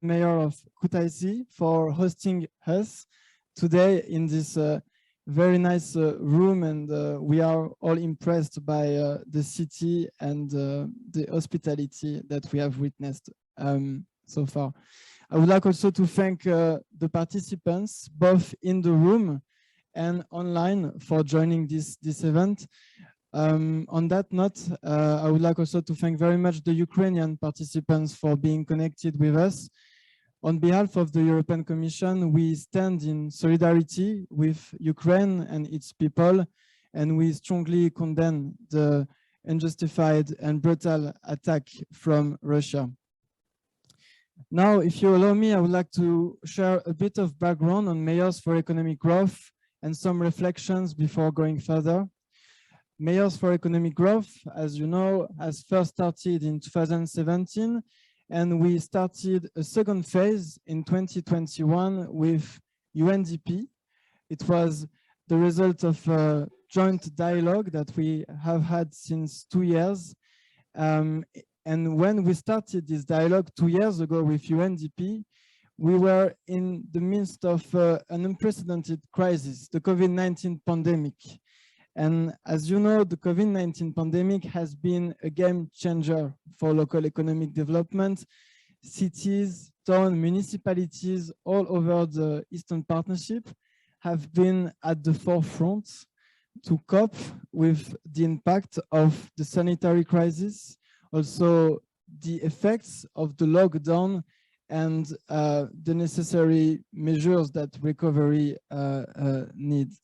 Mayor of Kutaisi, for hosting us today in this very nice room, and we are all impressed by the city and the hospitality that we have witnessed so far. I would like also to thank the participants, both in the room and online, for joining this event. On that note, I would like also to thank very much the Ukrainian participants for being connected with us. On behalf of the European Commission, we stand in solidarity with Ukraine and its people, and we strongly condemn the unjustified and brutal attack from Russia. Now, if you allow me, I would like to share a bit of background on Mayors for Economic Growth and some reflections before going further. Mayors for Economic Growth, as you know, has first started in 2017, and we started a second phase in 2021 with UNDP. It was the result of a joint dialogue that we have had since 2 years. And when we started this dialogue 2 years ago with UNDP, we were in the midst of an unprecedented crisis, the COVID-19 pandemic. And as you know, the COVID-19 pandemic has been a game changer for local economic development. Cities, towns, municipalities all over the Eastern Partnership have been at the forefront to cope with the impact of the sanitary crisis, also the effects of the lockdown and the necessary measures that recovery needs.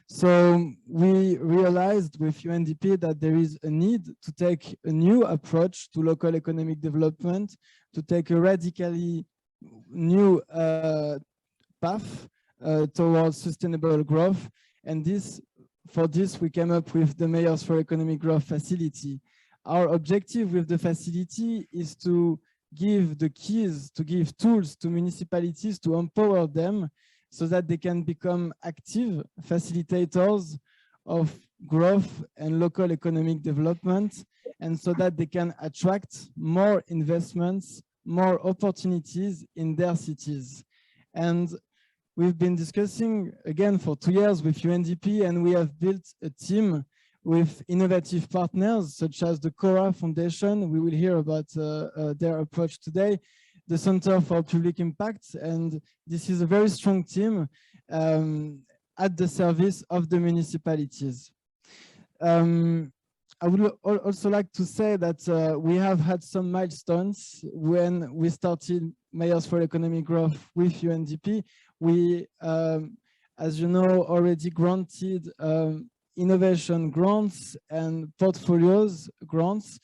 So we realized with UNDP that there is a need to take a new approach to local economic development, to take a radically new path towards sustainable growth. And for this, we came up with the Mayors for Economic Growth facility. Our objective with the facility is to give the keys, to give tools to municipalities to empower them so that they can become active facilitators of growth and local economic development, and so that they can attract more investments, more opportunities in their cities. And we've been discussing again for 2 years with UNDP, and we have built a team with innovative partners such as the Cora Foundation. We will hear about their approach today, the Center for Public Impact, and this is a very strong team at the service of the municipalities. I would also like to say that we have had some milestones when we started Mayors for Economic Growth with UNDP. We, as you know, already granted innovation grants and portfolios grants.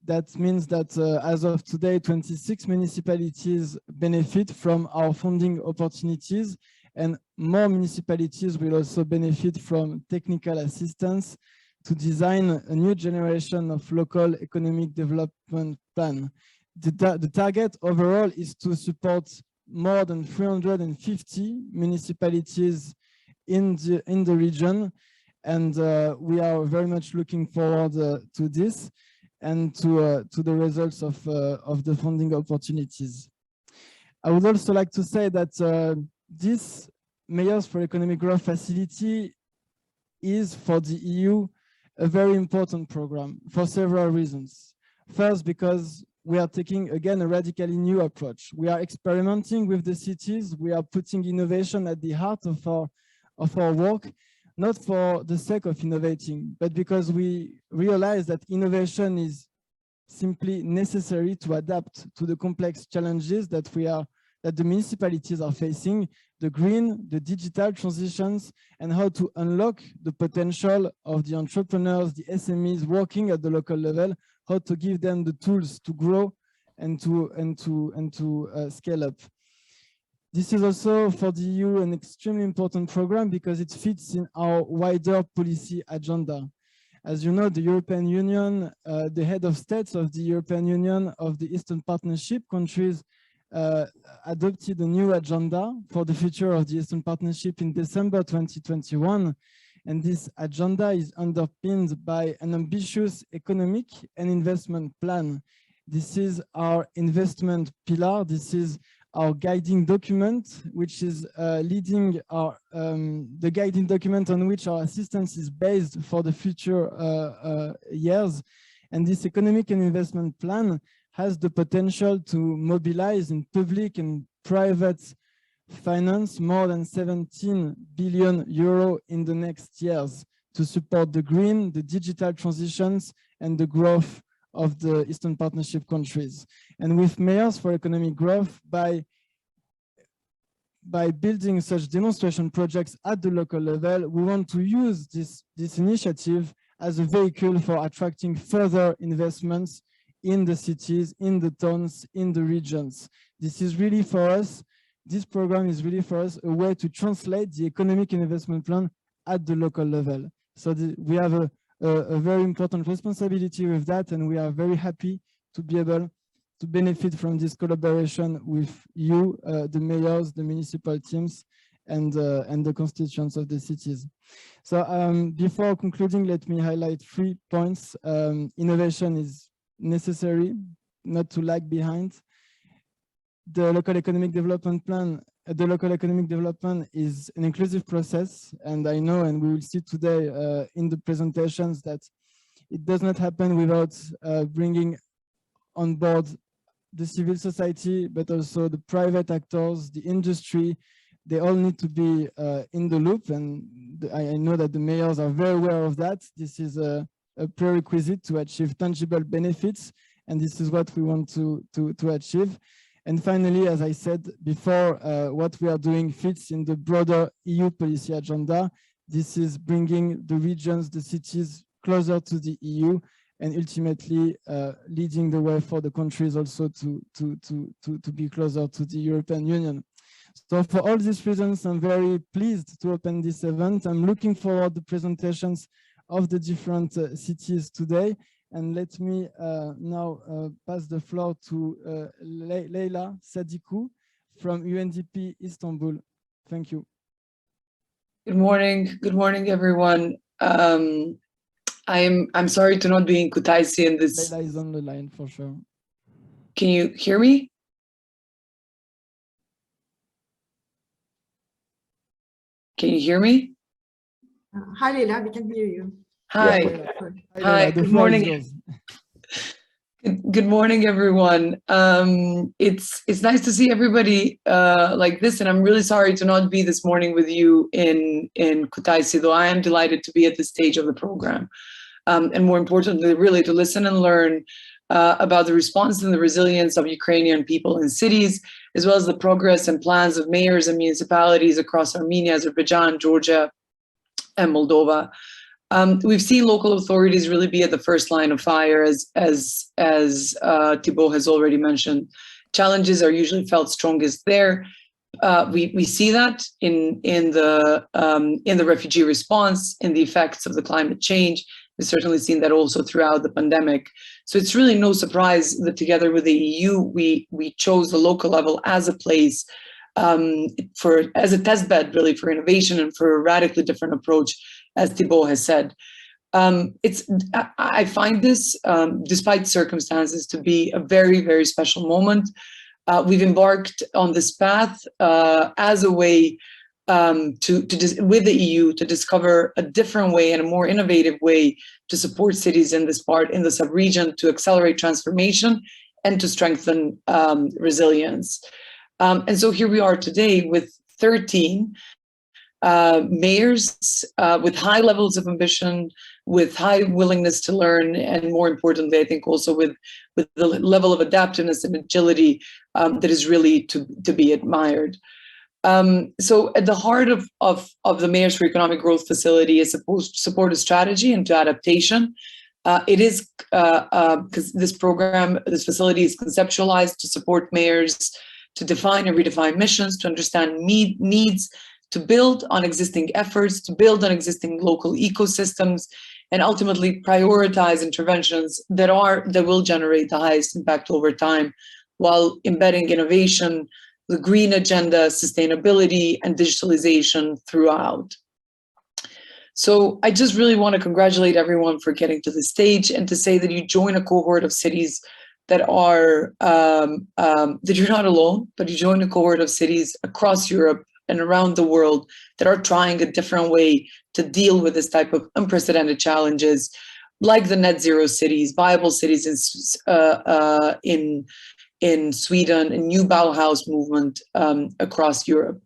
That means that as of today, 26 municipalities benefit from our funding opportunities, and more municipalities will also benefit from technical assistance to design a new generation of local economic development plan. The target overall is to support more than 350 municipalities in the region, and we are very much looking forward to this and to the results of the funding opportunities. I would also like to say that this Mayors for Economic Growth facility is for the EU a very important program for several reasons. First, because we are taking again a radically new approach. We are experimenting with the cities. We are putting innovation at the heart of our work, not for the sake of innovating, but because we realize that innovation is simply necessary to adapt to the complex challenges that the municipalities are facing, the green, the digital transitions, and how to unlock the potential of the entrepreneurs, the SMEs working at the local level, how to give them the tools to grow and to scale up. This is also for the EU an extremely important program because it fits in our wider policy agenda. As you know, the European Union, the head of states of the European Union of the Eastern Partnership countries adopted a new agenda for the future of the Eastern Partnership in December 2021. And this agenda is underpinned by an ambitious economic and investment plan. This is our investment pillar. This is our guiding document, which is leading our the guiding document on which our assistance is based for the future years. And this economic and investment plan has the potential to mobilize in public and private finance more than 17 billion euro in the next years to support the green, the digital transitions, and the growth of the Eastern Partnership countries. And with Mayors for Economic Growth, by building such demonstration projects at the local level, we want to use this initiative as a vehicle for attracting further investments in the cities, in the towns, in the regions. This is really for us, this program is really for us a way to translate the economic and investment plan at the local level. So we have a very important responsibility with that, and we are very happy to be able to benefit from this collaboration with you, the mayors, the municipal teams, and the constituents of the cities. So before concluding, let me highlight 3 points. Innovation is necessary, not to lag behind. The local economic development plan, the local economic development is an inclusive process, and I know, and we will see today in the presentations, that it does not happen without bringing on board the civil society, but also the private actors, the industry. They all need to be in the loop, and I know that the mayors are very aware of that. This is a prerequisite to achieve tangible benefits, and this is what we want to achieve. And finally, as I said before, what we are doing fits in the broader EU policy agenda. This is bringing the regions, the cities closer to the EU, and ultimately leading the way for the countries also to be closer to the European Union. So for all these reasons, I'm very pleased to open this event. I'm looking forward to the presentations of the different cities today. And let me now pass the floor to Leyla Sadiku from UNDP Istanbul. Thank you. Good morning, everyone. I'm sorry to not be in Kutaisi in this. Leyla is on the line for sure. Can you hear me? Can you hear me? Hi, Leyla, we can hear you. Hi. Yeah, Hi. Good morning. Good morning, everyone. It's nice to see everybody like this, and I'm really sorry to not be this morning with you in Kutaisi, though I am delighted to be at this stage of the program. And more importantly, really to listen and learn about the response and the resilience of Ukrainian people in cities, as well as the progress and plans of mayors and municipalities across Armenia, Azerbaijan, Georgia, and Moldova. We've seen local authorities really be at the first line of fire, as Thibault has already mentioned. Challenges are usually felt strongest there. We see that in the refugee response, in the effects of the climate change. We've certainly seen that also throughout the pandemic. So it's really no surprise that together with the EU, we chose the local level as a place as a test bed, really, for innovation and for a radically different approach, as Thibault has said. I find this, despite circumstances, to be a very, very special moment. We've embarked on this path as a way with the EU to discover a different way and a more innovative way to support cities in the sub-region, to accelerate transformation and to strengthen resilience. And so here we are today with 13 mayors with high levels of ambition, with high willingness to learn, and more importantly, I think also with the level of adaptiveness and agility that is really to be admired. So at the heart of the Mayors for Economic Growth facility is supposed to support a strategy into adaptation. It is because this facility is conceptualized to support mayors to define and redefine missions, to understand needs, to build on existing efforts, to build on existing local ecosystems, and ultimately prioritize interventions that will generate the highest impact over time, while embedding innovation, the green agenda, sustainability, and digitalization throughout. So I just really want to congratulate everyone for getting to this stage, and to say that you join a cohort of cities that are that you're not alone, but you join a cohort of cities across Europe and around the world that are trying a different way to deal with this type of unprecedented challenges, like the net zero cities, viable cities in Sweden, a new Bauhaus movement across Europe.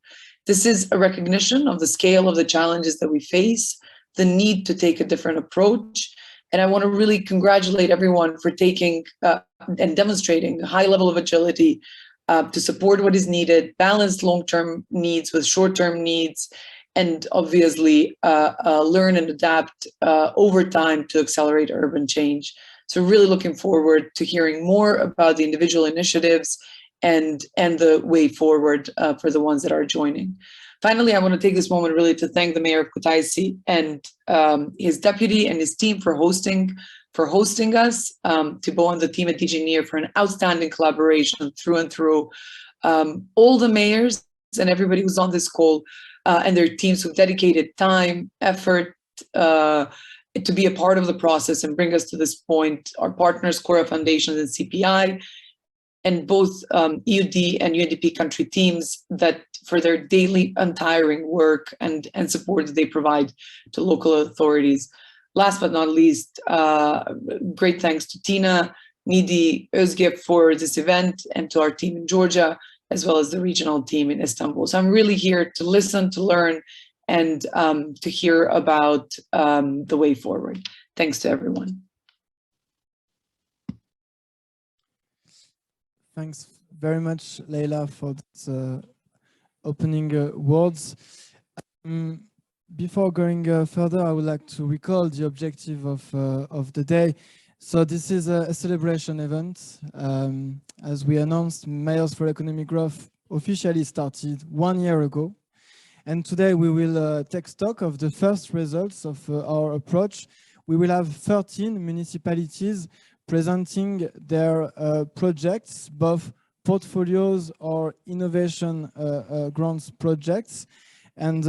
This is a recognition of the scale of the challenges that we face, the need to take a different approach. And I want to really congratulate everyone for taking and demonstrating a high level of agility to support what is needed, balance long-term needs with short-term needs, and obviously learn and adapt over time to accelerate urban change. So really looking forward to hearing more about the individual initiatives and the way forward for the ones that are joining. Finally, I want to take this moment really to thank the mayor of Kutaisi and his deputy and his team for hosting us, Thibaut and the team at DGNIR for an outstanding collaboration through and through. All the mayors and everybody who's on this call and their teams who dedicated time, effort to be a part of the process and bring us to this point, our partners, Cora Foundations and CPI, and both EUD and UNDP country teams that for their daily untiring work and support that they provide to local authorities. Last but not least, great thanks to Tina, Nidi, Özge for this event and to our team in Georgia, as well as the regional team in Istanbul. So I'm really here to listen, to learn, and to hear about the way forward. Thanks to everyone. Thanks very much, Leila, for this opening words. Before going further, I would like to recall the objective of the day. So this is a celebration event. As we announced, Mayors for Economic Growth officially started 1 year ago. And today we will take stock of the first results of our approach. We will have 13 municipalities presenting their projects, both portfolios or innovation grants projects. And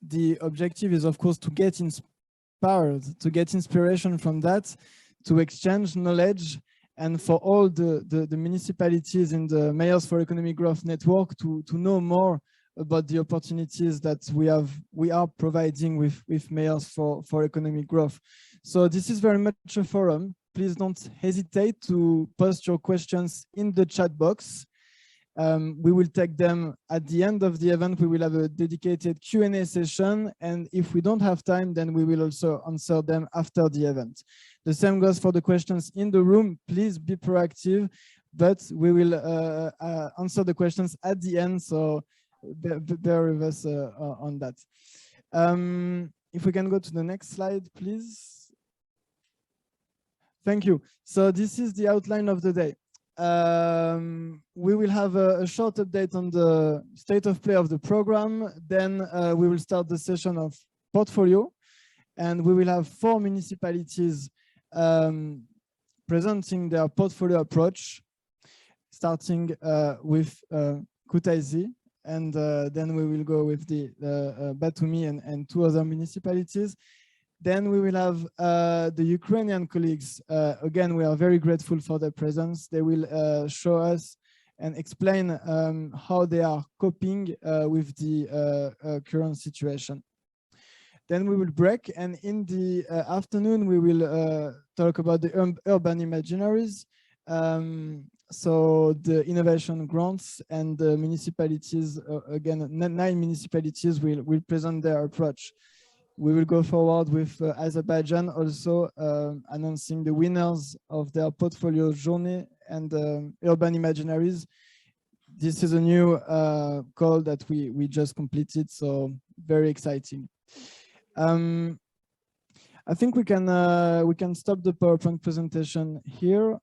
the objective is, of course, to get inspired, to get inspiration from that, to exchange knowledge, and for all the municipalities in the Mayors for Economic Growth network to know more about the opportunities that we are providing with Mayors for Economic Growth. So this is very much a forum. Please don't hesitate to post your questions in the chat box. We will take them at the end of the event. We will have a dedicated Q&A session, and if we don't have time, then we will also answer them after the event. The same goes for the questions in the room. Please be proactive, but we will answer the questions at the end, so bear with us on that. If we can go to the next slide, please. Thank you. So this is the outline of the day. We will have a short update on the state of play of the program. Then we will start the session of portfolio, and we will have 4 municipalities presenting their portfolio approach, starting with Kutaisi, and then we will go with the Batumi and 2 other municipalities. Then we will have the Ukrainian colleagues. Again, we are very grateful for their presence. They will show us and explain how they are coping with the current situation. Then we will break, and in the afternoon, we will talk about the urban imaginaries. So the innovation grants, and the municipalities, again, 9 municipalities will present their approach. We will go forward with Azerbaijan also announcing the winners of their portfolio journey and urban imaginaries. This is a new call that we just completed, so very exciting. I think we can stop the PowerPoint presentation here.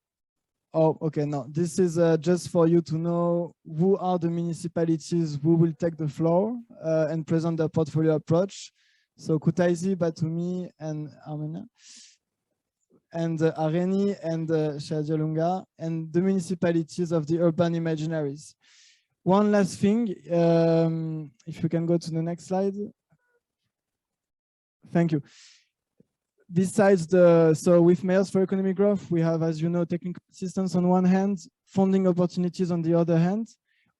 Oh, okay, no, this is just for you to know who are the municipalities who will take the floor and present their portfolio approach. So Kutaisi, Batumi, and Armenia, and Areni, and Shadialunga, and the municipalities of the urban imaginaries. One last thing, if you can go to the next slide. Thank you. besides so with Mayors for Economic Growth, we have, as you know, technical assistance on one hand, funding opportunities on the other hand.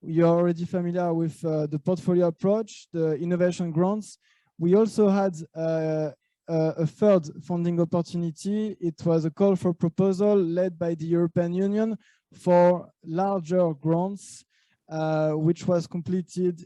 You're already familiar with the portfolio approach, the innovation grants. We also had a third funding opportunity. It was a call for proposal led by the European Union for larger grants, which was completed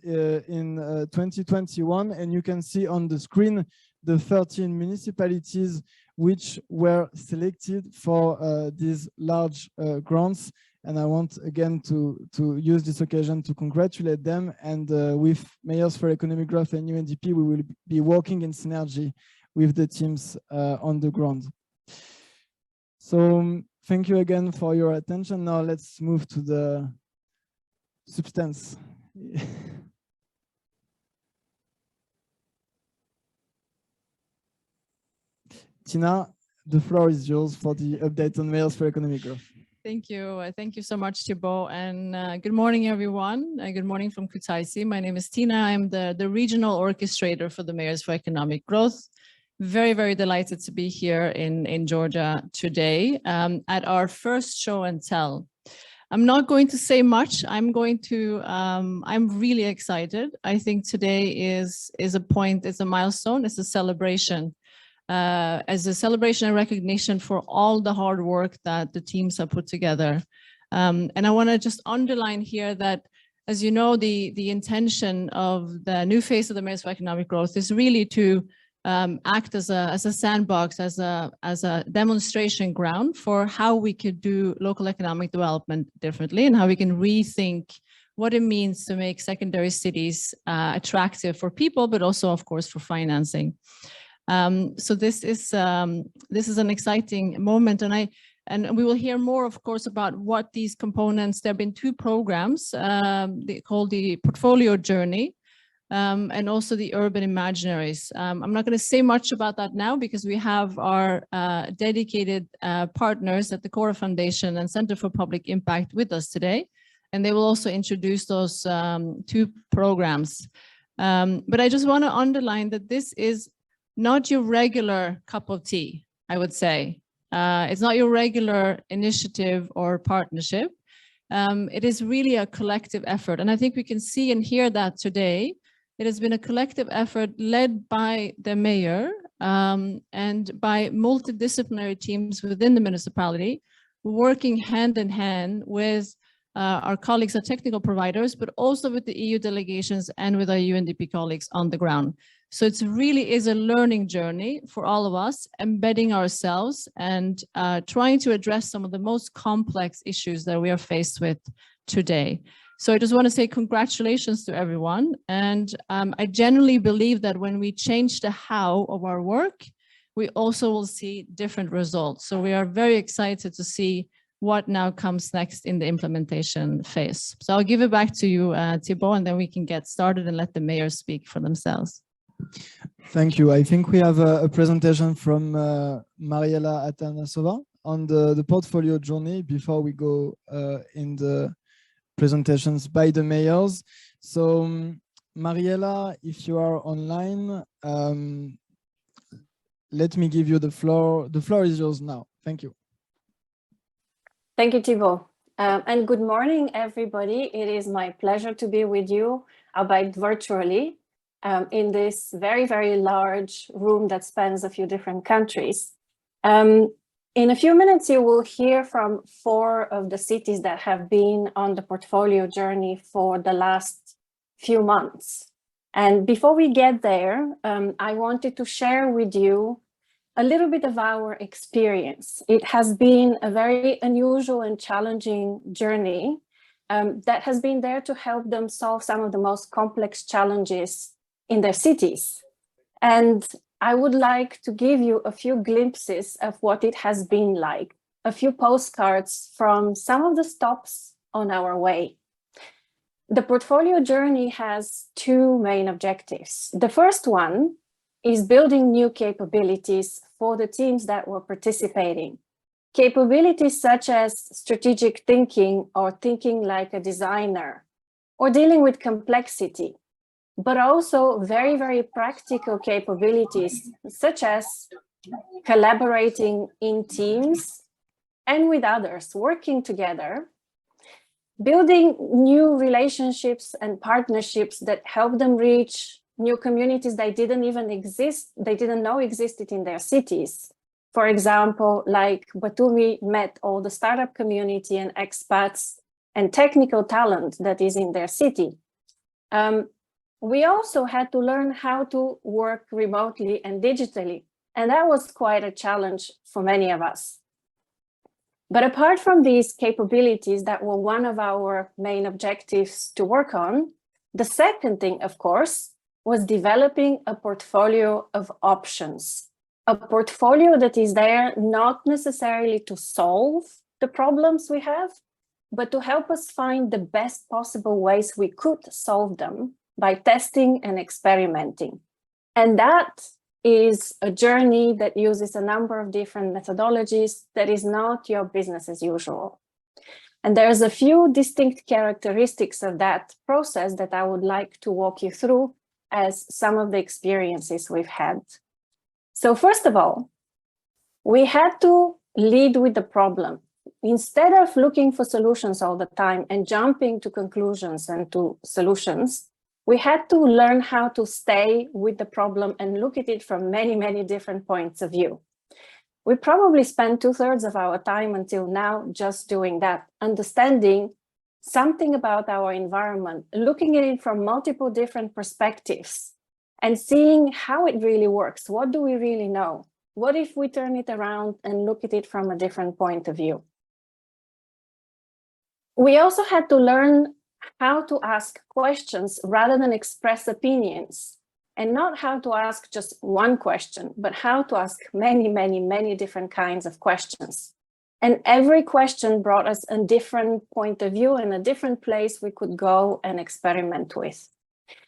in 2021. And you can see on the screen the 13 municipalities which were selected for these large grants. And I want again to use this occasion to congratulate them. And with Mayors for Economic Growth and UNDP, we will be working in synergy with the teams on the ground. So thank you again for your attention. Now let's move to the substance. Tina, the floor is yours for the update on Mayors for Economic Growth. Thank you. Thank you so much, Thibault. And good morning, everyone. Good morning from Kutaisi. My name is Tina. I'm the regional orchestrator for the Mayors for Economic Growth. Very, very delighted to be here in Georgia today at our first show and tell. I'm not going to say much. I'm really excited. I think today is a point, it's a milestone, it's a celebration. As a celebration and recognition for all the hard work that the teams have put together. And I want to just underline here that, as you know, the intention of the new phase of the Mayors for Economic Growth is really to act as a sandbox, as a demonstration ground for how we could do local economic development differently and how we can rethink what it means to make secondary cities attractive for people, but also, of course, for financing. So this is an exciting moment, and we will hear more, of course, about what these components. There have been two programs called the Portfolio Journey and also the Urban Imaginaries. I'm not going to say much about that now because we have our dedicated partners at the Cora Foundation and Center for Public Impact with us today, and they will also introduce those two programs. But I just want to underline that this is not your regular cup of tea, I would say. It's not your regular initiative or partnership. It is really a collective effort. And I think we can see and hear that today. It has been a collective effort led by the mayor and by multidisciplinary teams within the municipality, working hand in hand with our colleagues, our technical providers, but also with the EU delegations and with our UNDP colleagues on the ground. So it really is a learning journey for all of us, embedding ourselves and trying to address some of the most complex issues that we are faced with today. So I just want to say congratulations to everyone. And I genuinely believe that when we change the how of our work, we also will see different results. So we are very excited to see what now comes next in the implementation phase. So I'll give it back to you, Thibault, and then we can get started and let the mayors speak for themselves. Thank you. I think we have a presentation from Mariela Atanasova on the portfolio journey before we go in the presentations by the mayors. So Mariela, if you are online, let me give you the floor. The floor is yours now. Thank you. Thank you, Thibault. And good morning, everybody. It is my pleasure to be with you, albeit virtually, in this very, very large room that spans a few different countries. In a few minutes, you will hear from 4 of the cities that have been on the portfolio journey for the last few months. And before we get there, I wanted to share with you a little bit of our experience. It has been a very unusual and challenging journey that has been there to help them solve some of the most complex challenges in their cities. And I would like to give you a few glimpses of what it has been like, a few postcards from some of the stops on our way. The portfolio journey has 2 main objectives. The first one is building new capabilities for the teams that were participating. Capabilities such as strategic thinking or thinking like a designer or dealing with complexity, but also very, very practical capabilities such as collaborating in teams and with others, working together, building new relationships and partnerships that help them reach new communities they didn't even exist, they didn't know existed in their cities. For example, like Batumi met all the startup community and expats and technical talent that is in their city. We also had to learn how to work remotely and digitally, and that was quite a challenge for many of us. But apart from these capabilities that were one of our main objectives to work on, the second thing, of course, was developing a portfolio of options. A portfolio that is there not necessarily to solve the problems we have, but to help us find the best possible ways we could solve them by testing and experimenting. And that is a journey that uses a number of different methodologies that is not your business as usual. And there's a few distinct characteristics of that process that I would like to walk you through as some of the experiences we've had. So first of all, we had to lead with the problem. Instead of looking for solutions all the time and jumping to conclusions and to solutions, we had to learn how to stay with the problem and look at it from many, many different points of view. We probably spent 2/3 of our time until now just doing that, understanding something about our environment, looking at it from multiple different perspectives and seeing how it really works. What do we really know? What if we turn it around and look at it from a different point of view? We also had to learn how to ask questions rather than express opinions, and not how to ask just one question, but how to ask many, many, many different kinds of questions. And every question brought us a different point of view and a different place we could go and experiment with.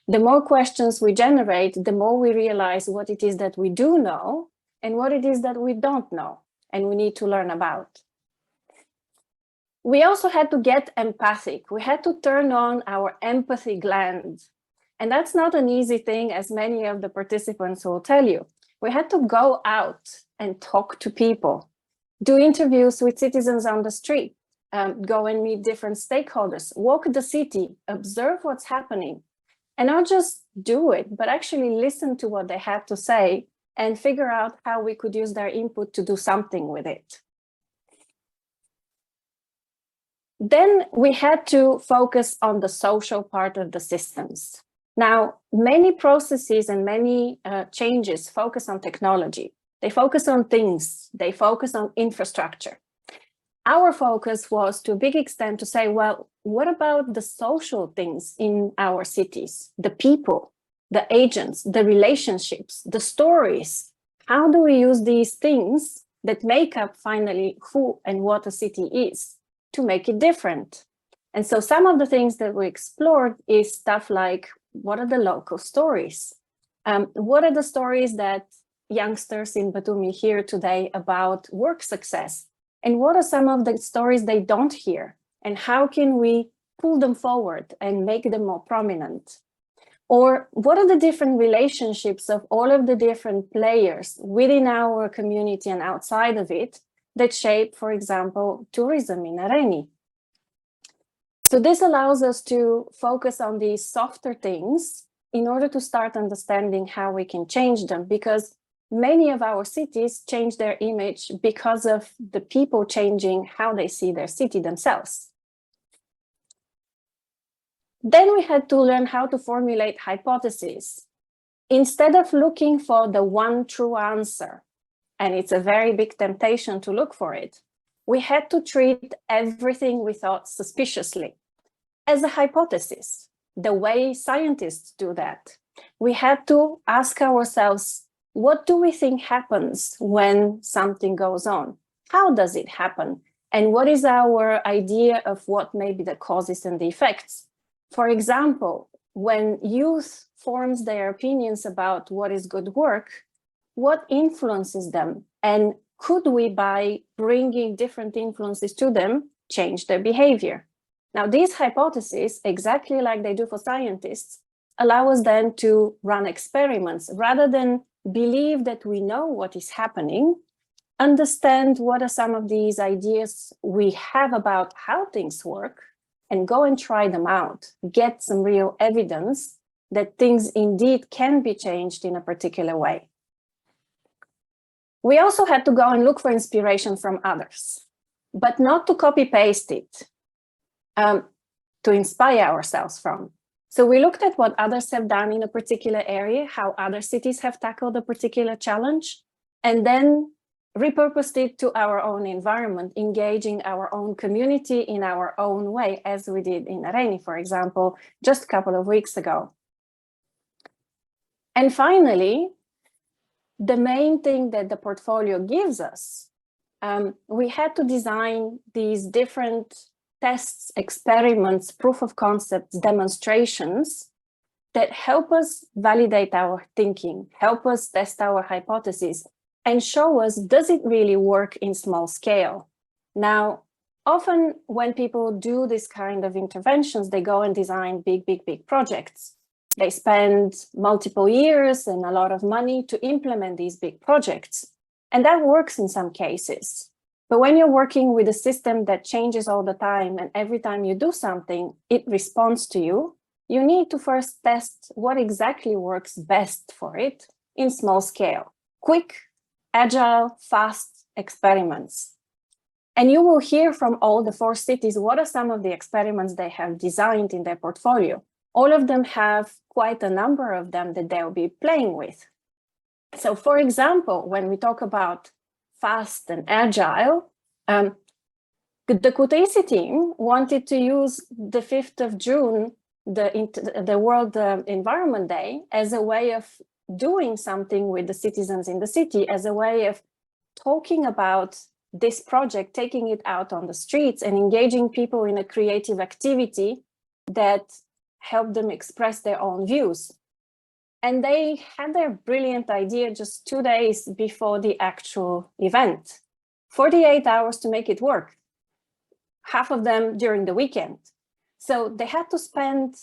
The more questions we generate, the more we realize what it is that we do know and what it is that we don't know and we need to learn about. We also had to get empathic. We had to turn on our empathy gland. And that's not an easy thing, as many of the participants will tell you. We had to go out and talk to people, do interviews with citizens on the street, go and meet different stakeholders, walk the city, observe what's happening, and not just do it, but actually listen to what they had to say and figure out how we could use their input to do something with it. Then we had to focus on the social part of the systems. Now, many processes and many changes focus on technology. They focus on things, they focus on infrastructure. Our focus was to a big extent to say, well, what about the social things in our cities, the people, the agents, the relationships, the stories? How do we use these things that make up finally who and what a city is to make it different? And so some of the things that we explored is stuff like, what are the local stories? What are the stories that youngsters in Batumi hear today about work success? And what are some of the stories they don't hear? And how can we pull them forward and make them more prominent? Or what are the different relationships of all of the different players within our community and outside of it that shape, for example, tourism in Areni? So this allows us to focus on these softer things in order to start understanding how we can change them, because many of our cities change their image because of the people changing how they see their city themselves. Then we had to learn how to formulate hypotheses. Instead of looking for the one true answer, and it's a very big temptation to look for it, we had to treat everything we thought suspiciously as a hypothesis, the way scientists do that. We had to ask ourselves, what do we think happens when something goes on? How does it happen? And what is our idea of what may be the causes and the effects? For example, when youth forms their opinions about what is good work, what influences them? And could we, by bringing different influences to them, change their behavior? Now, these hypotheses, exactly like they do for scientists, allow us then to run experiments rather than believe that we know what is happening, understand what are some of these ideas we have about how things work, and go and try them out, get some real evidence that things indeed can be changed in a particular way. We also had to go and look for inspiration from others, but not to copy paste it, to inspire ourselves from. So we looked at what others have done in a particular area, how other cities have tackled a particular challenge, and then repurposed it to our own environment, engaging our own community in our own way, as we did in Areni, for example, just a couple of weeks ago. And finally, the main thing that the portfolio gives us, we had to design these different tests, experiments, proof of concepts, demonstrations that help us validate our thinking, help us test our hypotheses, and show us, does it really work in small scale? Now, often when people do this kind of interventions, they go and design big projects. They spend multiple years and a lot of money to implement these big projects. And that works in some cases. But when you're working with a system that changes all the time, and every time you do something, it responds to you, you need to first test what exactly works best for it in small scale. Quick, agile, fast experiments. And you will hear from all the 4 cities what are some of the experiments they have designed in their portfolio. All of them have quite a number of them that they'll be playing with. So for example, when we talk about fast and agile, the Kutaisi team wanted to use the 5th of June, the World Environment Day, as a way of doing something with the citizens in the city, as a way of talking about this project, taking it out on the streets and engaging people in a creative activity that helped them express their own views. And they had their brilliant idea just 2 days before the actual event. 48 hours to make it work, half of them during the weekend. So they had to spend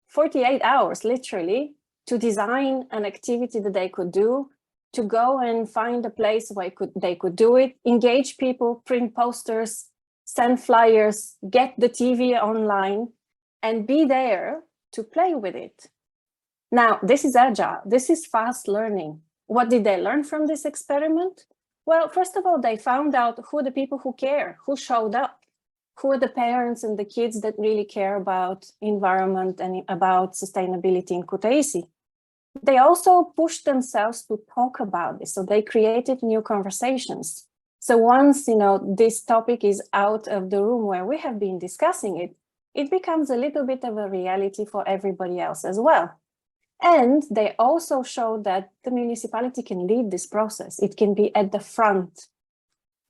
48 hours, literally, to design an activity that they could do, to go and find a place where they could do it, engage people, print posters, send flyers, get the TV online, and be there to play with it. Now, this is agile, this is fast learning. What did they learn from this experiment? Well, first of all, they found out who are the people who care, who showed up, who are the parents and the kids that really care about environment and about sustainability in Kutaisi. They also pushed themselves to talk about this, so they created new conversations. So once, this topic is out of the room where we have been discussing it, it becomes a little bit of a reality for everybody else as well. And they also showed that the municipality can lead this process. It can be at the front.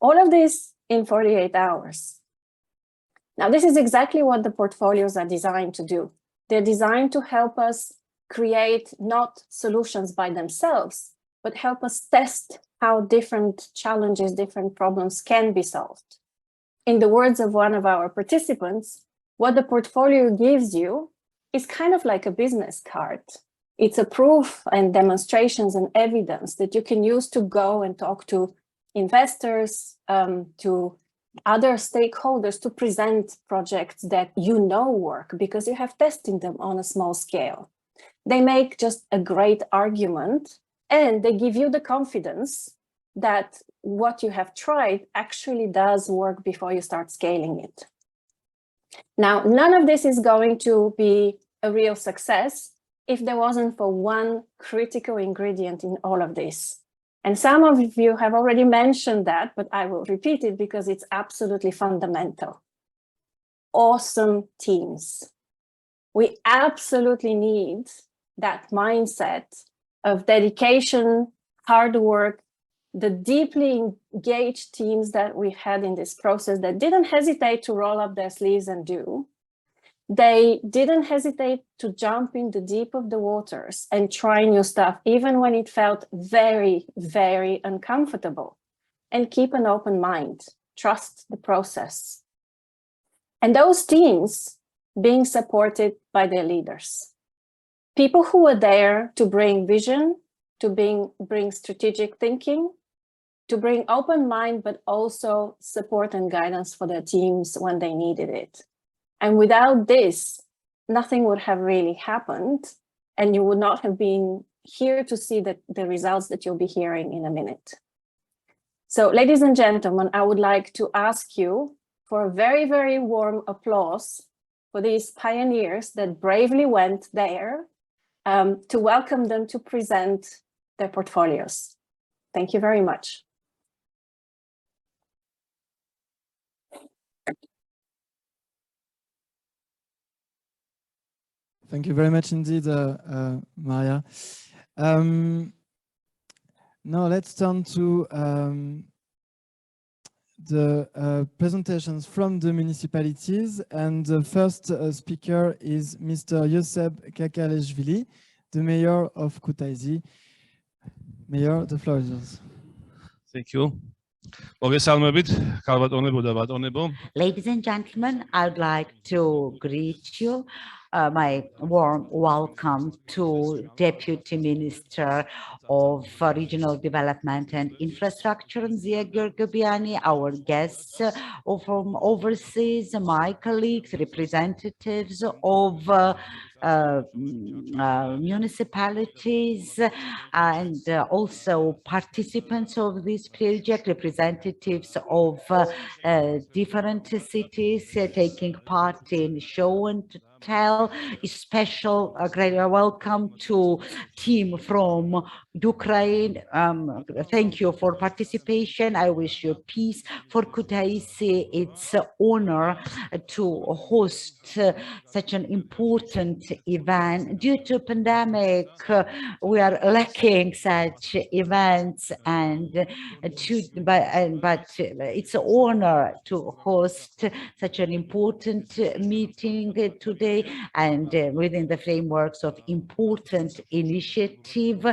All of this in 48 hours. Now, this is exactly what the portfolios are designed to do. They're designed to help us create not solutions by themselves, but help us test how different challenges, different problems can be solved. In the words of one of our participants, what the portfolio gives you is kind of like a business card. It's a proof and demonstrations and evidence that you can use to go and talk to investors, to other stakeholders, to present projects that work because you have tested them on a small scale. They make just a great argument, and they give you the confidence that what you have tried actually does work before you start scaling it. Now, none of this is going to be a real success if there wasn't for one critical ingredient in all of this. And some of you have already mentioned that, but I will repeat it because it's absolutely fundamental. Awesome teams. We absolutely need that mindset of dedication, hard work, the deeply engaged teams that we had in this process that didn't hesitate to roll up their sleeves and do. They didn't hesitate to jump in the deep of the waters and try new stuff, even when it felt very, very uncomfortable. And keep an open mind, trust the process. And those teams being supported by their leaders. People who were there to bring vision, to bring strategic thinking, to bring open mind, but also support and guidance for their teams when they needed it. And without this, nothing would have really happened, and you would not have been here to see the results that you'll be hearing in a minute. So, ladies and gentlemen, I would like to ask you for a very, very warm applause for these pioneers that bravely went there, to welcome them to present their portfolios. Thank you very much. Thank you very much indeed, Maria. Now let's turn to the presentations from the municipalities, and the first speaker is Mr. Josep Kakaleshvili, the mayor of Kutaisi. Mayor, the floor is yours. Thank you. Ladies and gentlemen, I'd like to greet you. My warm welcome to Deputy Minister of Regional Development and Infrastructure, Nzia Gergabiani, our guests from overseas, my colleagues, representatives of municipalities, and also participants of this project, representatives of different cities taking part in show and tell. A special great welcome to team from Ukraine. Thank you for participation. I wish you peace. For Kutaisi, it's an honor to host such an important event. Due to pandemic, we are lacking such events, but it's an honor to host such an important meeting today, and within the frameworks of important initiative,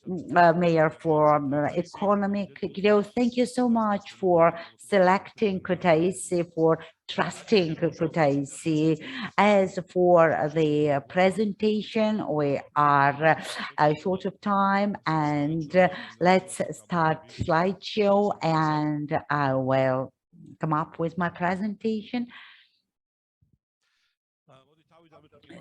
Mayor for Economic Growth. Thank you so much for selecting Kutaisi, for trusting Kutaisi. As for the presentation, we are short of time, and let's start slideshow, and I will come up with my presentation.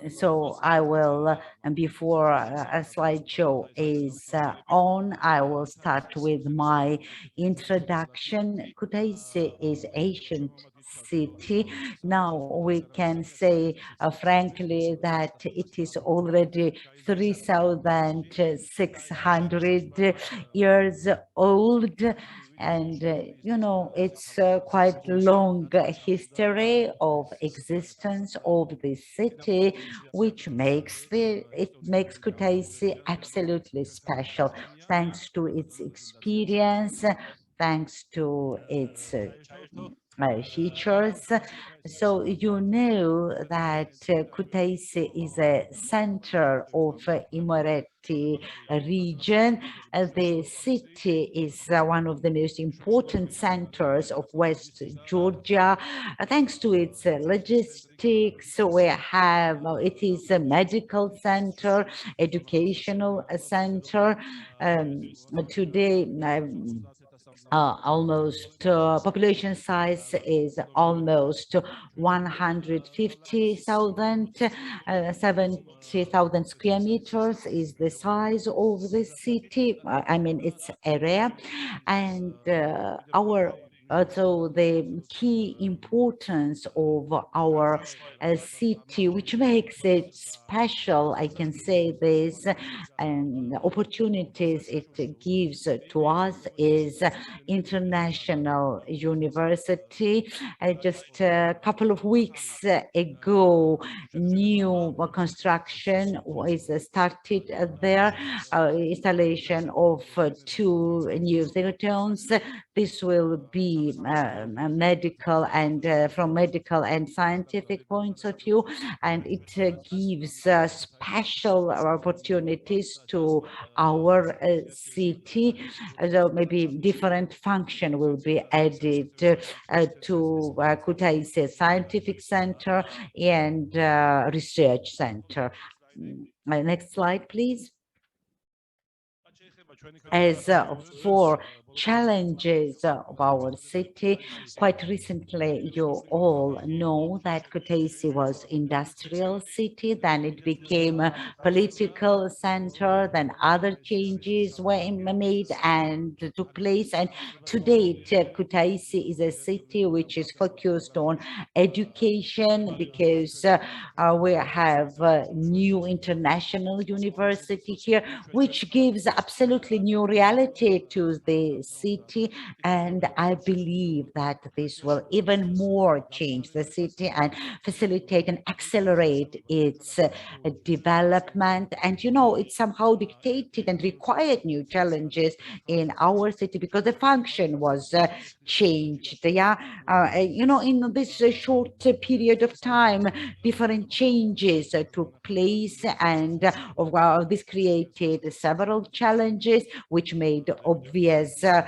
So I will, before a slideshow is on, I will start with my introduction. Kutaisi is ancient city. Now we can say frankly that it is already 3,600 years old. And you know, it's quite long history of existence of this city, which makes Kutaisi absolutely special, thanks to its experience, thanks to its features. So you know that Kutaisi is a center of Imaginaries region. The city is one of the most important centers of West Georgia. Thanks to its logistics, we have, it is a medical center, educational center. Today, almost population size is almost 150,000, 70,000 square meters is the size of the city, I mean its area, and so the key importance of our city, which makes it special, I can say this, and opportunities it gives to us is international university. Just a couple of weeks ago, new construction was started there, installation of 2 new zircons. This will be medical and from medical and scientific points of view, and it gives special opportunities to our city. So maybe different function will be added to Kutaisi Scientific Center and Research Center. Next slide, please. As for challenges of our city, quite recently you all know that Kutaisi was industrial city, then it became a political center, then other changes were made and took place, and to date Kutaisi is a city which is focused on education because we have a new international university here, which gives absolutely new reality to the city. And I believe that this will even more change the city and facilitate and accelerate its development. And, you know, it somehow dictated and required new challenges in our city because the function was changed. Yeah, you know, in this short period of time, different changes took place, and this created several challenges which made obvious the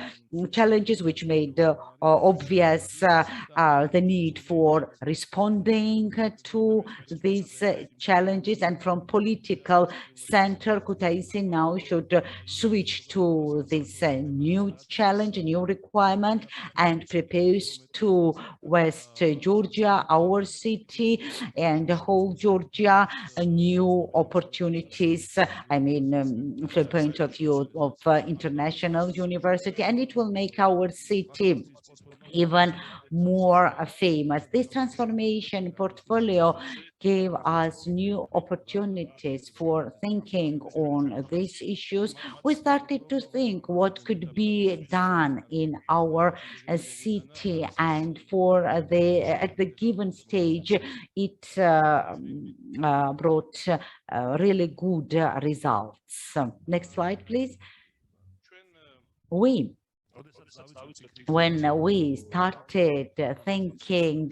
need for responding to these challenges. And from political center, Kutaisi now should switch to this new challenge, new requirement, and propose to West Georgia, our city, and the whole Georgia, new opportunities. I mean, from the point of view of international university, and it will make our city even more famous. This transformation portfolio gave us new opportunities for thinking on these issues. We started to think what could be done in our city, and for at the given stage, it brought really good results. Next slide, please. When we started thinking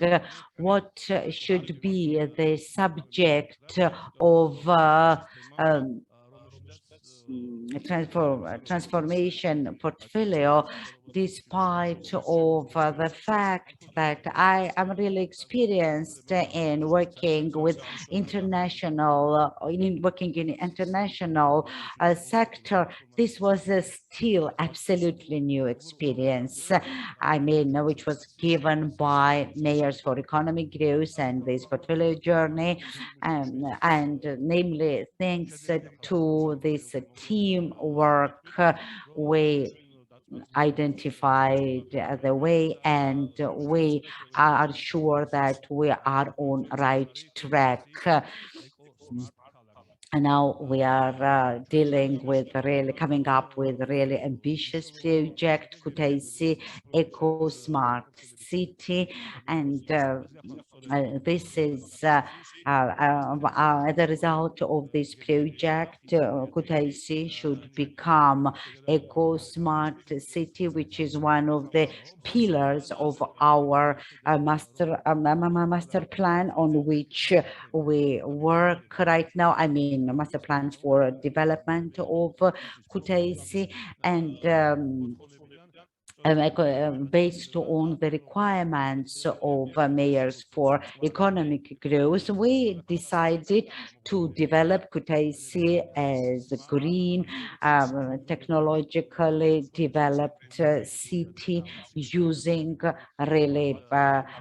what should be the subject of transformation portfolio, despite of the fact that I am really experienced in working with international, working in international sector, this was still absolutely new experience. I mean, which was given by Mayors for Economic Growth and this portfolio journey, and namely thanks to this teamwork, we identified the way, and we are sure that we are on right track. And now we are dealing with really coming up with a really ambitious project, Kutaisi Eco Smart City, and this is the result of this project. Kutaisi should become Eco Smart City, which is one of the pillars of our master plan on which we work right now. I mean, master plans for development of Kutaisi, and based on the requirements of mayors for economic growth, we decided to develop Kutaisi as a green, technologically developed city using really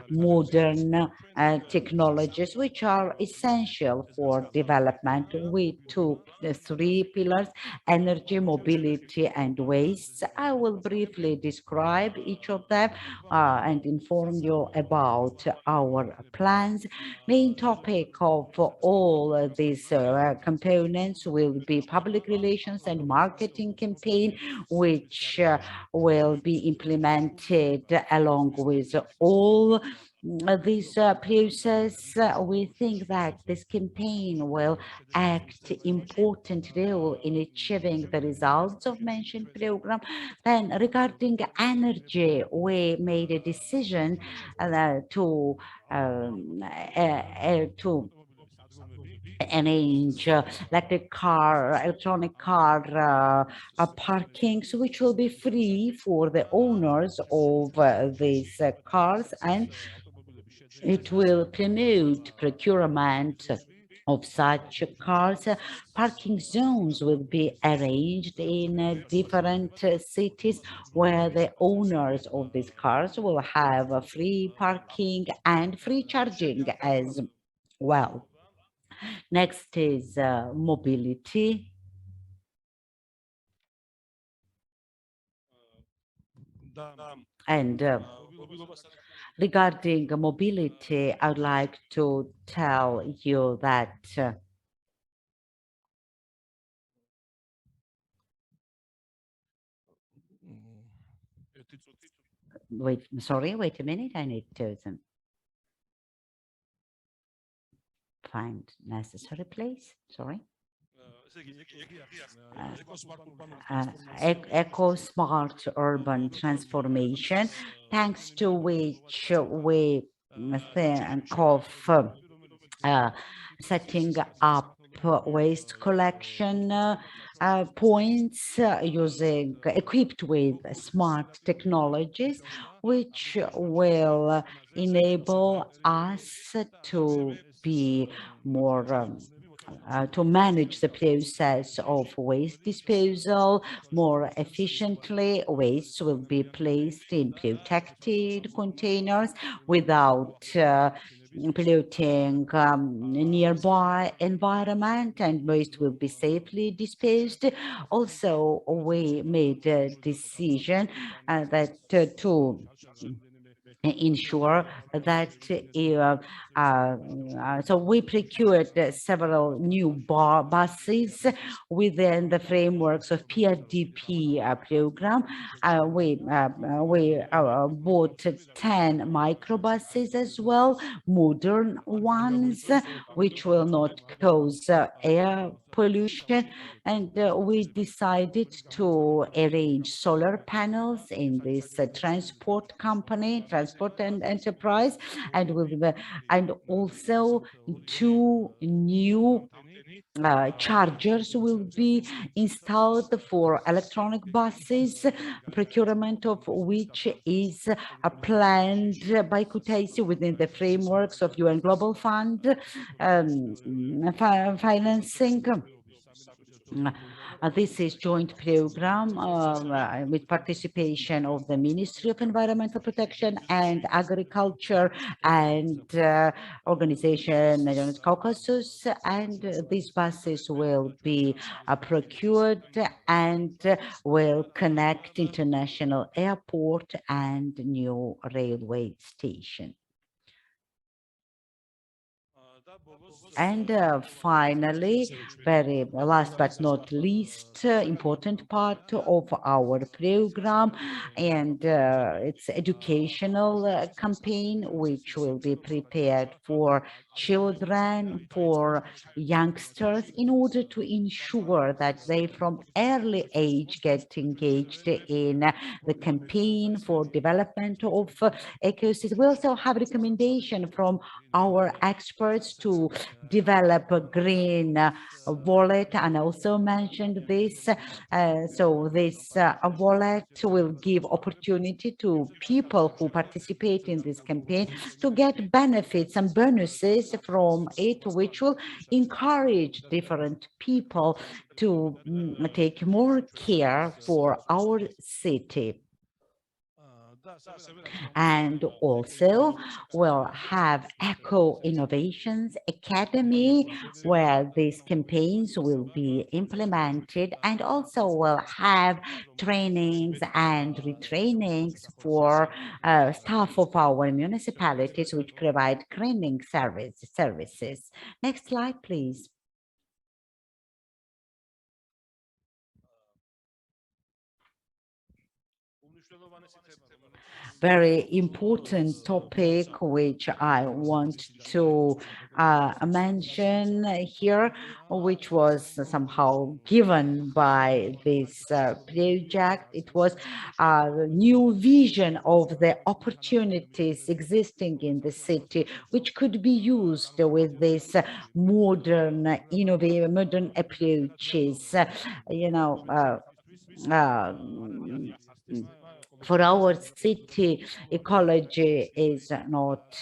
modern technologies which are essential for development. We took the 3 pillars: energy, mobility, and waste. I will briefly describe each of them and inform you about our plans. Main topic of all these components will be public relations and marketing campaign, which will be implemented along with all this process. We think that this campaign will act important role in achieving the results of mentioned program. Then regarding energy, we made a decision to arrange electronic car parkings, which will be free for the owners of these cars, and it will promote procurement of such cars. Parking zones will be arranged in different cities where the owners of these cars will have free parking and free charging as well. Next is mobility. And regarding mobility, I would like to tell you that wait a minute, I need to find necessary place, sorry. Eco smart urban transformation, thanks to which we think of setting up waste collection points equipped with smart technologies, which will enable us to be more to manage the process of waste disposal more efficiently. Waste will be placed in protected containers without polluting nearby environment, and waste will be safely disposed. Also, we made a decision that to ensure that so we procured several new buses within the frameworks of PRDP program. We bought 10 microbuses as well, modern ones, which will not cause air pollution, and we decided to arrange solar panels in this transport and enterprise, and also 2 new chargers will be installed for electronic buses, procurement of which is planned by Kutaisi within the frameworks of UN Global Fund financing. This is joint program with participation of the Ministry of Environmental Protection and Agriculture and organization Caucasus, and these buses will be procured and will connect international airport and new railway station. And finally, very last but not least, important part of our program, and it's educational campaign, which will be prepared for children, for youngsters, in order to ensure that they from early age get engaged in the campaign for development of ecosystem. We also have recommendation from our experts to develop a green wallet, and also mentioned this. So this wallet will give opportunity to people who participate in this campaign to get benefits and bonuses from it, which will encourage different people to take more care for our city. And also we'll have Eco Innovations Academy, where these campaigns will be implemented, and also we'll have trainings and retrainings for staff of our municipalities, which provide cleaning services. Next slide, please. Very important topic which I want to mention here, which was somehow given by this project. It was a new vision of the opportunities existing in the city, which could be used with this modern, innovative, modern approaches. for our city, ecology is not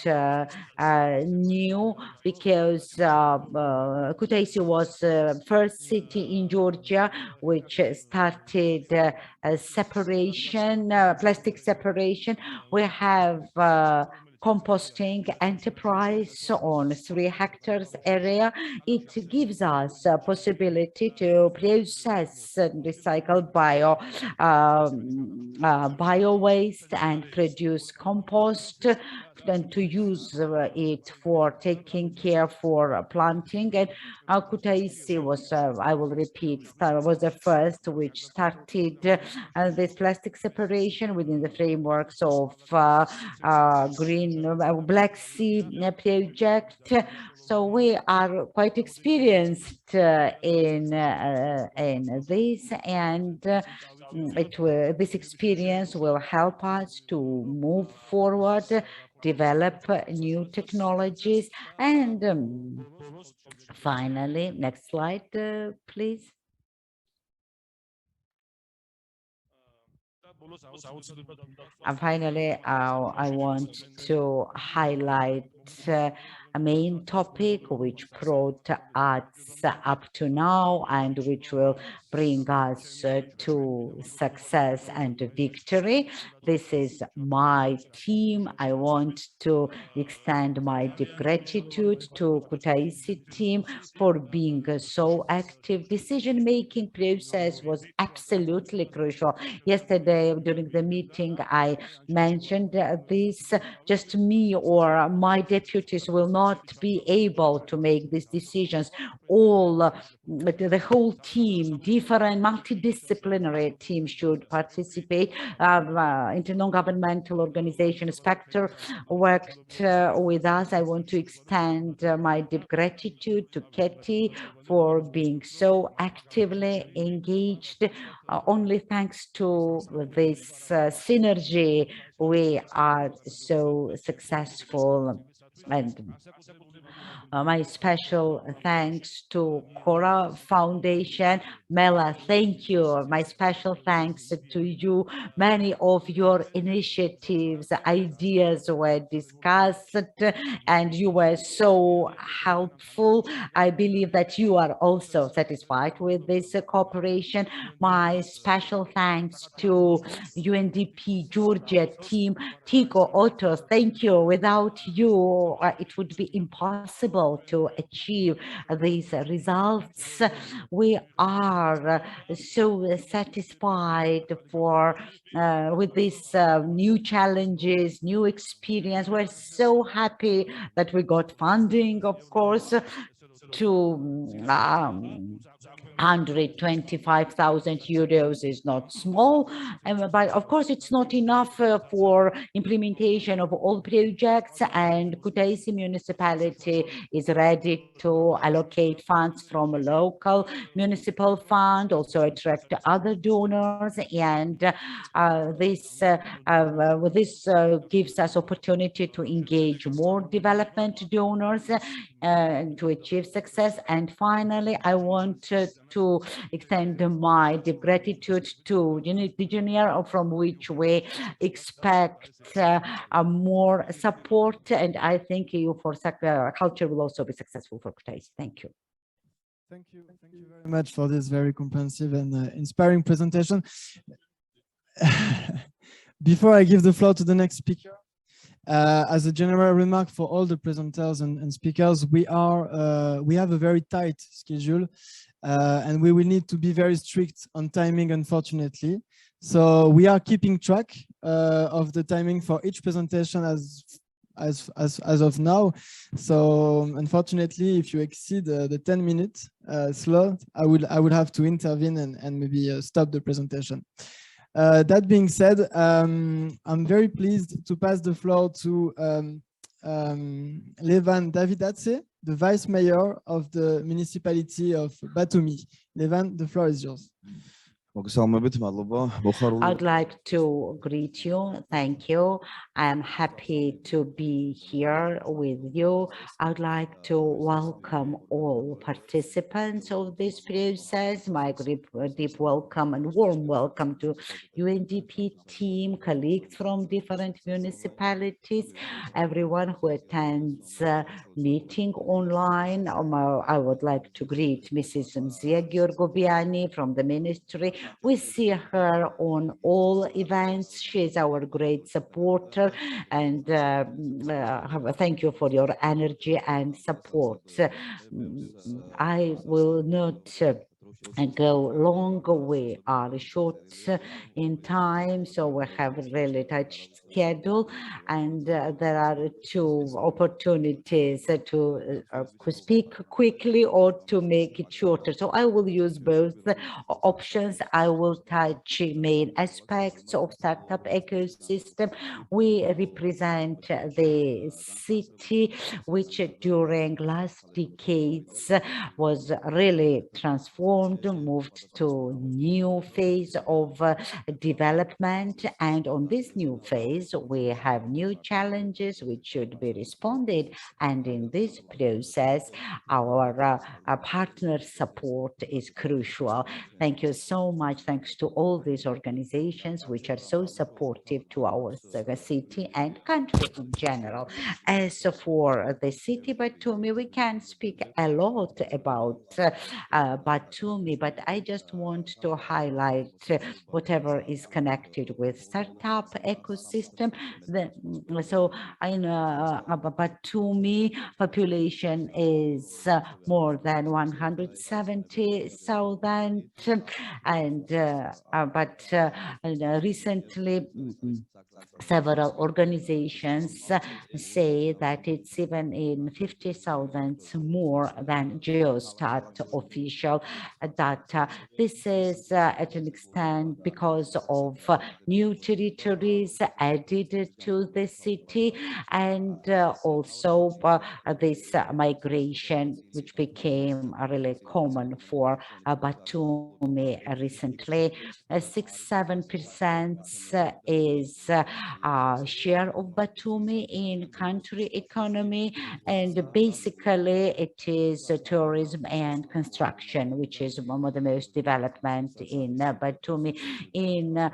new, because Kutaisi was the first city in Georgia which started separation, plastic separation. We have composting enterprise on 3 hectares area. It gives us a possibility to process and recycle bio waste and produce compost, and to use it for taking care for planting. And Kutaisi was, I will repeat, was the first which started this plastic separation within the frameworks of Green Black Sea project. So we are quite experienced in this, and this experience will help us to move forward, develop new technologies, and finally, next slide, please. And finally, I want to highlight a main topic which brought us up to now and which will bring us to success and victory. This is my team. I want to extend my deep gratitude to Kutaisi team for being so active. Decision-making process was absolutely crucial. Yesterday, during the meeting, I mentioned this. Just me or my deputies will not be able to make these decisions. The whole team, different multidisciplinary team should participate. Inter-non-governmental organization Spectre worked with us. I want to extend my deep gratitude to Katie for being so actively engaged. Only thanks to this synergy, we are so successful. And my special thanks to Cora Foundation. Mela, thank you. My special thanks to you. Many of your initiatives, ideas were discussed, and you were so helpful. I believe that you are also satisfied with this cooperation. My special thanks to UNDP Georgia team. Tico, Otto, thank you. Without you, it would be impossible to achieve these results. We are so satisfied with these new challenges, new experience. We're so happy that we got funding, of course, to 125,000 euros is not small, but of course it's not enough for implementation of all projects, and Kutaisi municipality is ready to allocate funds from a local municipal fund, also attract other donors, and this gives us opportunity to engage more development donors to achieve success. And finally, I want to extend my deep gratitude to the junior, from which we expect more support, and I think you for culture will also be successful for Kutaisi. Thank you. Thank you very much for this very comprehensive and inspiring presentation. Before I give the floor to the next speaker, as a general remark for all the presenters and speakers, we have a very tight schedule, and we will need to be very strict on timing, unfortunately. So we are keeping track of the timing for each presentation as of now. So unfortunately, if you exceed the 10-minute slot, I would have to intervene and maybe stop the presentation. That being said, I'm very pleased to pass the floor to Levan Davidace, the Vice Mayor of the municipality of Batumi. Levan, the floor is yours. I'd like to greet you. Thank you. I'm happy to be here with you. I'd like to welcome all participants of this process. My deep welcome and warm welcome to UNDP team, colleagues from different municipalities, everyone who attends meeting online. I would like to greet Mrs. Mzia Georgobiani from the ministry. We see her on all events. She's our great supporter, and thank you for your energy and support. I will not go long. We are short in time, so we have a really tight schedule, and there are two opportunities to speak quickly or to make it shorter. So I will use both options. I will touch main aspects of startup ecosystem. We represent the city, which during last decades was really transformed, moved to new phase of development. And on this new phase, we have new challenges which should be responded. And in this process, our partner support is crucial. Thank you so much. Thanks to all these organizations which are so supportive to our city and country in general. As for the city Batumi, we can speak a lot about Batumi, but I just want to highlight whatever is connected with startup ecosystem. So in Batumi, population is more than 170,000, and recently several organizations say that it's even in 50,000 more than Geostat official data. This is at an extent because of new territories added to the city, and also this migration, which became really common for Batumi recently. 6-7% is share of Batumi in country economy, and basically it is tourism and construction, which is one of the most development in Batumi. In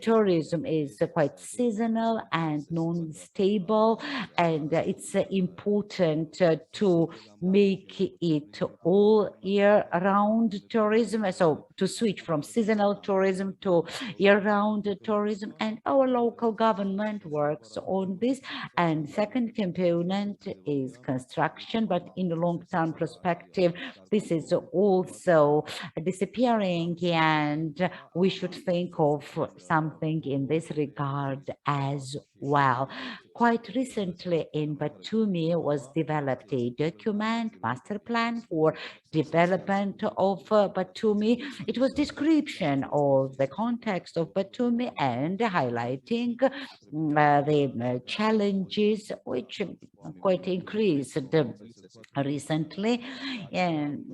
tourism is quite seasonal and non-stable, and it's important to make it all year round tourism, so to switch from seasonal tourism to year-round tourism, and our local government works on this. And second component is construction, but in the long-term perspective, this is also disappearing, and we should think of something in this regard as well. Quite recently in Batumi was developed a document, master plan for development of Batumi. It was description of the context of Batumi and highlighting the challenges which quite increased recently. And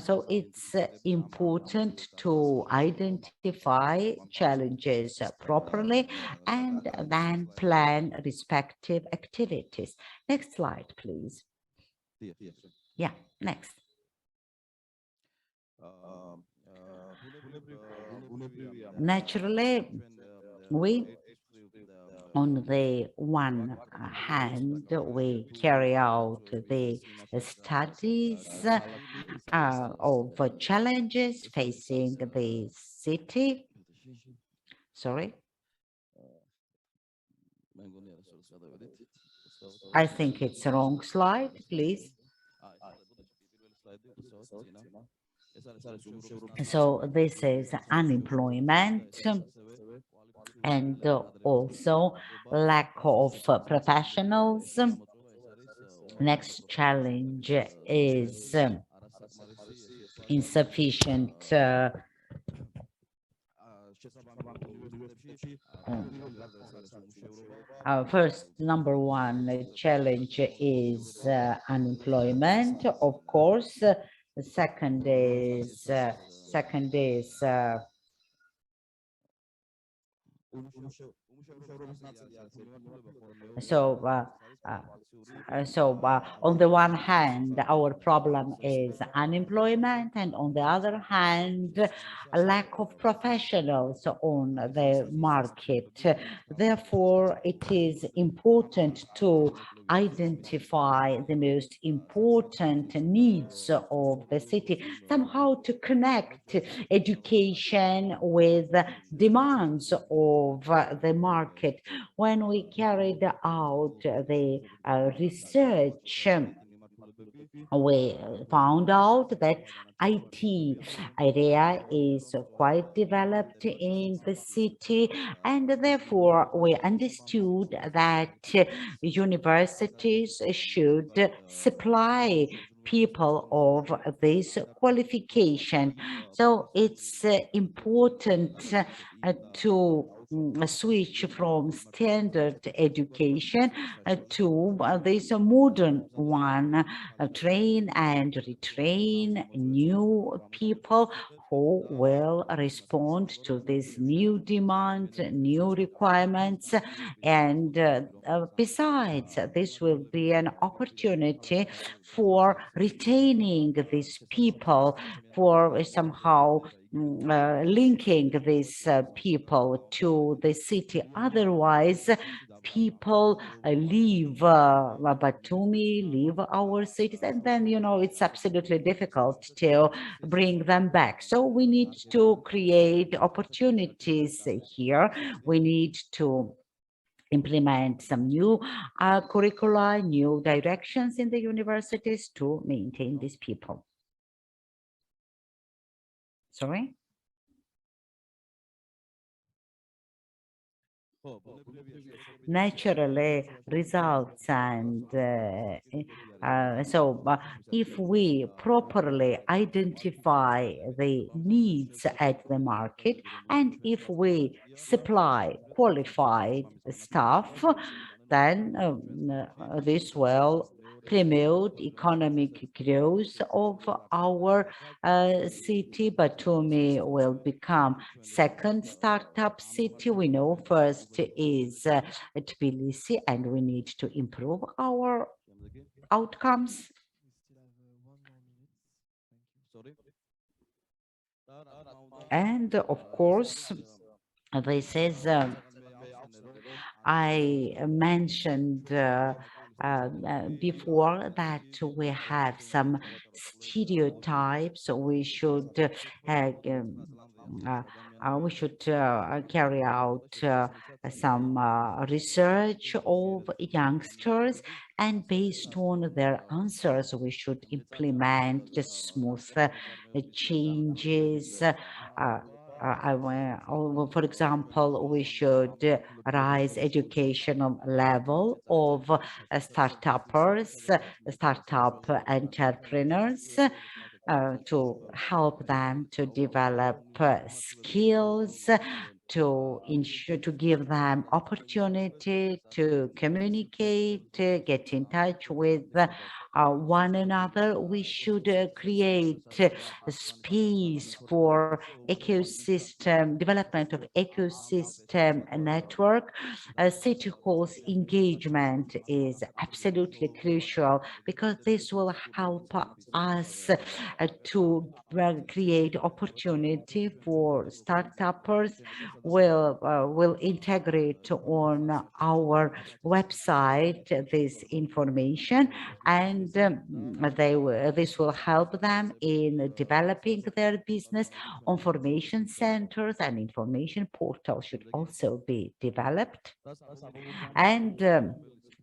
so it's important to identify challenges properly and then plan respective activities. Next slide, please. Yeah, next. Naturally, we on the one hand, we carry out the studies of challenges facing the city. Sorry. I think it's the wrong slide, please. So this is unemployment and also lack of professionals. Next challenge is insufficient first, number one challenge is unemployment, of course. The second is so on the one hand, our problem is unemployment, and on the other hand, a lack of professionals on the market. Therefore, it is important to identify the most important needs of the city, somehow to connect education with demands of the market. When we carried out the research, we found out that IT area is quite developed in the city, and therefore we understood that universities should supply people of this qualification. So it's important to switch from standard education to this modern one, train and retrain new people who will respond to this new demand, new requirements. And besides, this will be an opportunity for retaining these people, for somehow linking these people to the city. Otherwise, people leave Batumi, leave our cities, and then, you know, it's absolutely difficult to bring them back. So we need to create opportunities here. We need to implement some new curricula, new directions in the universities to maintain these people. Sorry? Naturally, results and if we properly identify the needs at the market, and if we supply qualified staff, then this will promote economic growth of our city. Batumi will become second startup city. We know first is Tbilisi, and we need to improve our outcomes. And of course, this is I mentioned before that we have some stereotypes. We should carry out some research of youngsters, and based on their answers, we should implement just smooth changes. For example, we should rise educational level of startuppers, startup entrepreneurs, to help them to develop skills, to ensure, to give them opportunity to communicate, get in touch with one another. We should create space for ecosystem development of ecosystem network. City Hall's engagement is absolutely crucial, because this will help us to create opportunity for startuppers. Will integrate on our website this information, and this will help them in developing their business. Information centers and information portals should also be developed, and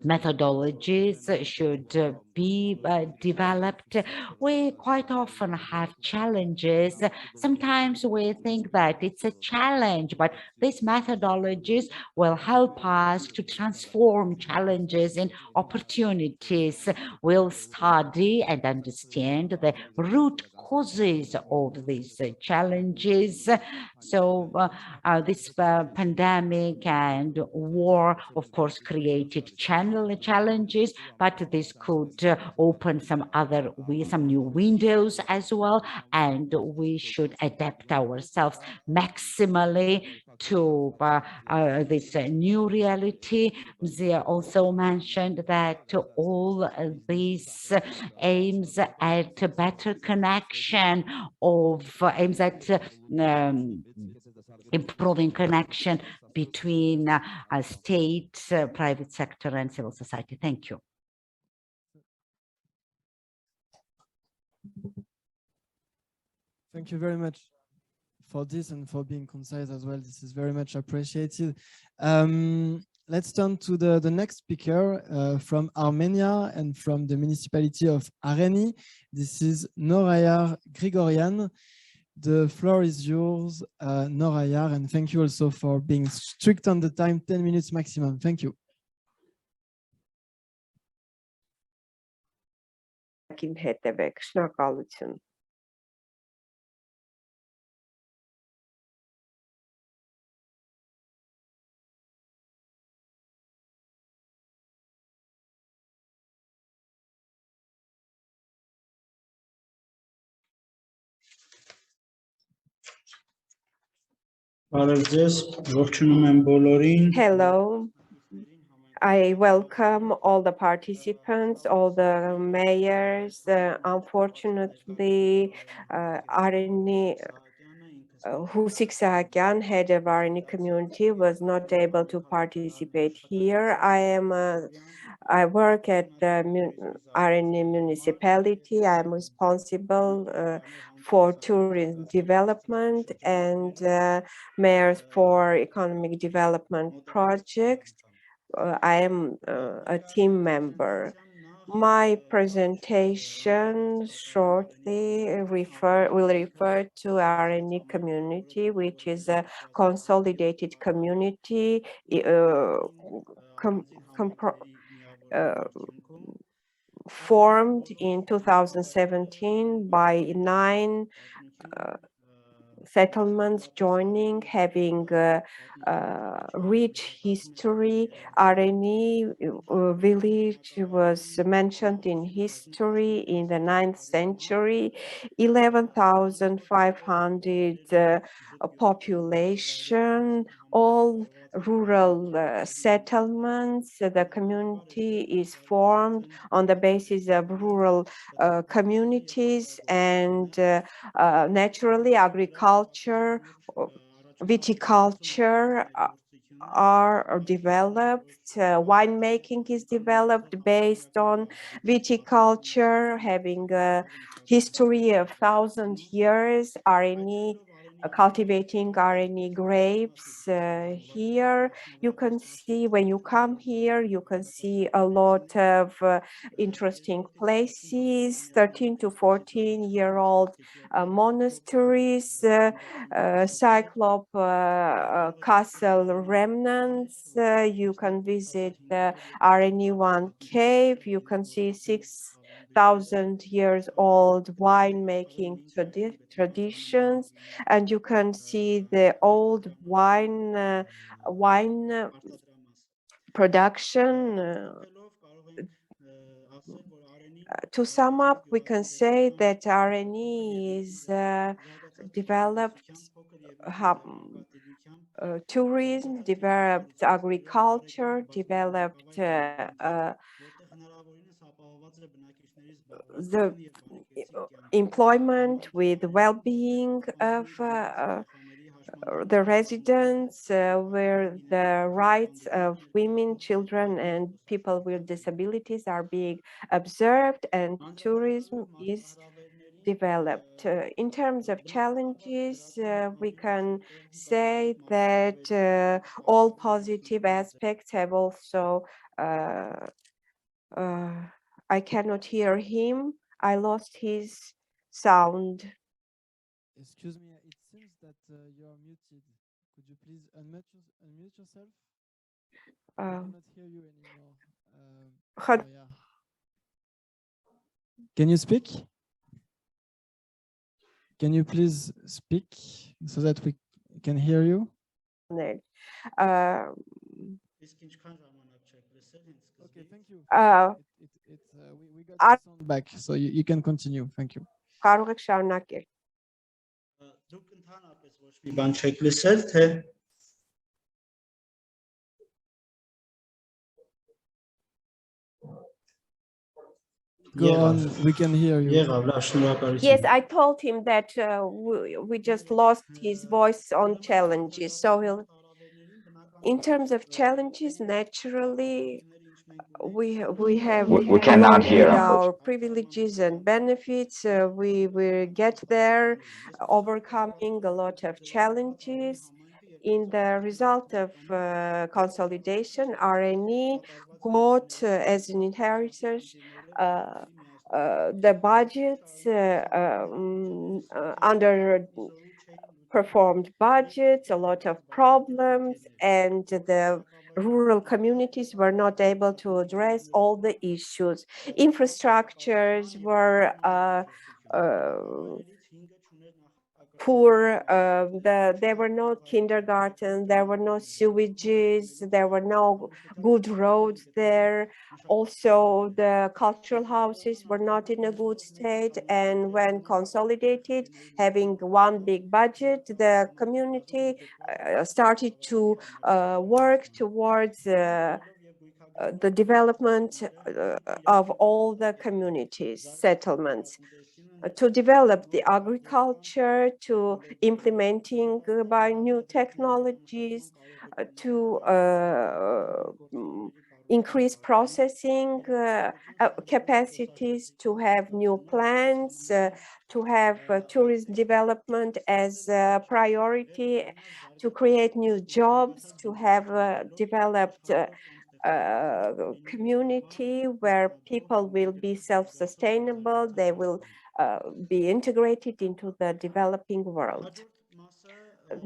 methodologies should be developed. We quite often have challenges. Sometimes we think that it's a challenge, but these methodologies will help us to transform challenges in opportunities. We'll study and understand the root causes of these challenges. So this pandemic and war, of course, created challenges, but this could open some new windows as well, and we should adapt ourselves maximally to this new reality. Zia also mentioned that all these aims at better connection aims at improving connection between state, private sector, and civil society. Thank you. Thank you very much for this and for being concise as well. This is very much appreciated. Let's turn to the next speaker from Armenia and from the municipality of Areni. This is Norayar Grigorian. The floor is yours, Norayar, and thank you also for being strict on the time, 10 minutes maximum. Thank you. Hello. I welcome all the participants, all the mayors. Unfortunately, Areni Husik head of Areni community, was not able to participate here. I work at the Areni municipality. I'm responsible for tourism development and mayors for economic development projects. I am a team member. My presentation shortly will refer to Areni community, which is a consolidated community formed in 2017 by 9 settlements joining, having rich history. Areni village was mentioned in history in the 9th century. 11,500 population, all rural settlements. The community is formed on the basis of rural communities, and naturally agriculture, viticulture are developed. Winemaking is developed based on viticulture, having a history of 1,000 years. Areni cultivating Areni grapes. Here you can see, when you come here, you can see a lot of interesting places, 13 to 14-year-old monasteries, Cyclop castle remnants. You can visit Areni One cave. You can see 6,000 years old winemaking traditions, and you can see the old wine production. To sum up, we can say that Areni is developed tourism, developed agriculture, developed the employment with well-being of the residents, where the rights of women, children, and people with disabilities are being observed, and tourism is developed. In terms of challenges, we can say that all positive aspects have also I cannot hear him. I lost his sound. Excuse me, it seems that you're muted. Could you please unmute yourself? I cannot hear you anymore. Yeah. Can you speak? Can you please speak so that we can hear you? Uh, Okay, thank you. uh, We got the sound back, so you can continue. Thank you. Կարող եք շարունակել։ Դուք ընդհանրապես ոչ մի բան չեք լսել, թե Go on, we can hear you. եղավ, լավ, շնորհակալություն։ Yes, I told him that we just lost his voice on challenges. So in terms of challenges, naturally, we have cannot along hear, with our privileges and benefits, we will get there, overcoming a lot of challenges. In the result of consolidation, RNE got as an inheritance the budgets underperformed budgets, a lot of problems, and the rural communities were not able to address all the issues. Infrastructures were poor, there were no kindergartens, there were no sewages, there were no good roads there. Also, the cultural houses were not in a good state, and when consolidated, having one big budget, the community started to work towards the development of all the communities, settlements, to develop the agriculture, to implementing by new technologies, to increase processing capacities, to have new plants, to have tourism development as a priority, to create new jobs, to have developed community where people will be self-sustainable, they will be integrated into the developing world.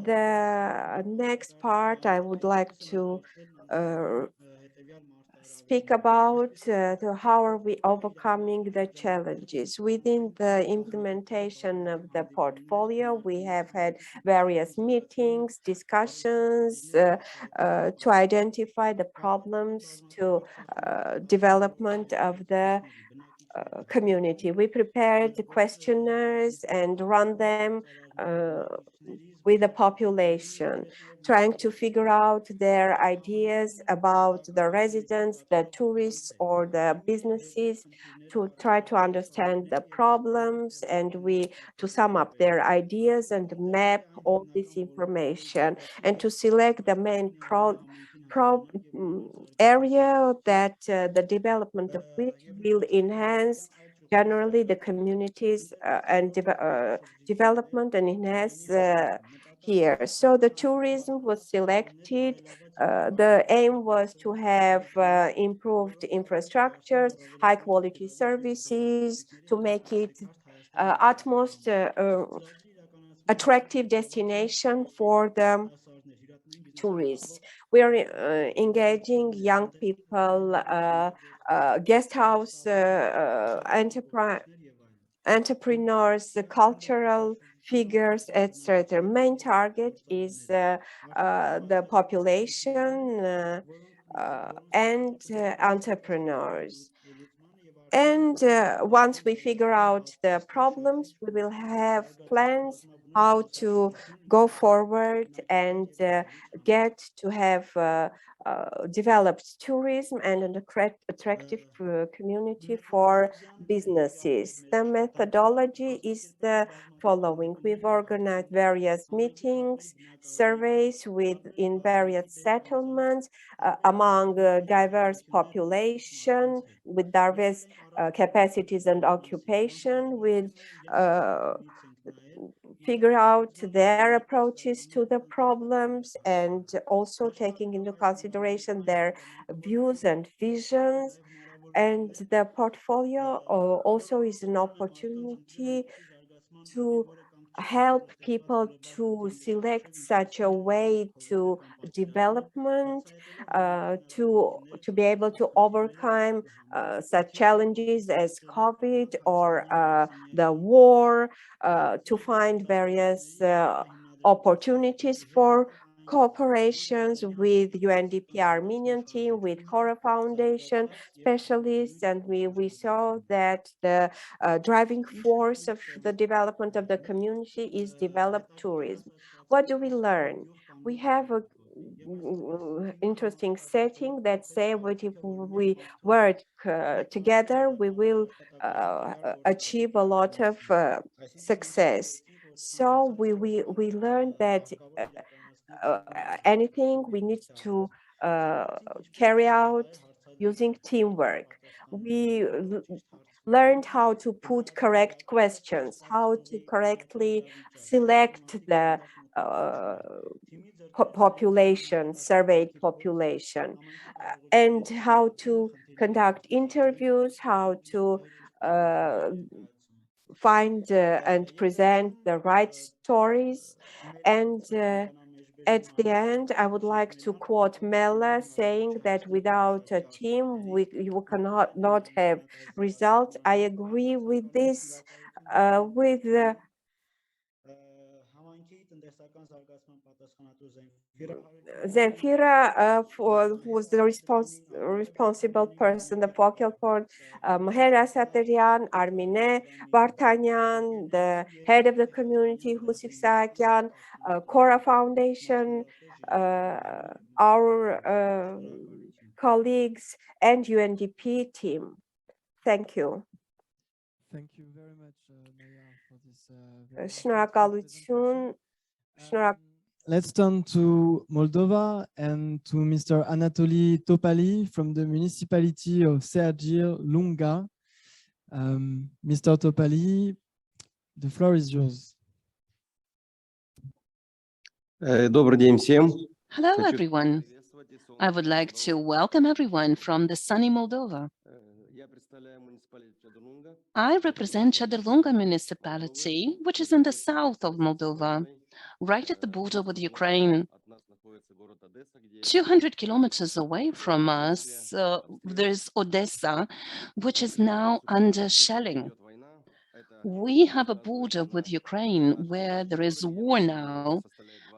The next part I would like to speak about how are we overcoming the challenges. Within the implementation of the portfolio, we have had various meetings, discussions to identify the problems to development of the community. We prepared questionnaires and run them with the population, trying to figure out their ideas about the residents, the tourists, or the businesses, to try to understand the problems, and to sum up their ideas and map all this information, and to select the main area that the development of which will enhance generally the communities and development and enhance here. So the tourism was selected. The aim was to have improved infrastructures, high quality services, to make it utmost attractive destination for the tourists. We are engaging young people, guest house entrepreneurs, the cultural figures, etc. Main target is the population and entrepreneurs. And once we figure out the problems, we will have plans how to go forward and get to have developed tourism and an attractive community for businesses. The methodology is the following. We've organized various meetings, surveys in various settlements among diverse population with diverse capacities and occupation, with figure out their approaches to the problems, and also taking into consideration their views and visions. And the portfolio also is an opportunity to help people to select such a way to development, to be able to overcome such challenges as COVID or the war, to find various opportunities for cooperations with UNDP Armenian team, with Cora Foundation specialists, and we saw that the driving force of the development of the community is developed tourism. What do we learn? We have a interesting setting that say what if we work together, we will achieve a lot of success. So we learned that anything we need to carry out using teamwork. We learned how to put correct questions, how to correctly select the population, surveyed population, and how to conduct interviews, how to find and present the right stories. And at the end, I would like to quote Mela saying that without a team, you cannot not have results. I agree with this, with Zemfira, who was the responsible person, the focal point, Mahera Saterian, Armine Vartanyan, the head of the community, Husik Sakyan, Cora Foundation, our colleagues, and UNDP team. Thank you. Thank you very much, Maya, for this. Let's turn to Moldova and to Mr. Anatoly Topali from the municipality of Sergir Lunga. Mr. Topali, the floor is yours. Добрый день всем. Hello, everyone. I would like to welcome everyone from the sunny Moldova. I represent Chadırlunga municipality, which is in the south of Moldova, right at the border with Ukraine. 200 kilometers away from us, there's Odessa, which is now under shelling. We have a border with Ukraine where there is war now,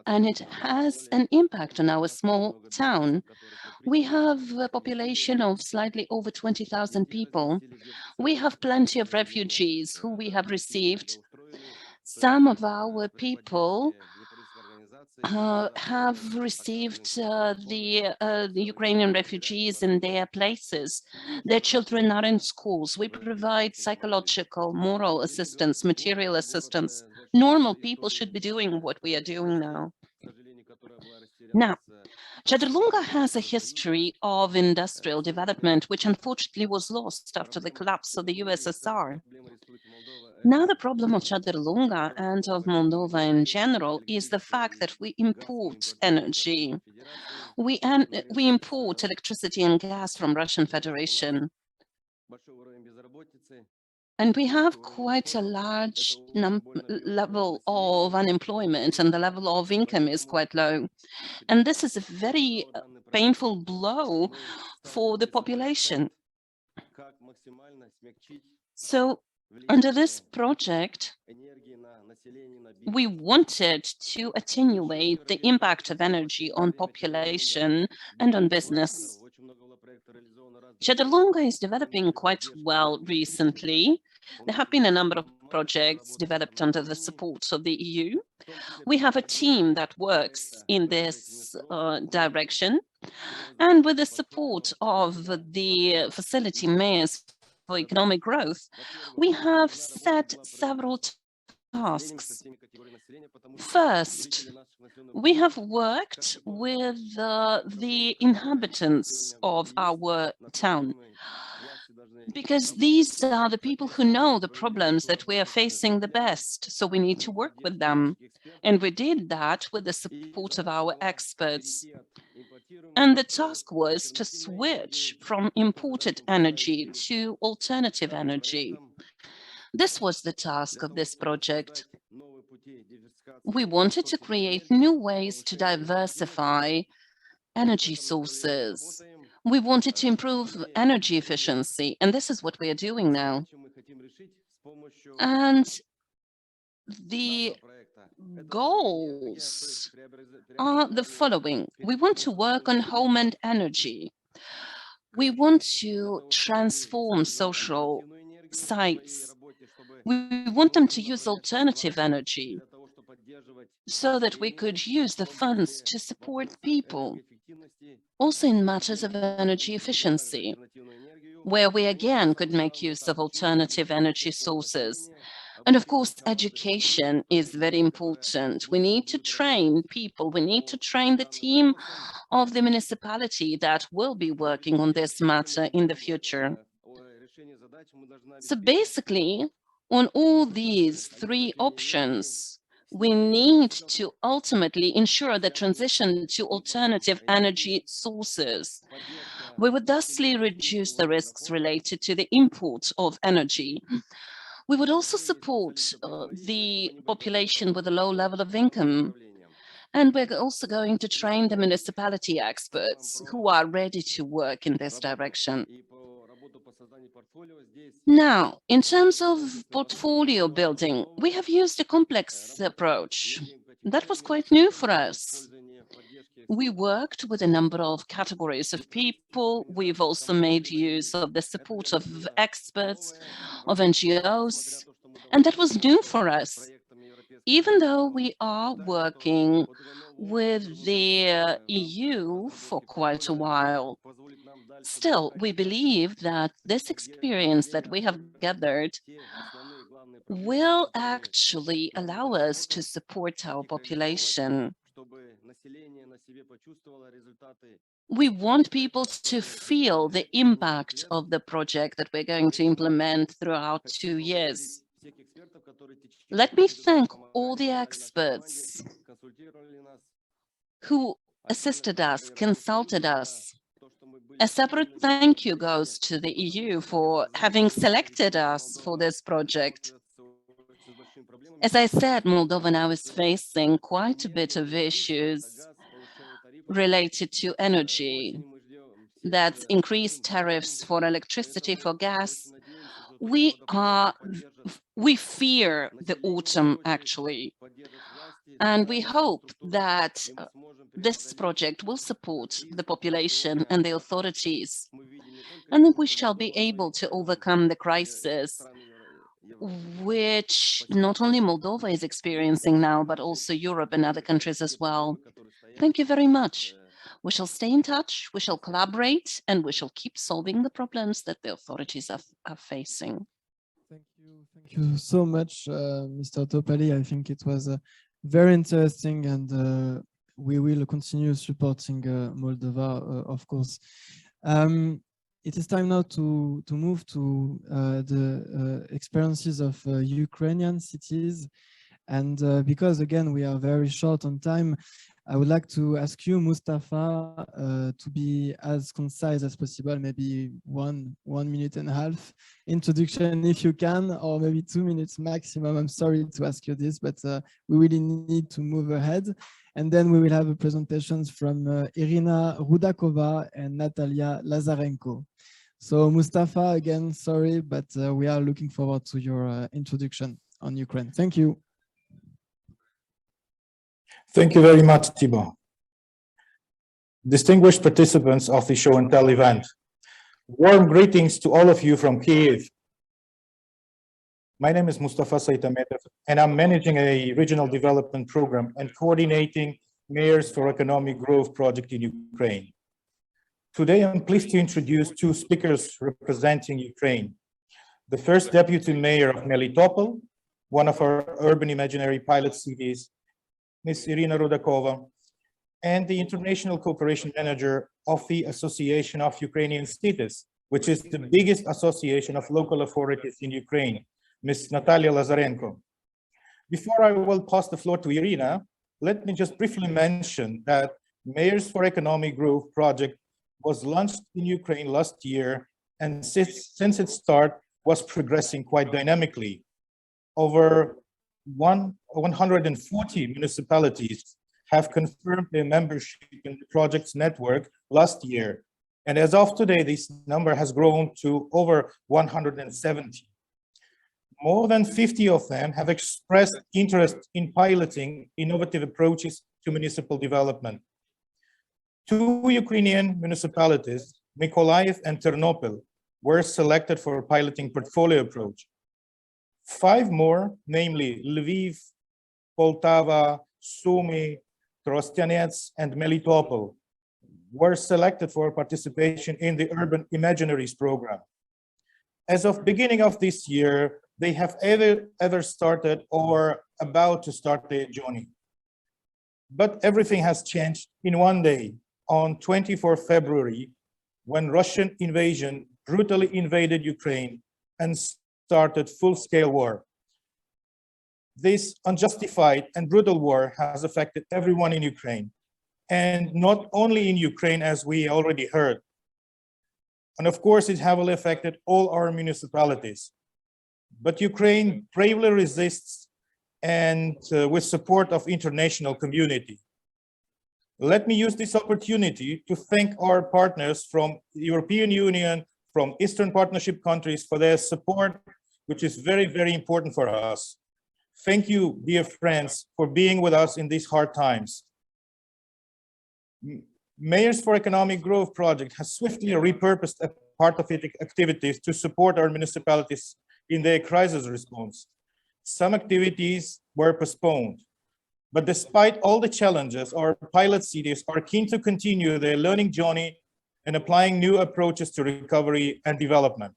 and it has an impact on our small town. We have a population of slightly over 20,000 people. We have plenty of refugees who we have received. Some of our people have received the Ukrainian refugees in their places. Their children are in schools. We provide psychological, moral assistance, material assistance. Normal people should be doing what we are doing now. Now, Chadırlunga has a history of industrial development, which unfortunately was lost after the collapse of the USSR. Now the problem of Chadırlunga and of Moldova in general is the fact that we import energy. We import electricity and gas from Russian Federation. And we have quite a large level of unemployment, and the level of income is quite low. And this is a very painful blow for the population. So under this project, we wanted to attenuate the impact of energy on population and on business. Chadırlunga is developing quite well recently. There have been a number of projects developed under the support of the EU. We have a team that works in this direction. And with the support of the facility mayors for economic growth, we have set several tasks. First, we have worked with the inhabitants of our town, because these are the people who know the problems that we are facing the best, so we need to work with them. And we did that with the support of our experts. And the task was to switch from imported energy to alternative energy. This was the task of this project. We wanted to create new ways to diversify energy sources. We wanted to improve energy efficiency, and this is what we are doing now. And the goals are the following. We want to work on home and energy. We want to transform social sites. We want them to use alternative energy so that we could use the funds to support people. Also in matters of energy efficiency, where we again could make use of alternative energy sources. And of course, education is very important. We need to train people. We need to train the team of the municipality that will be working on this matter in the future. So basically, on all these three options, we need to ultimately ensure the transition to alternative energy sources. We would thusly reduce the risks related to the import of energy. We would also support the population with a low level of income. And we're also going to train the municipality experts who are ready to work in this direction. Now, in terms of portfolio building, we have used a complex approach. That was quite new for us. We worked with a number of categories of people. We've also made use of the support of experts, of NGOs, and that was new for us. Even though we are working with the EU for quite a while, still, we believe that this experience that we have gathered will actually allow us to support our population. We want people to feel the impact of the project that we're going to implement throughout 2 years. Let me thank all the experts who assisted us, consulted us. A separate thank you goes to the EU for having selected us for this project. As I said, Moldova now is facing quite a bit of issues related to energy. That's increased tariffs for electricity, for gas. We fear the autumn, actually, and we hope that this project will support the population and the authorities, and that we shall be able to overcome the crisis, which not only Moldova is experiencing now, but also Europe and other countries as well. Thank you very much. We shall stay in touch, we shall collaborate, and we shall keep solving the problems that the authorities are facing. Thank you so much, Mr. Topali. I think it was very interesting, and we will continue supporting Moldova, of course. It is time now to move to the experiences of Ukrainian cities. And because, again, we are very short on time, I would like to ask you, Mustafa, to be as concise as possible, maybe one minute and a half introduction if you can, or maybe 2 minutes maximum. I'm sorry to ask you this, but we really need to move ahead. And then we will have presentations from Irina Rudakova and Natalia Lazarenko. So Mustafa, again, sorry, but we are looking forward to your introduction on Ukraine. Thank you. Thank you very much, Thibaut. Distinguished participants of the Show and Tell event, warm greetings to all of you from Kyiv. My name is Mustafa Saitametov, and I'm managing a regional development program and coordinating Mayors for Economic Growth project in Ukraine. Today, I'm pleased to introduce two speakers representing Ukraine. The first Deputy Mayor of Melitopol, one of our urban imaginary pilot cities, Ms. Irina Rudakova, and the International Cooperation Manager of the Association of Ukrainian Cities, which is the biggest association of local authorities in Ukraine, Ms. Natalia Lazarenko. Before I will pass the floor to Irina, let me just briefly mention that Mayors for Economic Growth project was launched in Ukraine last year, and since its start was progressing quite dynamically. Over 140 municipalities have confirmed their membership in the project's network last year. And as of today, this number has grown to over 170. More than 50 of them have expressed interest in piloting innovative approaches to municipal development. 2 Ukrainian municipalities, Mykolaiv and Ternopil, were selected for a piloting portfolio approach. 5 more, namely Lviv, Poltava, Sumy, Trostianets, and Melitopol, were selected for participation in the Urban Imaginaries program. As of beginning of this year, they have either started or about to start their journey. But everything has changed in one day, on 24 February, when Russian invasion brutally invaded Ukraine and started full-scale war. This unjustified and brutal war has affected everyone in Ukraine, and not only in Ukraine, as we already heard. And of course, it heavily affected all our municipalities. But Ukraine bravely resists, and with support of international community. Let me use this opportunity to thank our partners from the European Union, from Eastern Partnership countries for their support, which is very, very important for us. Thank you, dear friends, for being with us in these hard times. Mayors for Economic Growth project has swiftly repurposed a part of its activities to support our municipalities in their crisis response. Some activities were postponed, but despite all the challenges, our pilot cities are keen to continue their learning journey and applying new approaches to recovery and development.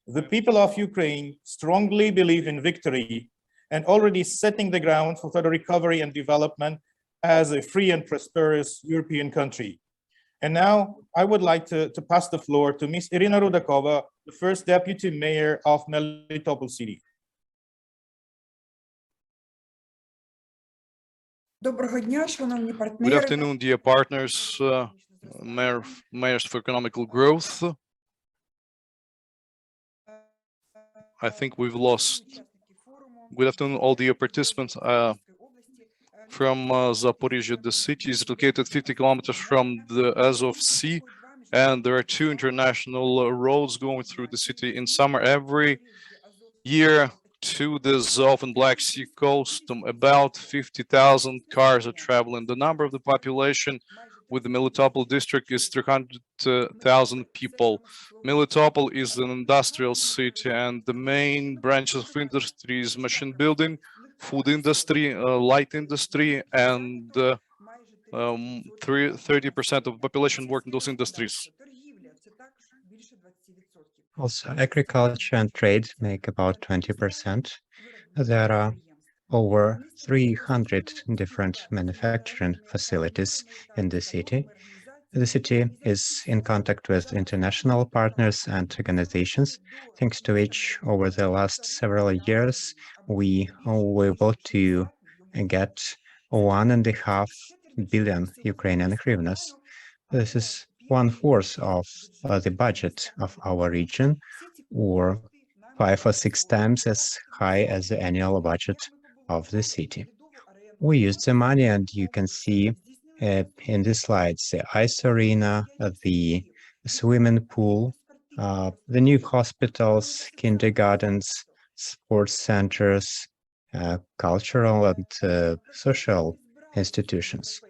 The people of Ukraine strongly believe in victory and already setting the ground for further recovery and development as a free and prosperous European country. And now I would like to pass the floor to Ms. Irina Rudakova, the first deputy mayor of Melitopol city. Good afternoon, dear partners, mayors for economical growth. I think we've lost. Good afternoon, all dear participants. From Zaporizhzhia, the city is located 50 kilometers from the Azov Sea, and there are 2 international roads going through the city in summer every year to the Azov and Black Sea coast. About 50,000 cars are traveling. The number of the population with the Melitopol district is 300,000 people. Melitopol is an industrial city, and the main branches of industry is machine building, food industry, light industry, and 30% of the population work in those industries. Also, agriculture and trade make about 20%. There are over 300 different manufacturing facilities in the city. The city is in contact with international partners and organizations, thanks to which over the last several years, we were able to get 1.5 billion Ukrainian hryvnias. This is 1/4 of the budget of our region, or 5 or 6 times as high as the annual budget of the city. We use the money, and you can see in the slides the ice arena, the swimming pool, the new hospitals, kindergartens, sports centers, cultural and social institutions.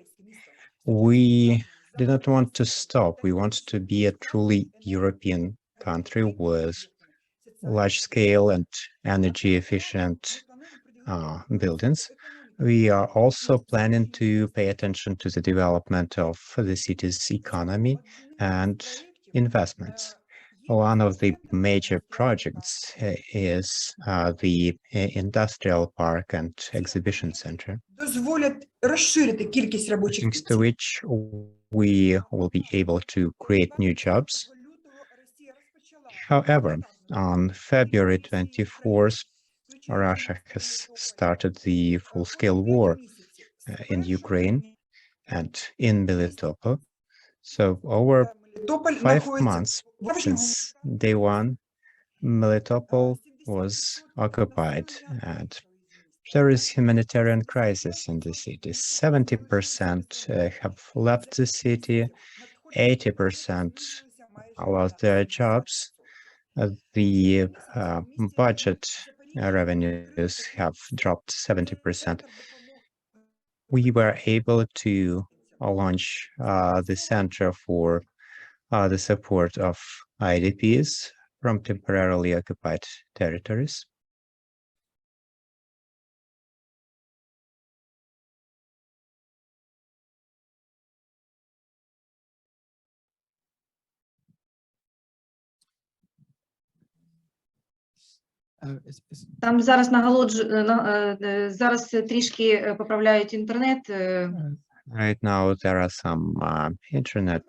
We do not want to stop. We want to be a truly European country with large-scale and energy-efficient buildings. We are also planning to pay attention to the development of the city's economy and investments. One of the major projects is the industrial park and exhibition center, thanks to which we will be able to create new jobs. However, on February 24th, Russia has started the full-scale war in Ukraine and in Melitopol. So over 5 months since day one, Melitopol was occupied, and there is humanitarian crisis in the city. 70% have left the city, 80% lost their jobs. The budget revenues have dropped 70%. We were able to launch the Center for the support of IDPs from temporarily occupied territories. Там зараз зараз трішки поправляють інтернет. Right now there are some internet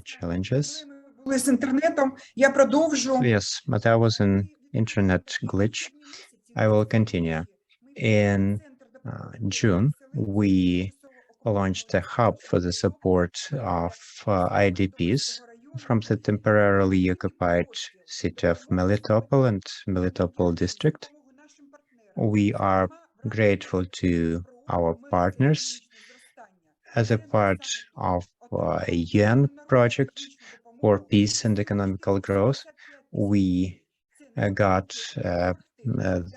challenges. З інтернетом я продовжу. Yes, but there was an internet glitch. I will continue. In June, we launched a hub for the support of IDPs from the temporarily occupied city of Melitopol and Melitopol district. We are grateful to our partners as a part of a UN project for peace and economical growth. We got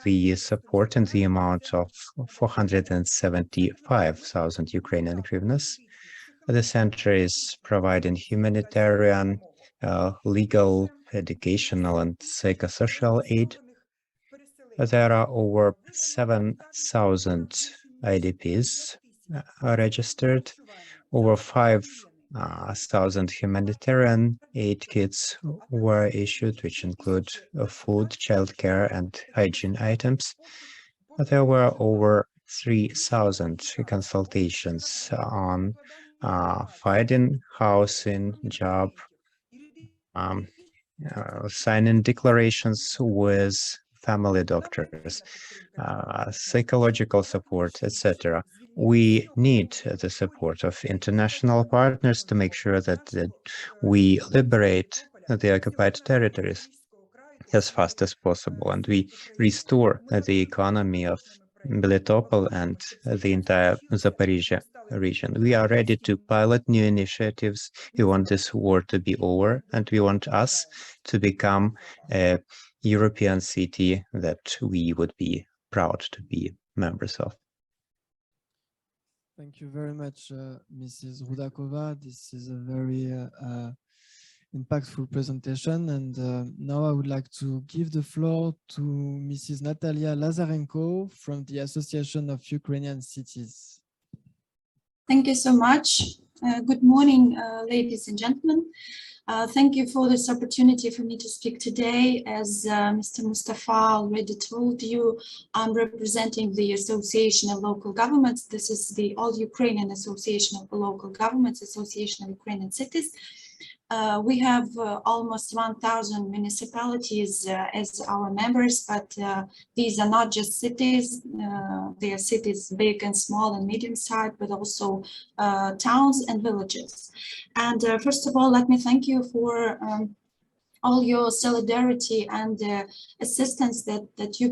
the support in the amount of 475,000 Ukrainian hryvnias. The center is providing humanitarian, legal, educational, and psychosocial aid. There are over 7,000 IDPs registered, over 5,000 humanitarian aid kits were issued, which include food, childcare, and hygiene items. There were over 3,000 consultations on finding housing, job, signing declarations with family doctors, psychological support, etc. We need the support of international partners to make sure that we liberate the occupied territories as fast as possible, and we restore the economy of Melitopol and the entire Zaporizhia region. We are ready to pilot new initiatives. We want this war to be over, and we want us to become a European city that we would be proud to be members of. Thank you very much, Mrs. Rudakova. This is a very impactful presentation. And now I would like to give the floor to Mrs. Natalia Lazarenko from the Association of Ukrainian Cities. Thank you so much. Good morning, ladies and gentlemen. Thank you for this opportunity for me to speak today. As Mr. Mustafa already told you, I'm representing the Association of Local Governments. This is the All-Ukrainian Association of Local Governments, Association of Ukrainian Cities. We have almost 1,000 municipalities as our members, but these are not just cities. They are cities big and small and medium-sized, but also towns and villages. And first of all, let me thank you for all your solidarity and assistance that you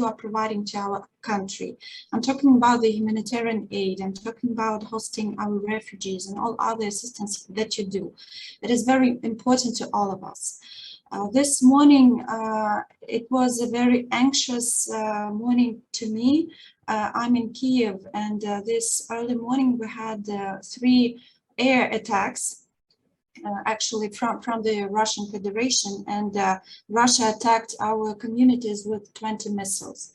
are providing to our country. I'm talking about the humanitarian aid. I'm talking about hosting our refugees and all other assistance that you do. It is very important to all of us. This morning, it was a very anxious morning to me. I'm in Kiev, and this early morning we had 3 air attacks. Actually from the Russian Federation, and Russia attacked our communities with 20 missiles.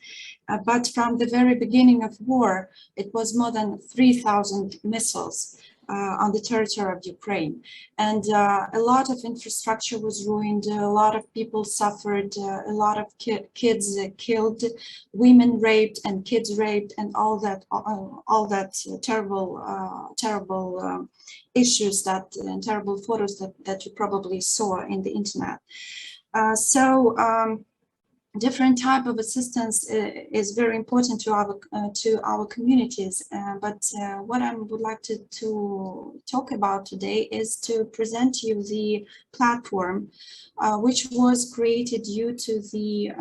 But from the very beginning of war, it was more than 3,000 missiles on the territory of Ukraine. And a lot of infrastructure was ruined, a lot of people suffered, a lot of kids killed, women raped and kids raped, and all that terrible issues and terrible photos that you probably saw in the internet. different type of assistance is very important to our communities. But what I would like to talk about today is to present you the platform which was created due to the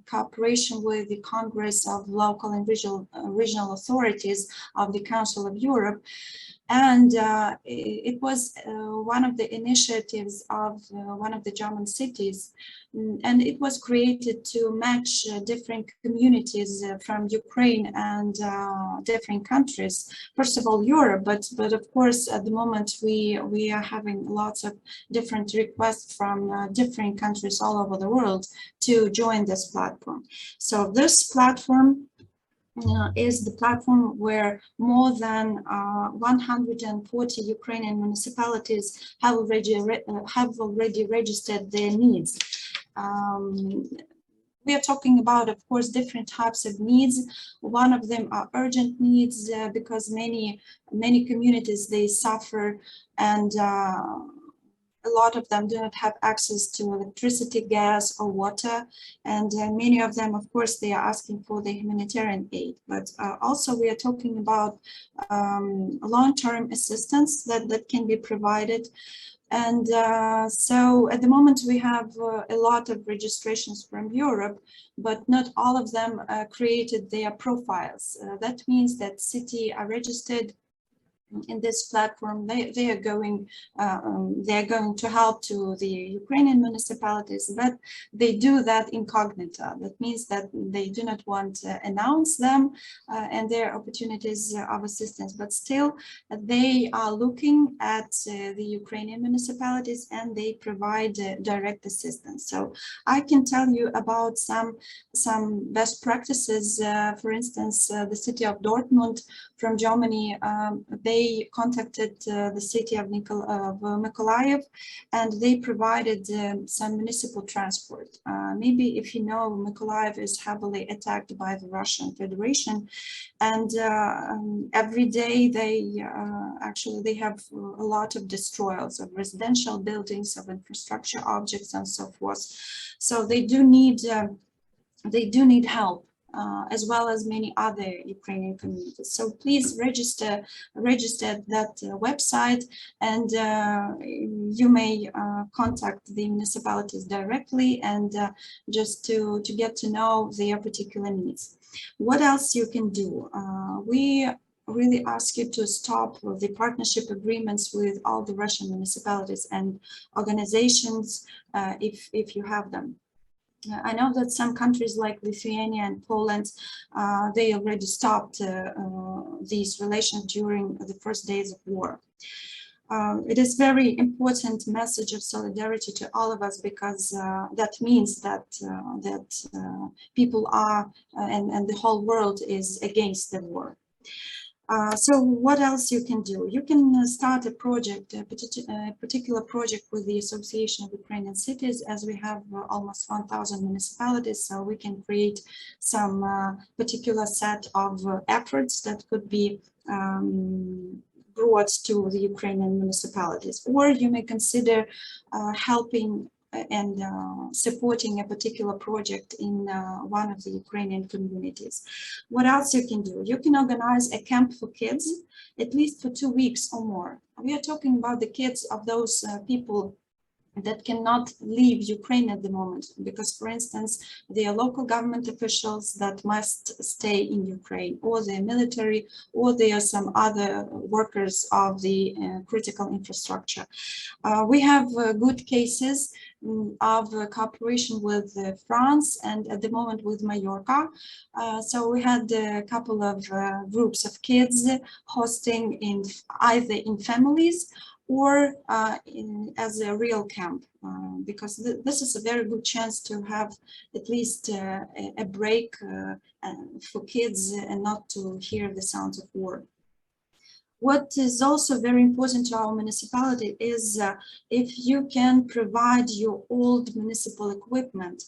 cooperation with the Congress of Local and Regional Authorities of the Council of Europe. And it was one of the initiatives of one of the German cities, and it was created to match different communities from Ukraine and different countries. First of all, Europe, but of course, at the moment we are having lots of different requests from different countries all over the world to join this platform. So this platform is the platform where more than 140 Ukrainian municipalities have already registered their needs. We are talking about, of course, different types of needs. One of them are urgent needs because many communities, they suffer, and a lot of them do not have access to electricity, gas, or water, and many of them, of course, they are asking for the humanitarian aid. But also we are talking about long-term assistance that can be provided. And so at the moment we have a lot of registrations from Europe, but not all of them created their profiles. That means that cities are registered in this platform. They are going to help to the Ukrainian municipalities, but they do that incognito. That means that they do not want to announce them and their opportunities of assistance, but still they are looking at the Ukrainian municipalities and they provide direct assistance. So I can tell you about some best practices. For instance, the city of Dortmund from Germany, they contacted the city of Mykolaiv, and they provided some municipal transport. Maybe if you know, Mykolaiv is heavily attacked by the Russian Federation, and every day they have a lot of destroyals of residential buildings, of infrastructure objects, and so forth. So they do need help. As well as many other Ukrainian communities. So please register at that website, and you may contact the municipalities directly and just to get to know their particular needs. What else you can do? We really ask you to stop the partnership agreements with all the Russian municipalities and organizations if you have them. I know that some countries like Lithuania and Poland, they already stopped these relations during the first days of war. It is very important message of solidarity to all of us, because that means that people are and the whole world is against the war. So what else you can do? You can start a project, a particular project with the Association of Ukrainian Cities, as we have almost 1,000 municipalities, so we can create some particular set of efforts that could be brought to the Ukrainian municipalities. Or you may consider helping and supporting a particular project in one of the Ukrainian communities. What else you can do? You can organize a camp for kids, at least for 2 weeks or more. We are talking about the kids of those people that cannot leave Ukraine at the moment, because, for instance, they are local government officials that must stay in Ukraine, or they're military, or they are some other workers of the critical infrastructure. We have good cases of cooperation with France and at the moment with Mallorca. So we had a couple of groups of kids hosting either in families or as a real camp, because this is a very good chance to have at least a break for kids and not to hear the sounds of war. What is also very important to our municipality is if you can provide your old municipal equipment.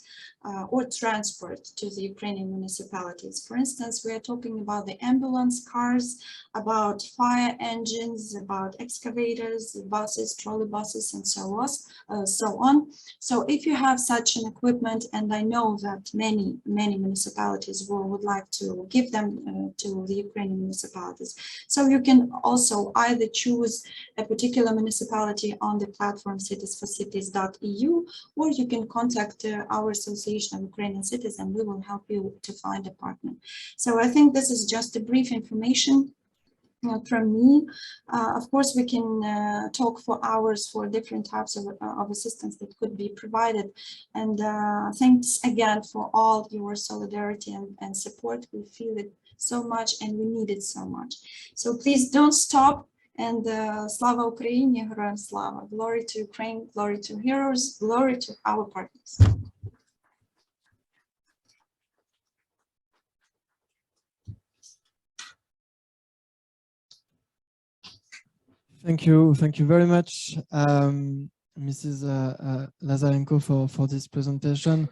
or transport to the Ukrainian municipalities. For instance, we are talking about the ambulance cars, about fire engines, about excavators, buses, trolley buses, and so on. So if you have such an equipment, and I know that many municipalities would like to give them to the Ukrainian municipalities, so you can also either choose a particular municipality on the platform citiesforcities.eu, or you can contact our Association of Ukrainian Cities and we will help you to find a partner. So I think this is just a brief information from me. Of course, we can talk for hours for different types of assistance that could be provided. And thanks again for all your solidarity and support. We feel it so much and we need it so much. So please don't stop. And Slava Ukraini, Героям Slava. Glory to Ukraine, glory to heroes, glory to our partners. Thank you very much, Mrs. Lazarenko, for this presentation.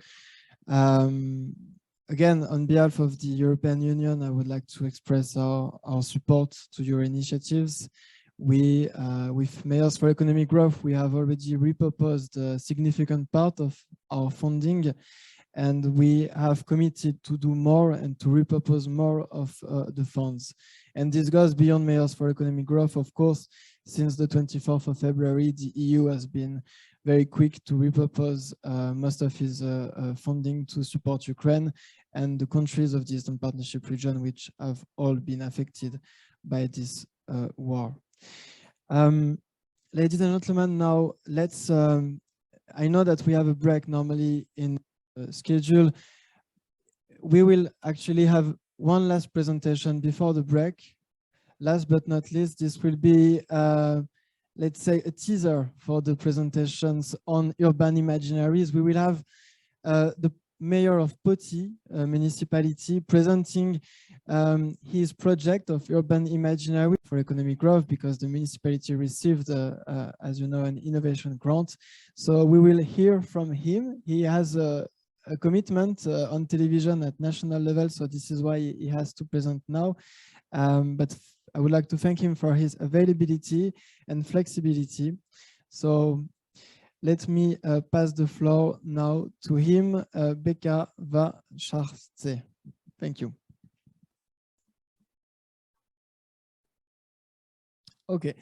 Again, on behalf of the European Union, I would like to express our support to your initiatives. We, with Mayors for Economic Growth, we have already repurposed a significant part of our funding, and we have committed to do more and to repurpose more of the funds. And this goes beyond Mayors for Economic Growth. Of course, since the 24th of February, the EU has been very quick to repurpose most of its funding to support Ukraine and the countries of the Eastern Partnership region, which have all been affected by this war. Ladies and gentlemen, now let's, I know that we have a break normally in schedule. We will actually have one last presentation before the break. Last but not least, this will be, let's say, a teaser for the presentations on urban imaginaries. We will have the mayor of Poti municipality presenting his project of urban imaginary for economic growth, because the municipality received, as you know, an innovation grant. So we will hear from him. He has a commitment on television at national level, so this is why he has to present now. But I would like to thank him for his availability and flexibility. So let me pass the floor now to him, Beka Vacharce. Thank you. Okay,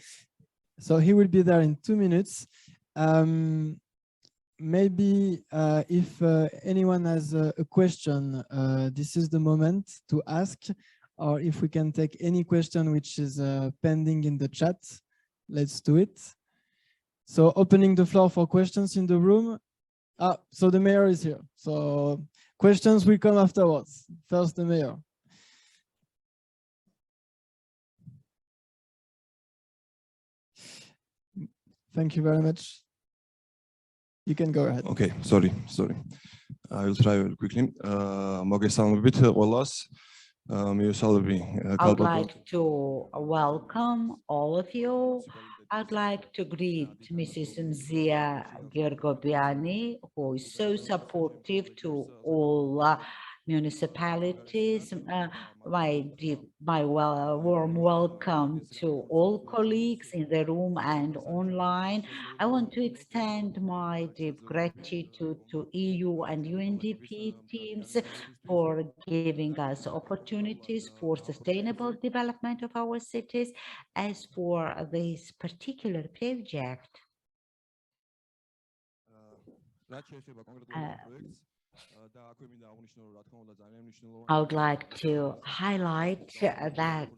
so he will be there in 2 minutes. Maybe if anyone has a question, this is the moment to ask, or if we can take any question which is pending in the chat, let's do it. So opening the floor for questions in the room. So the mayor is here. So questions will come afterwards. First, the mayor. Thank you very much. You can go ahead. Okay, sorry. I will try very quickly. I would like to welcome all of you. I'd like to greet Mrs. Mzia Gergobiani, who is so supportive to all municipalities. My warm welcome to all colleagues in the room and online. I want to extend my deep gratitude to EU and UNDP teams for giving us opportunities for sustainable development of our cities. As for this particular project, I would like to highlight that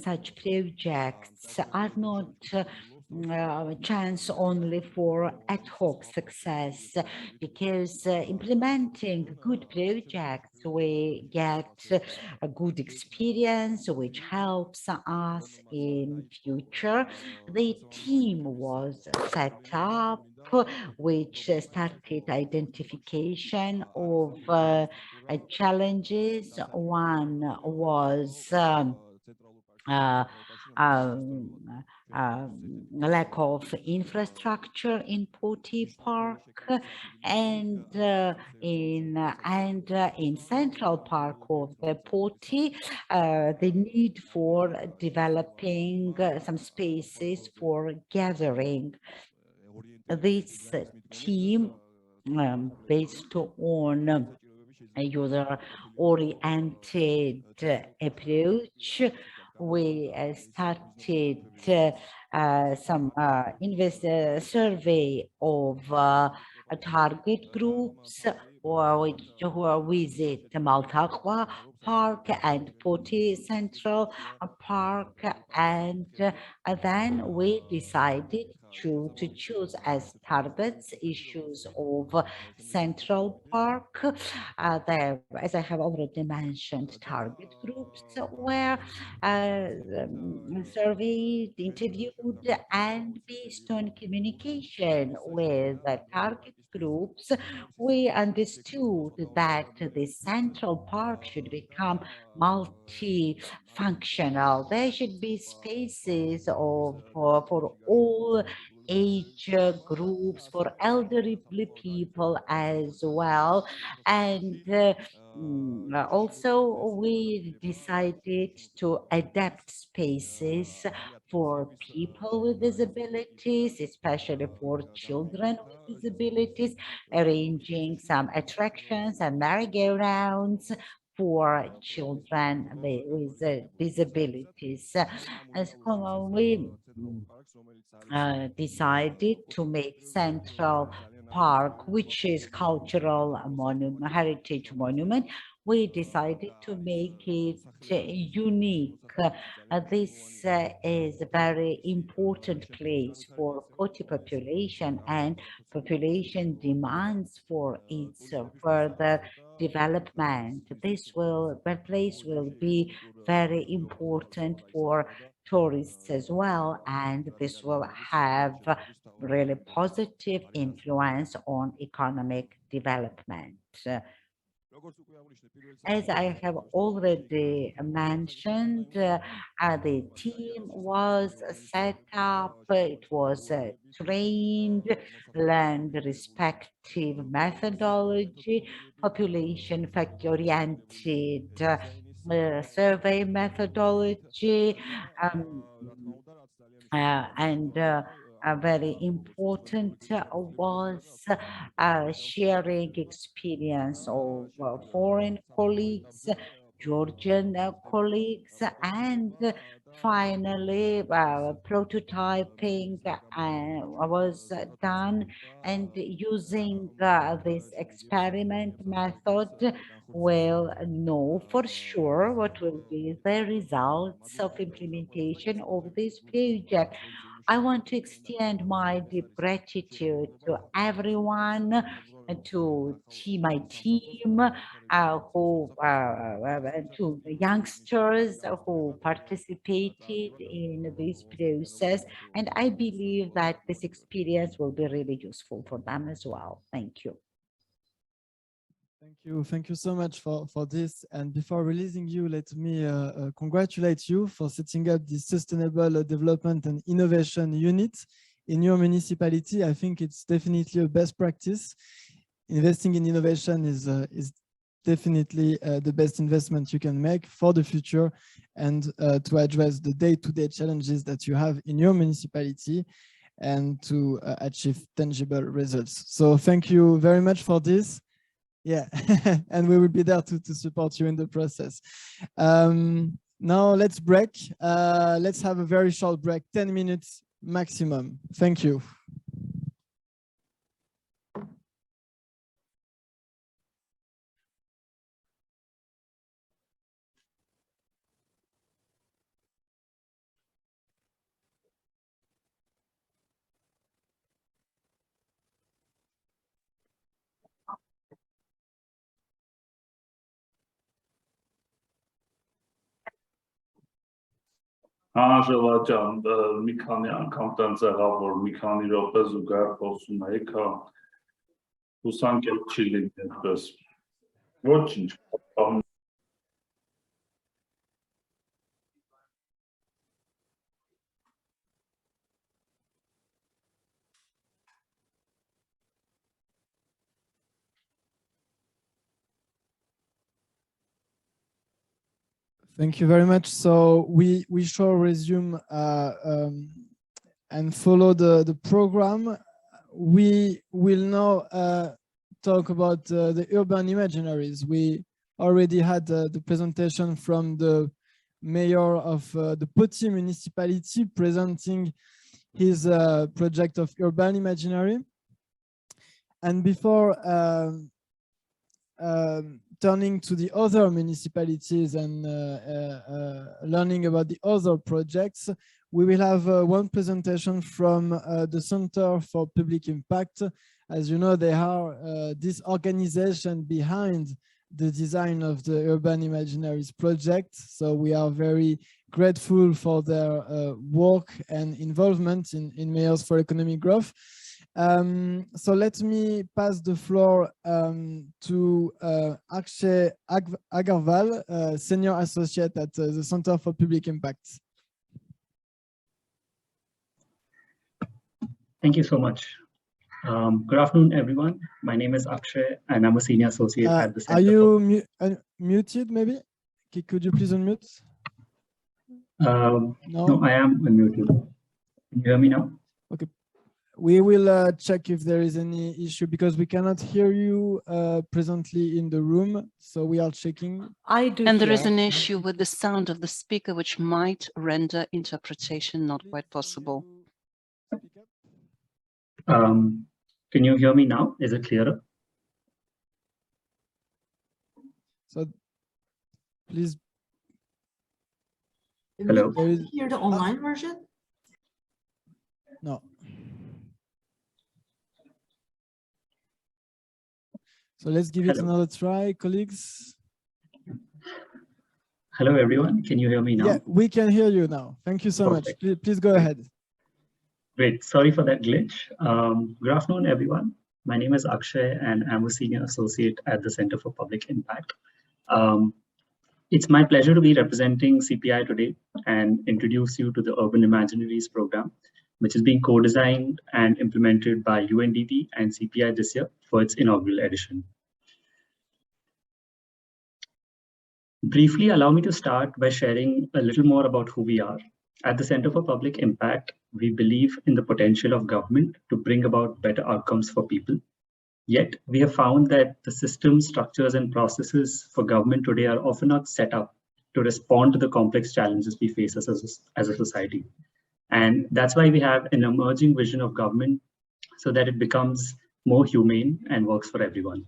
such projects are not a chance only for ad hoc success, because implementing good projects, we get a good experience which helps us in future. The team was set up, which started identification of challenges. One was lack of infrastructure in Poti Park, and in Central Park of the Poti, the need for developing some spaces for gathering. This team, based on a user-oriented approach, we started some survey of target groups who visit Maltaqwa Park and Poti Central Park, and then we decided to choose as targets issues of Central Park. There, as I have already mentioned, target groups were surveyed, interviewed, and based on communication with the target groups, we understood that the Central Park should become multi-functional. There should be spaces for all age groups, for elderly people as well. And also we decided to adapt spaces for people with disabilities, especially for children with disabilities, arranging some attractions and merry-go-rounds for children with disabilities. As we decided to make Central Park, which is cultural heritage monument, we decided to make it unique. This is a very important place for Poti population, and population demands for its further development. This place will be very important for tourists as well, and this will have really positive influence on economic development. As I have already mentioned, the team was set up, it was trained, learned respective methodology, population fact-oriented survey methodology, and very important was sharing experience of foreign colleagues, Georgian colleagues, and finally prototyping was done, and using this experiment method will know for sure what will be the results of implementation of this project. I want to extend my deep gratitude to everyone, to my team, to the youngsters who participated in this process. And I believe that this experience will be really useful for them as well. Thank you. Thank you so much for this. And before releasing you, let me congratulate you for setting up the Sustainable Development and Innovation Unit in your municipality. I think it's definitely a best practice. Investing in innovation is definitely the best investment you can make for the future and to address the day-to-day challenges that you have in your municipality and to achieve tangible results. So thank you very much for this. Yeah, and we will be there to support you in the process. Now let's break. Let's have a very short break, 10 minutes maximum. Thank you. Ջան, մի քանի անգամ տենց եղավ, որ մի քանի րոպե զուգահեռ խոսում էի, հուսանք էլ չի լինի այդպես։ Ոչինչ։ Thank you very much. So we shall resume and follow the program. We will now talk about the urban imaginaries. We already had the presentation from the mayor of the Poti municipality presenting his project of urban imaginary. And before turning to the other municipalities and learning about the other projects, we will have one presentation from the Center for Public Impact. As you know, they are this organization behind the design of the Urban Imaginaries project. So we are very grateful for their work and involvement in Mayors for Economic Growth. So let me pass the floor to Akshay Agarwal, Senior Associate at the Center for Public Impact. Thank you so much. Good afternoon, everyone. My name is Akshay, and I'm a Senior Associate at the Center. Are you muted, maybe? Could you please unmute? No, I am unmuted. Can you hear me now? Okay. We will check if there is any issue because we cannot hear you presently in the room. So we are checking. And there is an issue with the sound of the speaker, which might render interpretation not quite possible. Can you hear me now? Is it clearer? So please. Hello. Can you hear the online version? No. So let's give it another try, colleagues. Hello, everyone. Can you hear me now? Yeah, we can hear you now. Thank you so much. Please go ahead. Great. Sorry for that glitch. Good afternoon, everyone. My name is Akshay, and I'm a Senior Associate at the Center for Public Impact. It's my pleasure to be representing CPI today and introduce you to the Urban Imaginaries program, which is being co-designed and implemented by UNDP and CPI this year for its inaugural edition. Briefly, allow me to start by sharing a little more about who we are. At the Center for Public Impact, we believe in the potential of government to bring about better outcomes for people. Yet, we have found that the systems, structures, and processes for government today are often not set up to respond to the complex challenges we face as a society. And that's why we have an emerging vision of government so that it becomes more humane and works for everyone.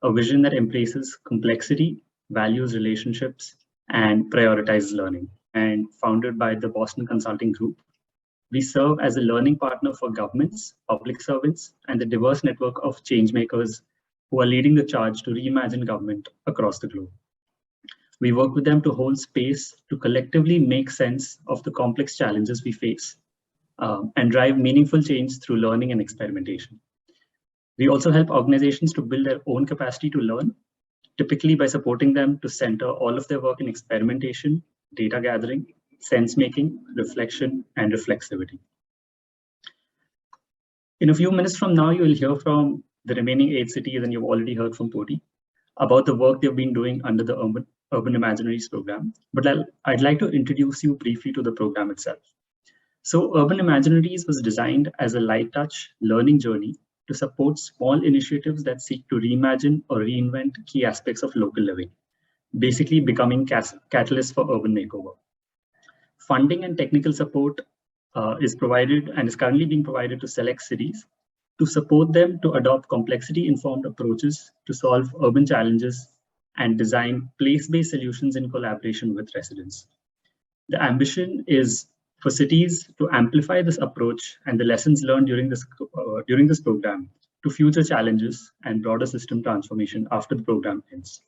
A vision that embraces complexity, values relationships, and prioritizes learning. And founded by the Boston Consulting Group, we serve as a learning partner for governments, public servants, and the diverse network of changemakers who are leading the charge to reimagine government across the globe. We work with them to hold space to collectively make sense of the complex challenges we face and drive meaningful change through learning and experimentation. We also help organizations to build their own capacity to learn, typically by supporting them to center all of their work in experimentation, data gathering, sense making, reflection, and reflexivity. In a few minutes from now, you will hear from the remaining 8 cities, and you've already heard from Poti about the work they've been doing under the Urban Imaginaries program. But I'd like to introduce you briefly to the program itself. So Urban Imaginaries was designed as a light touch learning journey to support small initiatives that seek to reimagine or reinvent key aspects of local living, basically becoming catalysts for urban makeover. Funding and technical support is provided and is currently being provided to select cities to support them to adopt complexity-informed approaches to solve urban challenges and design place-based solutions in collaboration with residents. The ambition is for cities to amplify this approach and the lessons learned during this program to future challenges and broader system transformation after the program ends.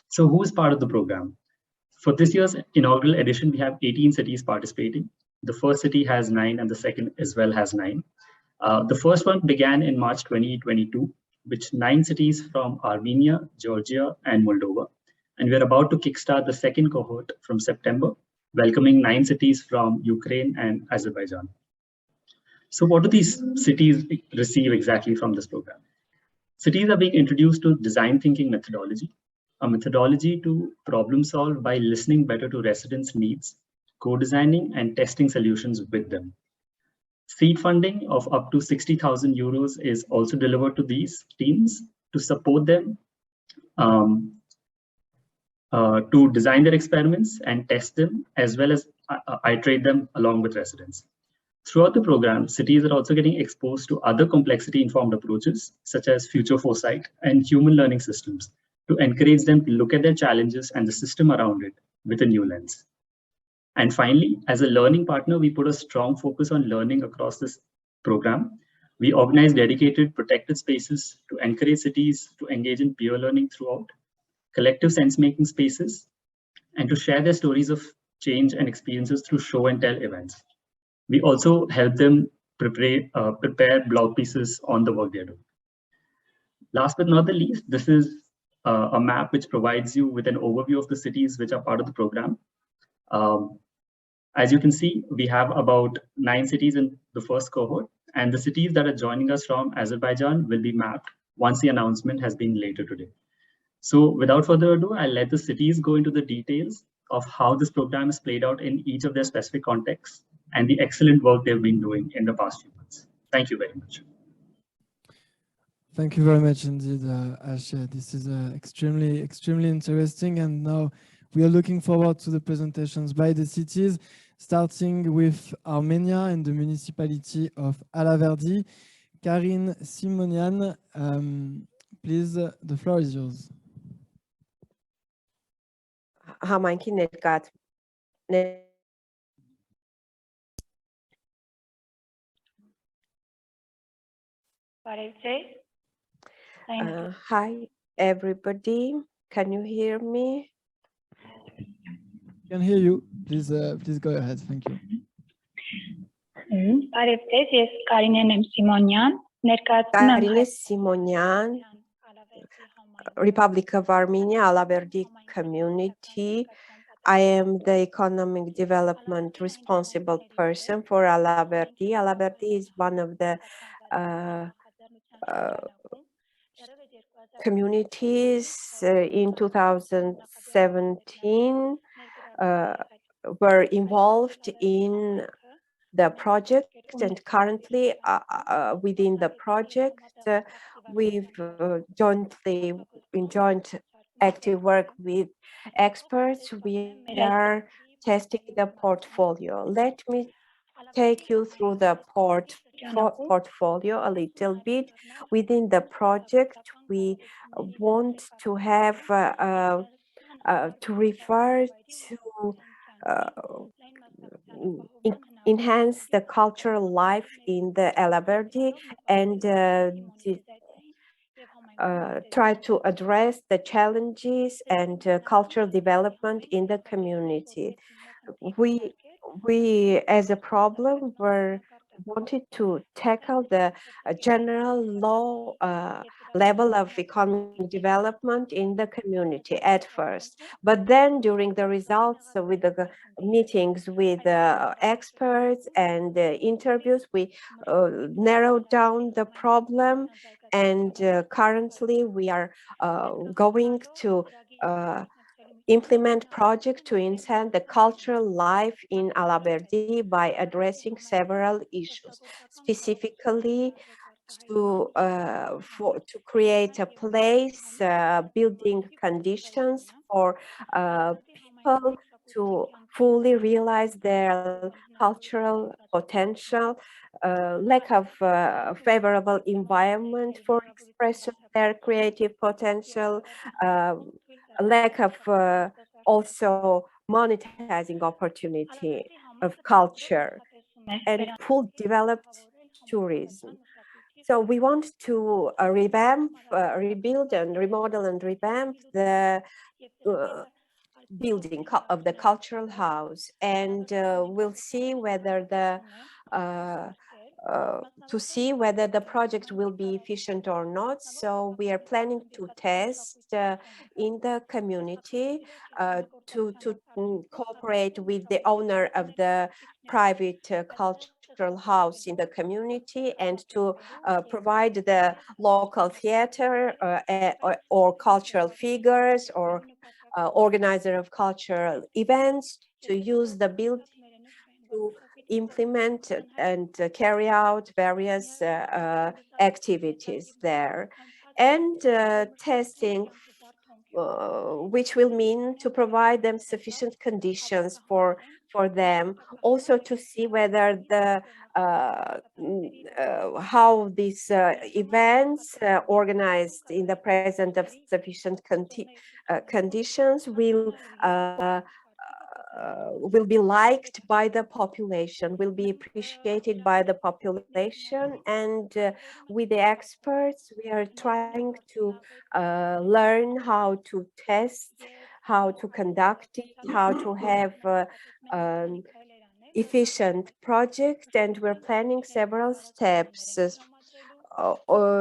So who is part of the program? For this year's inaugural edition, we have 18 cities participating. The first city has 9 and the second as well has 9. The first one began in March 2022, with 9 cities from Armenia, Georgia, and Moldova. And we're about to kickstart the second cohort from September, welcoming 9 cities from Ukraine and Azerbaijan. So what do these cities receive exactly from this program? Cities are being introduced to design thinking methodology, a methodology to problem solve by listening better to residents' needs, co-designing and testing solutions with them. Seed funding of up to 60,000 euros is also delivered to these teams to support them to design their experiments and test them, as well as iterate them along with residents. Throughout the program, cities are also getting exposed to other complexity-informed approaches, such as future foresight and human learning systems, to encourage them to look at their challenges and the system around it with a new lens. And finally, as a learning partner, we put a strong focus on learning across this program. We organize dedicated protected spaces to encourage cities to engage in peer learning throughout, collective sense-making spaces, and to share their stories of change and experiences through show and tell events. We also help them prepare blog pieces on the work they're doing. Last but not the least, this is a map which provides you with an overview of the cities which are part of the program. As you can see, we have about 9 cities in the first cohort, and the cities that are joining us from Azerbaijan will be mapped once the announcement has been later today. So without further ado, I'll let the cities go into the details of how this program is played out in each of their specific contexts and the excellent work they've been doing in the past few months. Thank you very much. Thank you very much indeed, Asha. This is extremely interesting. And now we are looking forward to the presentations by the cities, starting with Armenia and the municipality of Alaverdi. Karin Simonian, please, the floor is yours. Hi, everybody. Can you hear me? Can hear you. Please go ahead. Thank you. Karine Simonian, Republic of Armenia, Alaverdi community. I am the economic development responsible person for Alaverdi. Alaverdi is one of the communities in 2017 were involved in the project, and currently within the project we've in joint active work with experts, we are testing the portfolio. Let me take you through the portfolio a little bit. Within the project, we want to have to refer to enhance the cultural life in the Alaverdi and try to address the challenges and cultural development in the community. We as a problem wanted to tackle the general low level of economic development in the community at first, but then during the results with the meetings with experts and interviews, we narrowed down the problem, and currently we are going to implement projects to enhance the cultural life in Alaverdi by addressing several issues, specifically to create a place, building conditions for people to fully realize their cultural potential, lack of favorable environment for expressing their creative potential, lack of also monetizing opportunity of culture, and full developed tourism. So we want to revamp, rebuild and remodel and revamp the building of the cultural house, and we'll see whether the to see whether the project will be efficient or not. So we are planning to test in the community to cooperate with the owner of the private cultural house in the community and to provide the local theater or cultural figures or organizer of cultural events to use the building to implement and carry out various activities there. And testing, which will mean to provide them sufficient conditions for them, also to see whether the how these events organized in the presence of sufficient conditions will be liked by the population, will be appreciated by the population. And with the experts, we are trying to learn how to test, how to conduct it, how to have efficient project, and we're planning several steps.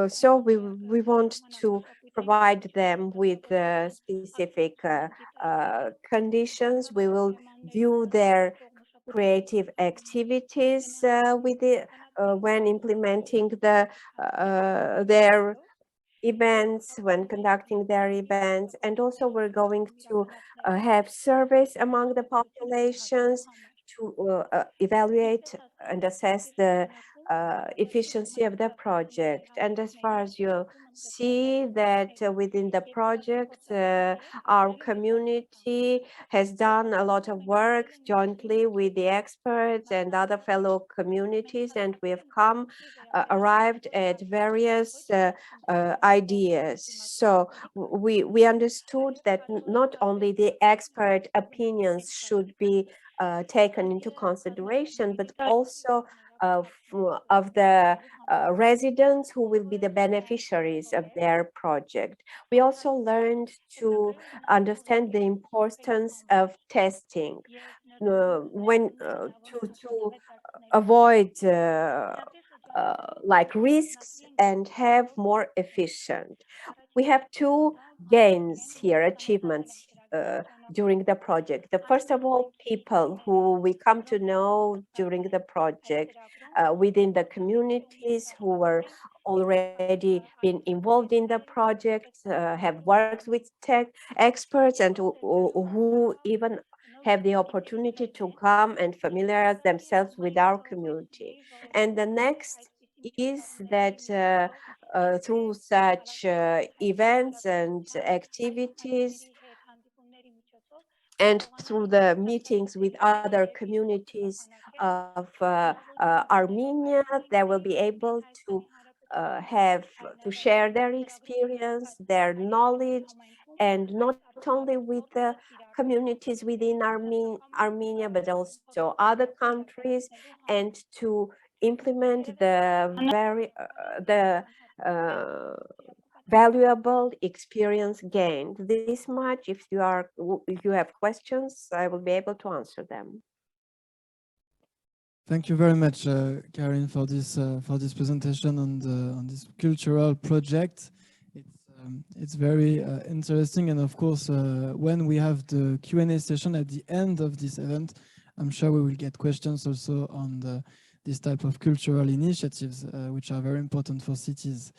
So we want to provide them with specific conditions. We will view their creative activities when implementing their events, when conducting their events. And also we're going to have surveys among the populations to evaluate and assess the efficiency of the project. And as far as you see that within the project, our community has done a lot of work jointly with the experts and other fellow communities, and we have arrived at various ideas. So we understood that not only the expert opinions should be taken into consideration, but also of the residents who will be the beneficiaries of their project. We also learned to understand the importance of testing when to avoid like risks and have more efficient. We have two gains here, achievements during the project. The first of all, people who we come to know during the project within the communities who were already been involved in the project, have worked with tech experts, and who even have the opportunity to come and familiarize themselves with our community. And the next is that through such events and activities, and through the meetings with other communities of Armenia, they will be able to share their experience, their knowledge, and not only with the communities within Armenia, but also other countries, and to implement the valuable experience gained. This much. If you have questions, I will be able to answer them. Thank you very much, Karin, for this presentation on this cultural project. It's very interesting, and of course, when we have the Q&A session at the end of this event, I'm sure we will get questions also on this type of cultural initiatives, which are very important for cities.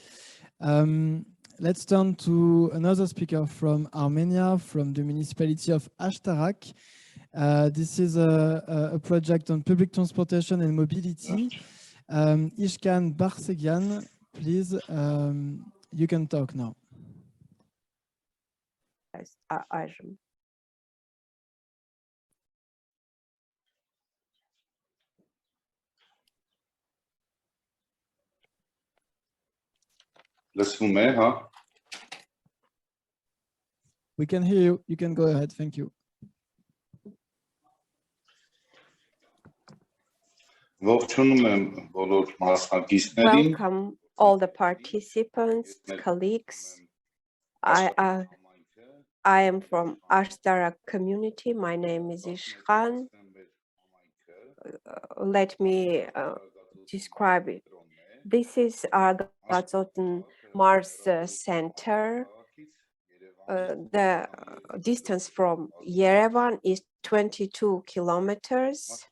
Let's turn to another speaker from Armenia, from the municipality of Ashtarak. This is a project on public transportation and mobility. Ishkan Barsegian, please, you can talk now. We can hear you. You can go ahead. Thank you. Welcome all the participants, colleagues. I am from Ashtarak community. My name is Ishkan. Let me describe it. This is our Gazotn Mars Center. The distance from Yerevan is 22 kilometers.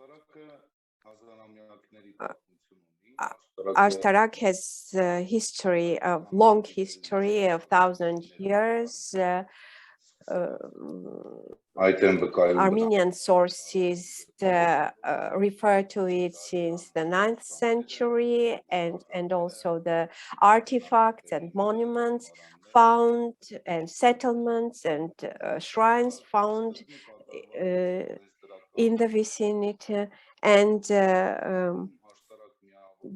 Ashtarak has a history of long history of 1,000 years. Armenian sources refer to it since the 9th century, and also the artifacts and monuments found and settlements and shrines found in the vicinity. And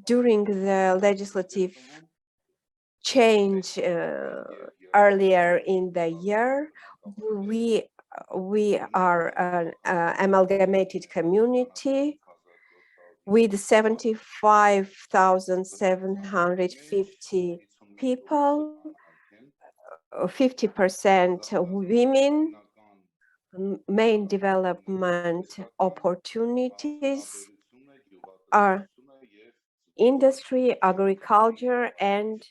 during the legislative change earlier in the year, we are an amalgamated community with 75,750 people, 50% women. Main development opportunities are industry, agriculture, and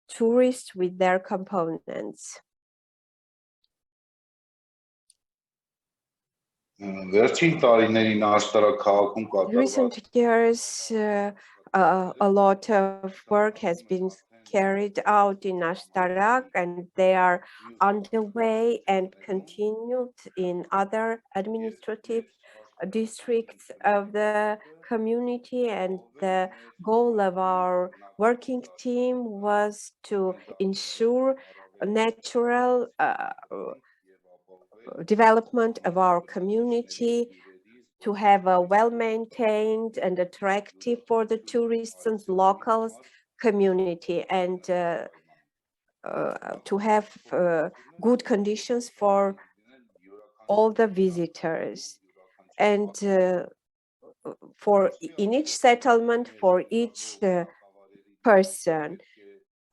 tourists with their components. In recent years, a lot of work has been carried out in Ashtarak, and they are underway and continued in other administrative districts of the community. And the goal of our working team was to ensure natural development of our community, to have a well-maintained and attractive for the tourists and locals community, and to have good conditions for all the visitors. And in each settlement, for each person,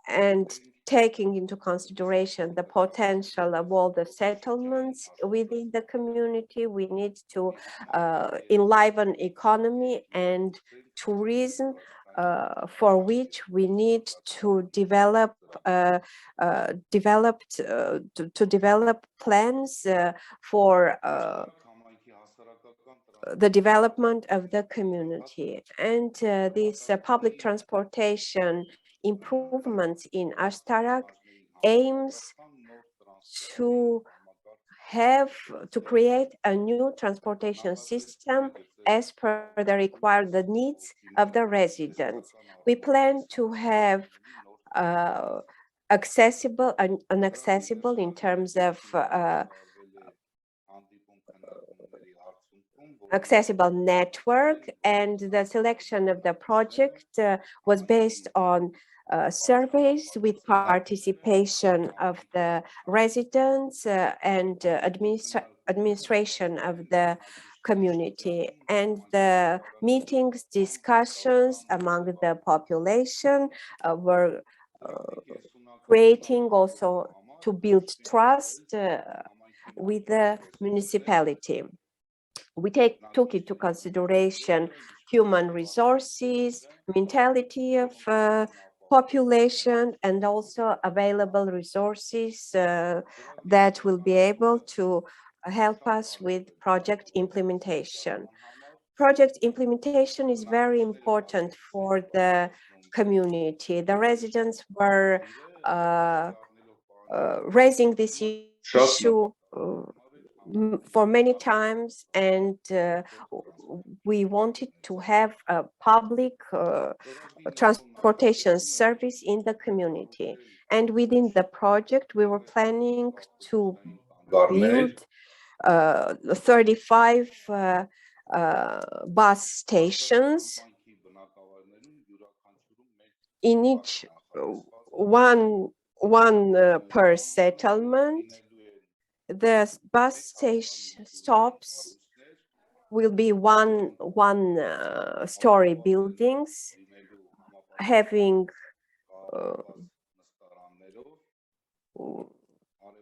and taking into consideration the potential of all the settlements within the community, we need to enliven economy and tourism, for which we need to develop develop plans for the development of the community. And this public transportation improvements in Ashtarak aims to create a new transportation system as per the required needs of the residents. We plan to have accessible in terms of accessible network, and the selection of the project was based on surveys with participation of the residents and administration of the community, and the meetings, discussions among the population were creating also to build trust with the municipality. We took into consideration human resources, mentality of population, and also available resources that will be able to help us with project implementation. Project implementation is very important for the community. The residents were raising this issue for many times, and we wanted to have a public transportation service in the community. And within the project, we were planning to build 35 bus stations, in each one per settlement. The bus station stops will be one-story buildings, having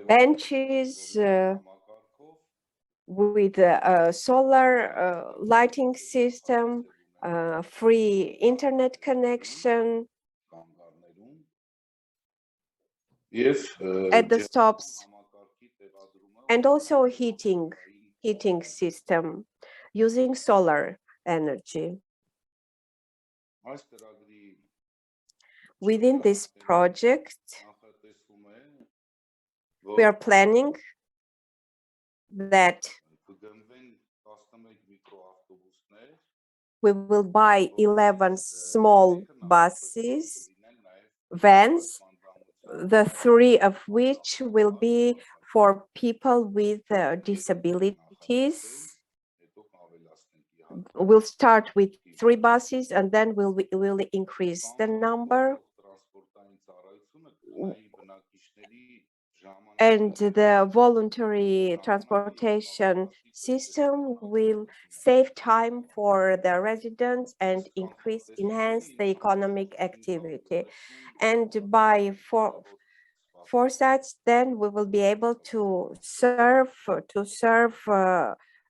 benches with a solar lighting system, free internet connection at the stops, and also heating system using solar energy. Within this project, we are planning that we will buy 11 small buses, vans, the 3 of which will be for people with disabilities. We'll start with 3 buses and then we'll increase the number. And the voluntary transportation system will save time for the residents and enhance the economic activity. And by foresights, then we will be able to serve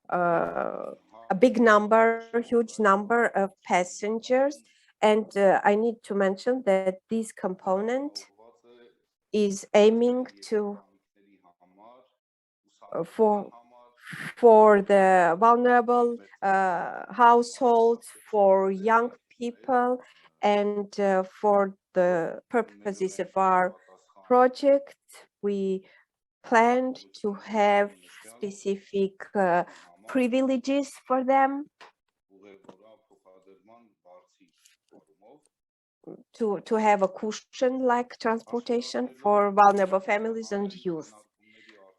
a big number, huge number of passengers. And I need to mention that this component is aiming to for the vulnerable households, for young people, and for the purposes of our project, we planned to have specific privileges for them, to have a cushion-like transportation for vulnerable families and youth.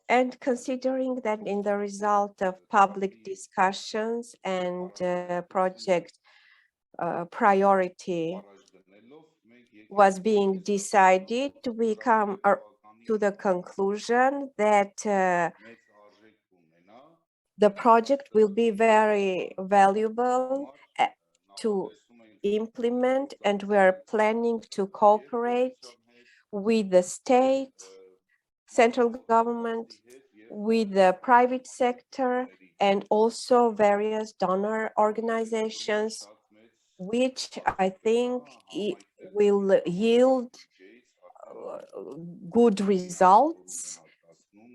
And considering that in the result of public discussions and project priority was being decided, we come to the conclusion that the project will be very valuable to implement, and we are planning to cooperate with the state, central government, with the private sector, and also various donor organizations, which I think will yield good results,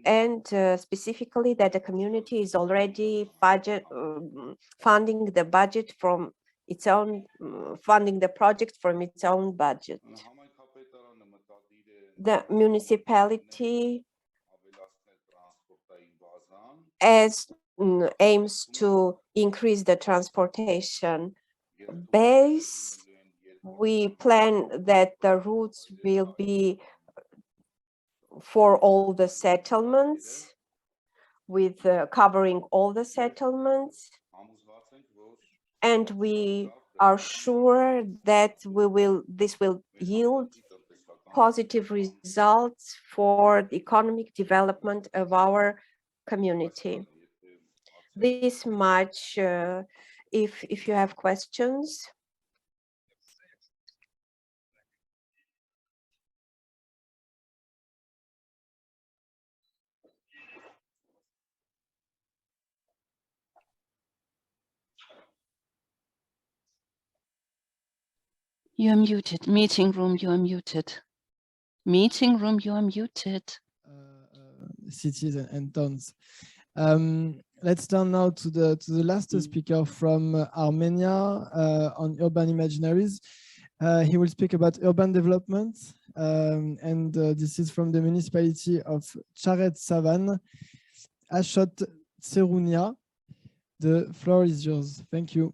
and specifically that the community is already funding the budget from its own, funding the project from its own budget. The municipality aims to increase the transportation base. We plan that the routes will be for all the settlements, with covering all the settlements, and we are sure that this will yield positive results for the economic development of our community. This much. If you have questions. You are muted. Meeting room, you are muted. Meeting room, you are muted. Cities and towns. Let's turn now to the last speaker from Armenia on urban imaginaries. He will speak about urban development, and this is from the municipality of Charet Savan, Ashot Tserounia. The floor is yours. Thank you.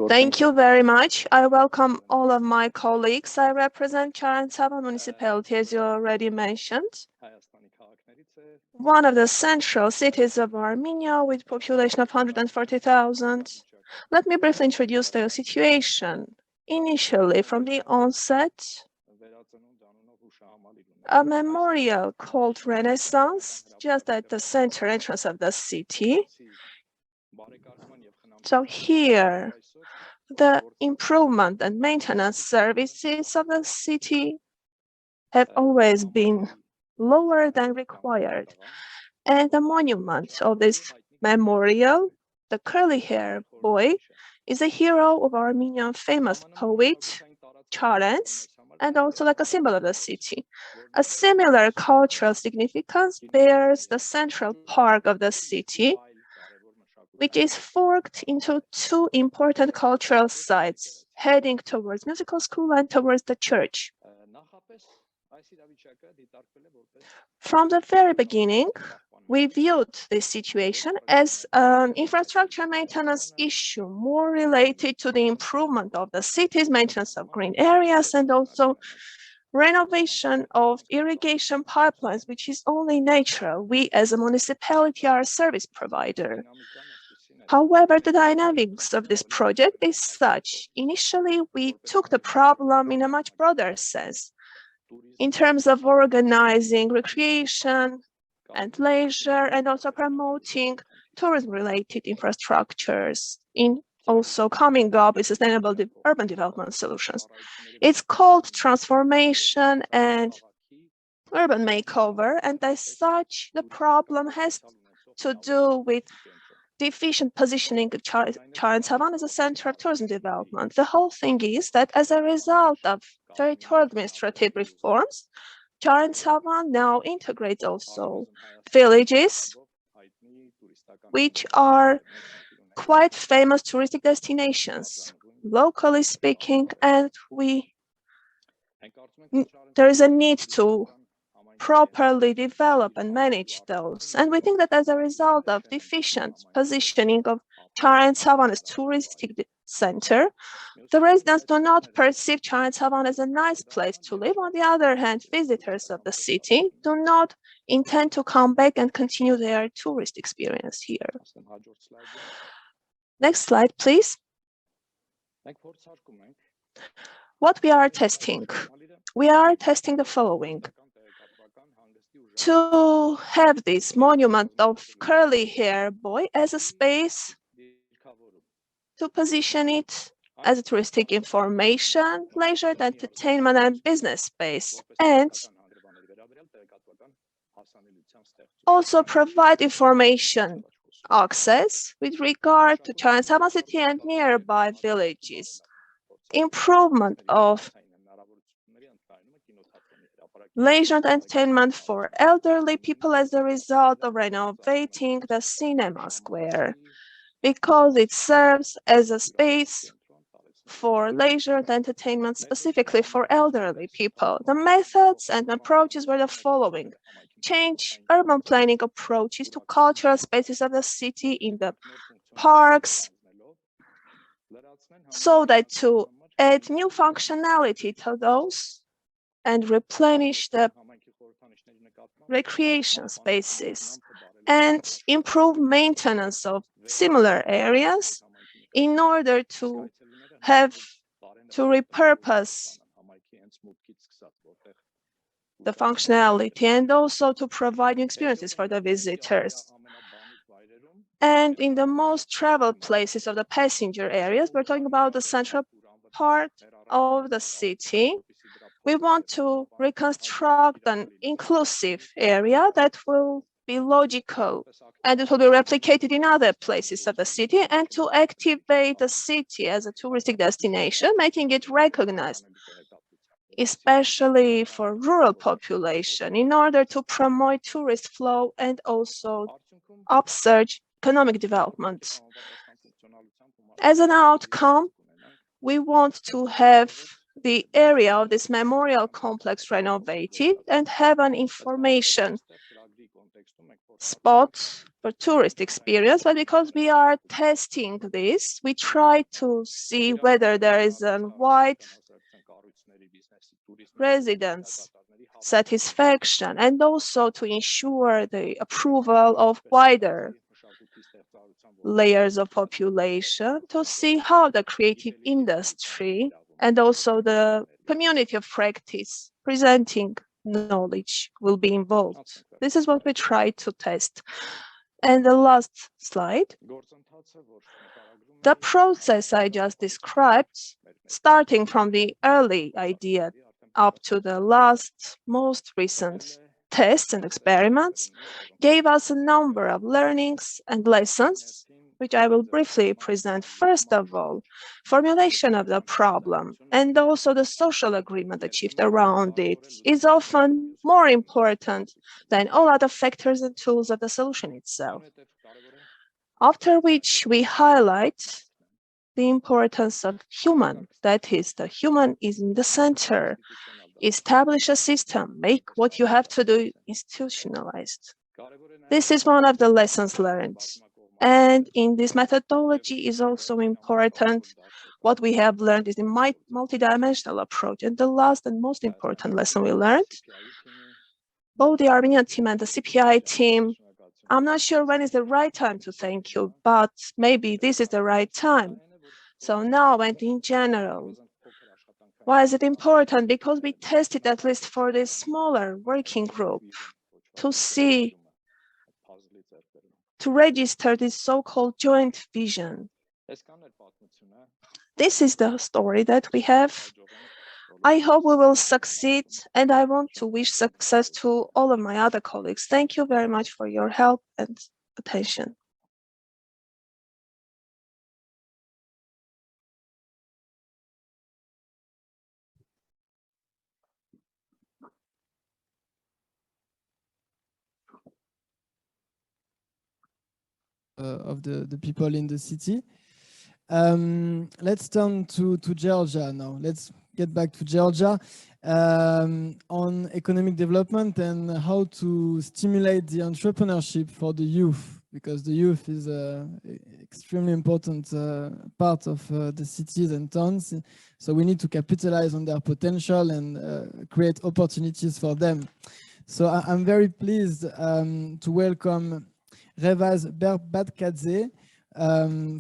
Thank you very much. I welcome all of my colleagues. I represent Charet Savan municipality, as you already mentioned, one of the central cities of Armenia with population of 140,000. Let me briefly introduce the situation. Initially, from the onset, a memorial called Renaissance, just at the center entrance of the city. So here, the improvement and maintenance services of the city have always been lower than required. And the monument of this memorial, the curly hair boy, is a hero of Armenian famous poet Charles, and also like a symbol of the city. A similar cultural significance bears the central park of the city, which is forked into two important cultural sites, heading towards musical school and towards the church. From the very beginning, we viewed this situation as an infrastructure maintenance issue, more related to the improvement of the city's maintenance of green areas and also renovation of irrigation pipelines, which is only natural. We as a municipality are a service provider. However, the dynamics of this project is such. Initially, we took the problem in a much broader sense, in terms of organizing recreation and leisure, and also promoting tourism-related infrastructures in also coming up with sustainable urban development solutions. It's called transformation and urban makeover, and as such, the problem has to do with the efficient positioning of Char-and-Savan as a center of tourism development. The whole thing is that as a result of territorial administrative reforms, Char-and-Savan now integrates also villages, which are quite famous touristic destinations, locally speaking, and there is a need to properly develop and manage those. And we think that as a result of the efficient positioning of Char-and-Savan as touristic center, the residents do not perceive Char-and-Savan as a nice place to live. On the other hand, visitors of the city do not intend to come back and continue their tourist experience here. Next slide, please. What we are testing? We are testing the following. To have this monument of curly hair boy as a space, to position it as a touristic information, leisure, entertainment, and business space, and also provide information access with regard to Char-and-Savan city and nearby villages, improvement of leisure and entertainment for elderly people as a result of renovating the cinema square, because it serves as a space for leisure and entertainment specifically for elderly people. The methods and approaches were the following. Change urban planning approaches to cultural spaces of the city in the parks, so that to add new functionality to those and replenish the recreation spaces and improve maintenance of similar areas in order to have to repurpose the functionality and also to provide new experiences for the visitors. And in the most traveled places of the passenger areas, we're talking about the central part of the city. We want to reconstruct an inclusive area that will be logical and it will be replicated in other places of the city, and to activate the city as a touristic destination, making it recognized, especially for rural population, in order to promote tourist flow and also upsurge economic development. As an outcome, we want to have the area of this memorial complex renovated and have an information spot for tourist experience. But because we are testing this, we try to see whether there is a wide residents' satisfaction and also to ensure the approval of wider layers of population, to see how the creative industry and also the community of practice presenting knowledge will be involved. This is what we try to test. And the last slide. The process I just described, starting from the early idea up to the last, most recent tests and experiments gave us a number of learnings and lessons, which I will briefly present. First of all, formulation of the problem and also the social agreement achieved around it is often more important than all other factors and tools of the solution itself. After which we highlight the importance of human, that is, the human is in the center. Establish a system, make what you have to do institutionalized. This is one of the lessons learned. And in this methodology is also important. What we have learned is a multidimensional approach. And the last and most important lesson we learned, both the Armenian team and the CPI team, I'm not sure when is the right time to thank you, but maybe this is the right time. So now and in general, why is it important? Because we tested at least for this smaller working group to see, to register this so-called joint vision. This is the story that we have. I hope we will succeed, and I want to wish success to all of my other colleagues. Thank you very much for your help and attention. Of the people in the city. Let's turn to Georgia now. Let's get back to Georgia on economic development and how to stimulate the entrepreneurship for the youth, because the youth is an extremely important part of the cities and towns. So we need to capitalize on their potential and create opportunities for them. So I'm very pleased to welcome Revaz Berbatkadze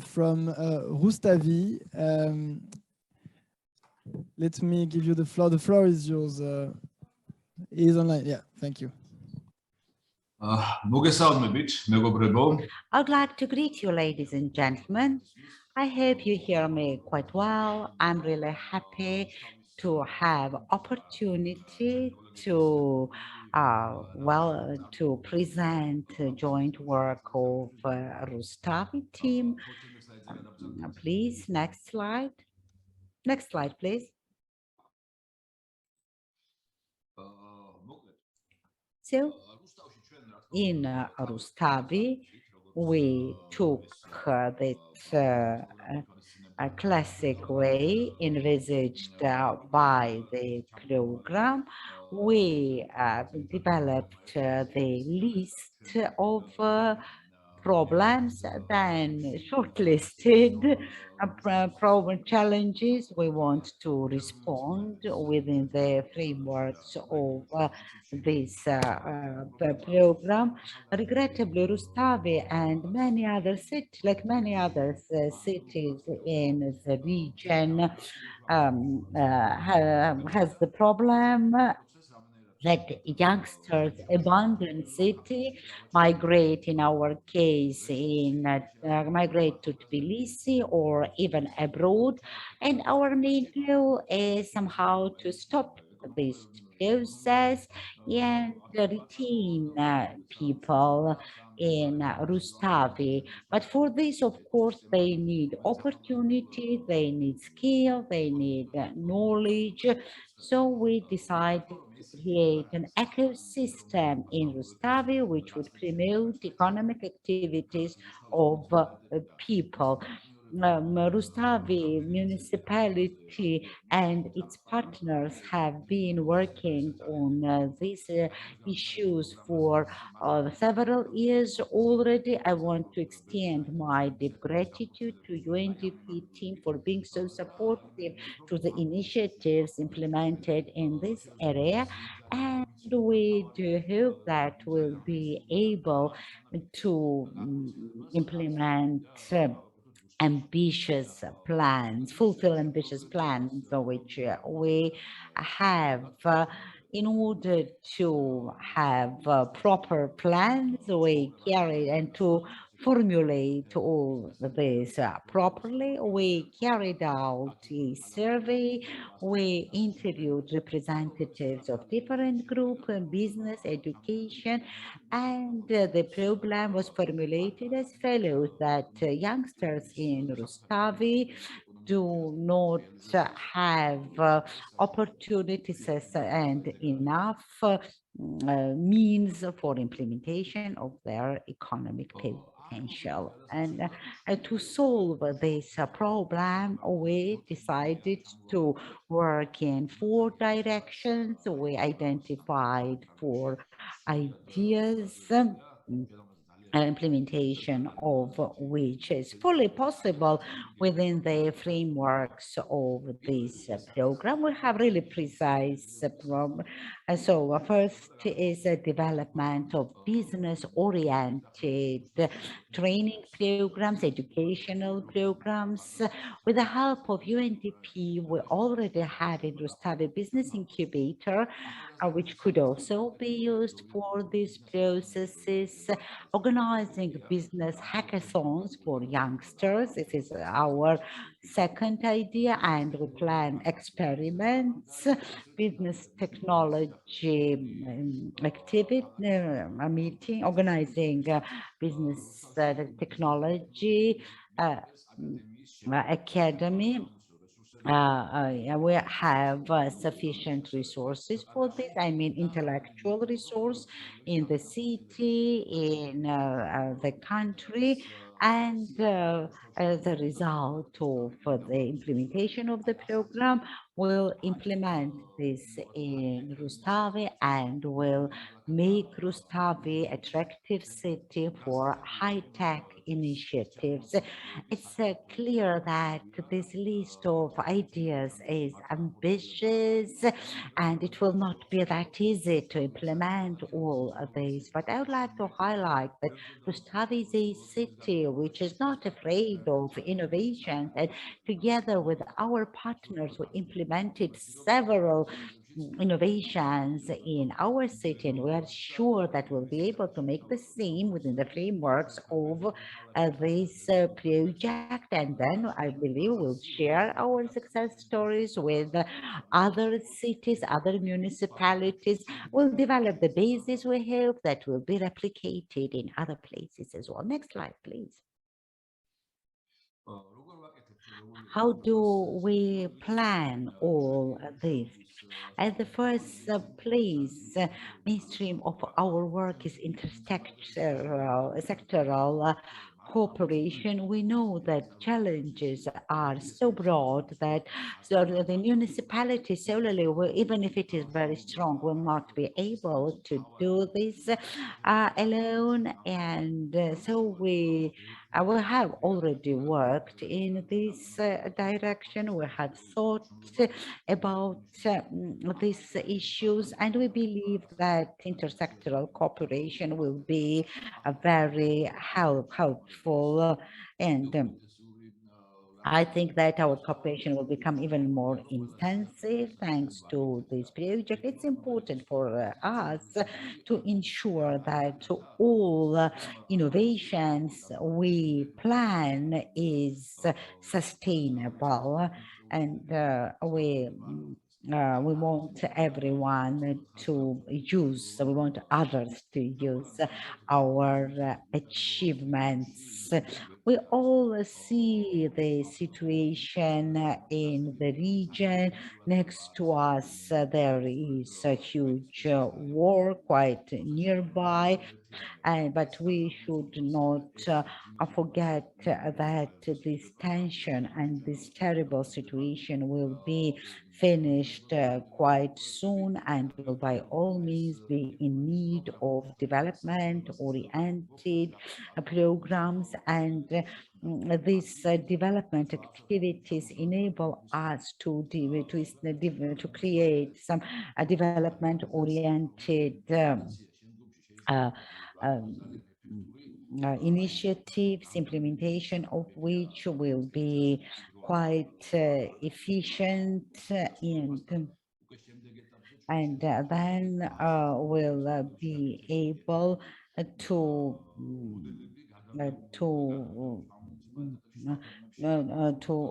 from Rustavi. Let me give you the floor. The floor is yours. He is online. Yeah, thank you. I'd like to greet you, ladies and gentlemen. I hope you hear me quite well. I'm really happy to have opportunity to to present joint work of Rustavi team. Please, next slide. Next slide, please. So, in Rustavi, we took that a classic way envisaged by the program. We developed the list of problems, then shortlisted problem challenges we want to respond within the frameworks of this program. Regrettably, Rustavi and many other cities, like many other cities in the region, has the problem that youngsters abandon city, migrate, in our case, migrate to Tbilisi or even abroad. And our main goal is somehow to stop this process and retain people in Rustavi. But for this, of course, they need opportunity, they need skill, they need knowledge. So we decided to create an ecosystem in Rustavi which would promote economic activities of people. Rustavi municipality and its partners have been working on these issues for several years already. I want to extend my deep gratitude to UNDP team for being so supportive to the initiatives implemented in this area, and we do hope that we'll be able to implement ambitious plans, fulfill ambitious plans which we have in order to have proper plans we carry and to formulate all this properly, we carried out a survey, we interviewed representatives of different groups, business, education, and the problem was formulated as follows, that youngsters in Rustavi do not have opportunities and enough means for implementation of their economic potential. And to solve this problem, we decided to work in 4 directions. We identified 4 ideas, implementation of which is fully possible within the frameworks of this program. We have really precise so first is a development of business-oriented training programs, educational programs. With the help of UNDP, we already have in Rustavi Business Incubator, which could also be used for these processes, organizing business hackathons for youngsters. This is our second idea, and we plan experiments, business technology activity, meeting, organizing business technology academy. We have sufficient resources for this. I mean, intellectual resource in the city, in the country, and as a result of the implementation of the program, we'll implement this in Rustavi and will make Rustavi attractive city for high-tech initiatives. It's clear that this list of ideas is ambitious and it will not be that easy to implement all of these. But I would like to highlight that Rustavi is a city which is not afraid of innovation, and together with our partners, we implemented several innovations in our city, and we are sure that we'll be able to make the same within the frameworks of this project. And then I believe we'll share our success stories with other cities, other municipalities. We'll develop the basis we have that will be replicated in other places as well. Next slide, please. How do we plan all this? At the first place, mainstream of our work is sectoral cooperation. We know that challenges are so broad that the municipality solely, even if it is very strong, will not be able to do this alone. And so we have already worked in this direction. We have thought about these issues, and we believe that intersectoral cooperation will be a very helpful, and I think that our cooperation will become even more intensive thanks to this project. It's important for us to ensure that all innovations we plan is sustainable, and we want everyone to use, we want others to use our achievements. We all see the situation in the region. Next to us, there is a huge war quite nearby. But we should not forget that this tension and this terrible situation will be finished quite soon and will by all means be in need of development-oriented programs, and these development activities enable us to create some development-oriented initiatives, implementation of which will be quite efficient, and then we'll be able to to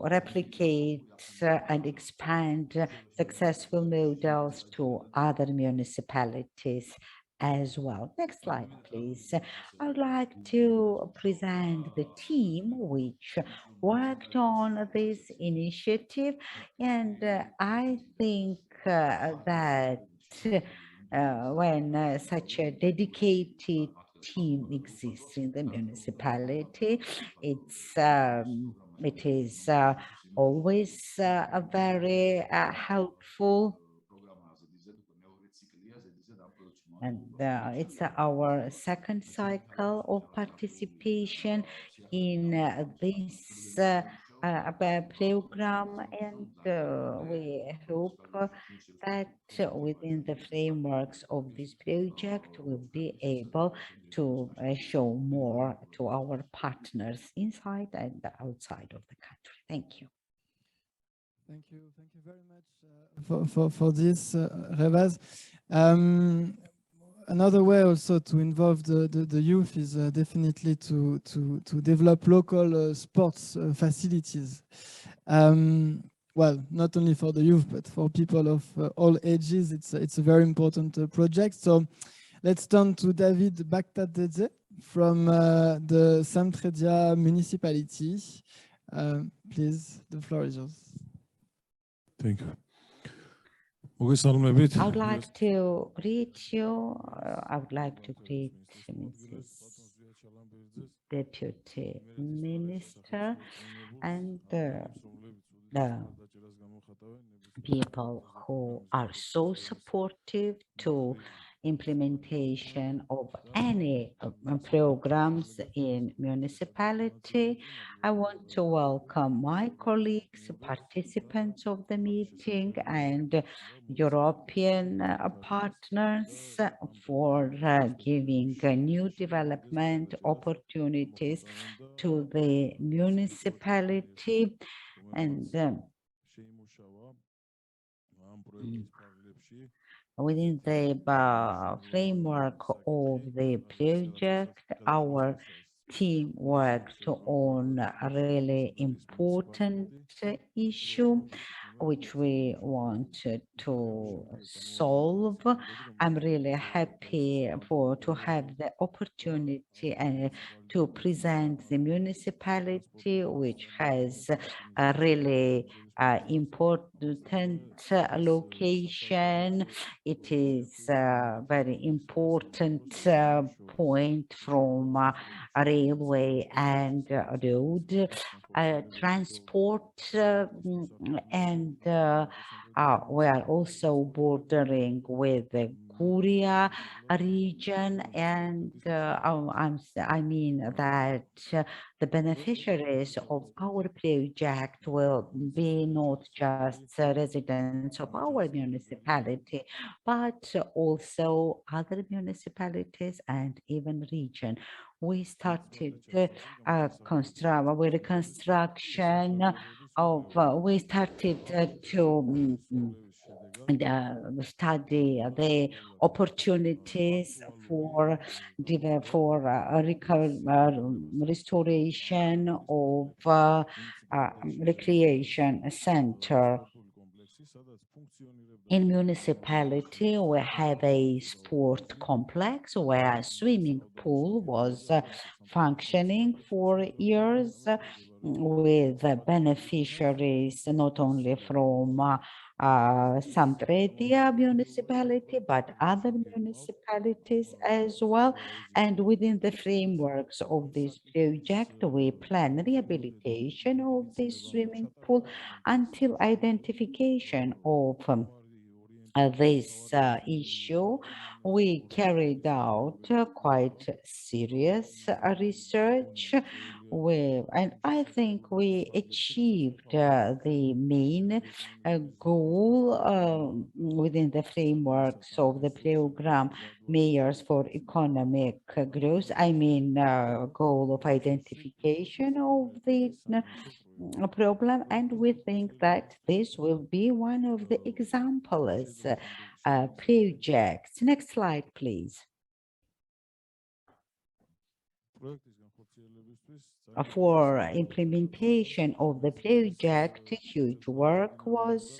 replicate and expand successful models to other municipalities as well. Next slide, please. I would like to present the team which worked on this initiative, and I think that when such a dedicated team exists in the municipality, it is always a very helpful, and it's our second cycle of participation in this program, and we hope that within the frameworks of this project we'll be able to show more to our partners inside and outside of the country. Thank you. Thank you very much for this, Revaz. Another way also to involve the youth is definitely to develop local sports facilities. Well, not only for the youth, but for people of all ages. It's a very important project. So let's turn to David Baktadze from the Samtredia municipality. Please, the floor is yours. Thank you. I would like to greet you. I would like to greet Mrs. Deputy Minister and the people who are so supportive to implementation of any programs in municipality. I want to welcome my colleagues, participants of the meeting, and European partners for giving new development opportunities to the municipality. And within the framework of the project, our team worked on a really important issue which we wanted to solve. I'm really happy to have the opportunity to present the municipality, which has a really important location. It is a very important point from a railway and road transport, and we are also bordering with the Kuria region, and I mean that the beneficiaries of our project will be not just residents of our municipality, but also other municipalities and even region. We started reconstruction of, we started to study the opportunities for restoration of recreation center. In municipality, we have a sport complex where a swimming pool was functioning for years, with beneficiaries not only from Samtredia municipality, but other municipalities as well. And within the frameworks of this project, we plan rehabilitation of this swimming pool until identification of this issue. We carried out quite serious research, and I think we achieved the main goal within the frameworks of the program Mayors for Economic Growth. I mean, goal of identification of the problem, and we think that this will be one of the examples projects. Next slide, please. for implementation of the project, huge work was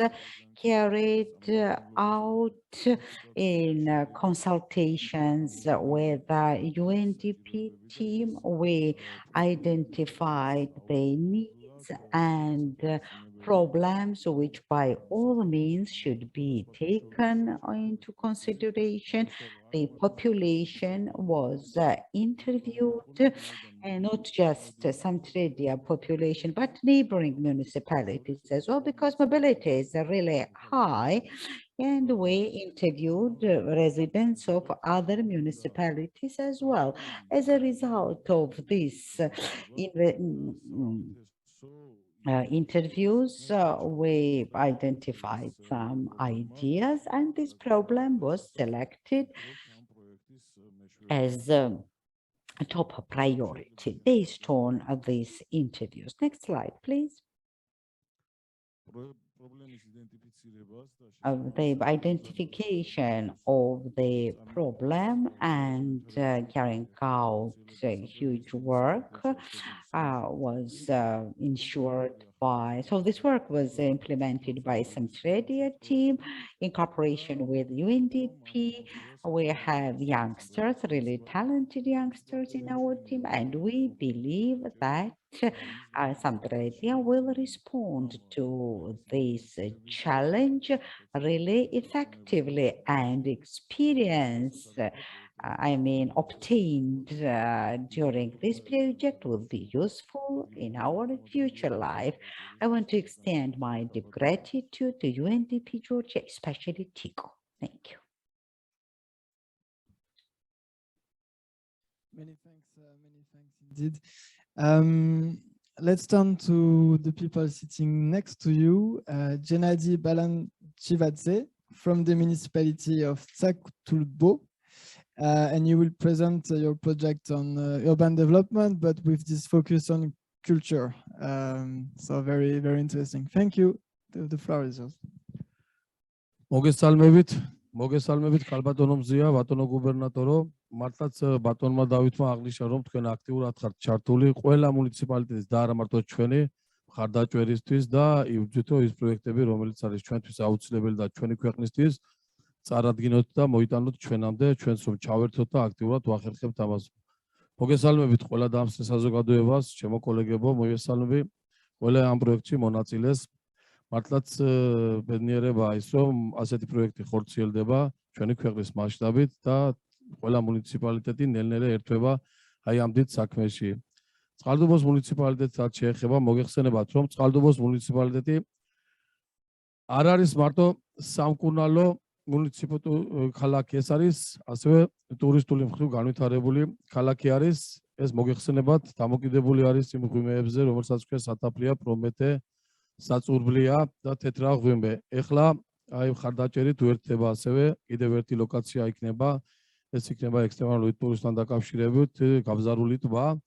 carried out in consultations with the UNDP team. We identified the needs and problems which by all means should be taken into consideration. The population was interviewed, and not just some Tredia population, but neighboring municipalities as well, because mobility is really high. And we interviewed residents of other municipalities as well. As a result of this interviews, we identified some ideas, and this problem was selected as a top priority based on these interviews. Next slide, please. The identification of the problem and carrying out huge work was ensured by, so this work was implemented by some Tredia team in cooperation with UNDP. We have youngsters, really talented youngsters in our team, and we believe that Sampdoria will respond to this challenge really effectively, and experience obtained during this project will be useful in our future life. I want to extend my deep gratitude to UNDP Georgia, especially Tico. Thank you. Many thanks indeed. Let's turn to the people sitting next to you. Gennady Balanchivadze from the municipality of Tsakhtulbo. And you will present your project on urban development, but with this focus on culture. So very, very interesting. Thank you. The floor is yours. მოგესალმებით ქალბატონო მზია, ბატონო გუბერნატორო, მართლაც ბატონმა დავითმა აღნიშნა, რომ თქვენ აქტიურად ხართ ჩართული ყველა მუნიციპალიტეტის და არა მარტო ჩვენი მხარდაჭერისთვის და იბრძვით, რომ ის პროექტები, რომელიც არის ჩვენთვის აუცილებელი და ჩვენი ქვეყნისთვის, წარადგინოთ და მოიტანოთ ჩვენამდე, ჩვენს რომ ჩავერთოთ და აქტიურად ვახერხებთ ამას. მოგესალმებით ყველა დამსწრე საზოგადოებას, ჩემო კოლეგებო, მოგესალმები ყველა ამ პროექტში მონაწილეს. მართლაც ბედნიერებაა ის, რომ ასეთი პროექტი ხორციელდება ჩვენი ქვეყნის მასშტაბით და ყველა მუნიციპალიტეტი ნელ-ნელა ერთვება აი ამ დიდ საქმეში. წყალტუბოს მუნიციპალიტეტს რაც შეეხება, მოგეხსენებათ, რომ წყალტუბოს მუნიციპალიტეტი არ არის მარტო სამკურნალო ქალაქი, ეს არის ასევე ტურისტული მხრივ განვითარებული ქალაქი არის. ეს მოგეხსენებათ, დამოკიდებული არის იმ ღვინეებზე, რომელსაც ქვია სათაფლია, პრომეთე, საწურბლია და თეთრა ღვინე. ეხლა აი მხარდაჭერით უერთდება ასევე კიდევ ერთი ლოკაცია იქნება, ეს იქნება ექსტრემალური ტურიზმთან დაკავშირებით გაბზარული ტბა,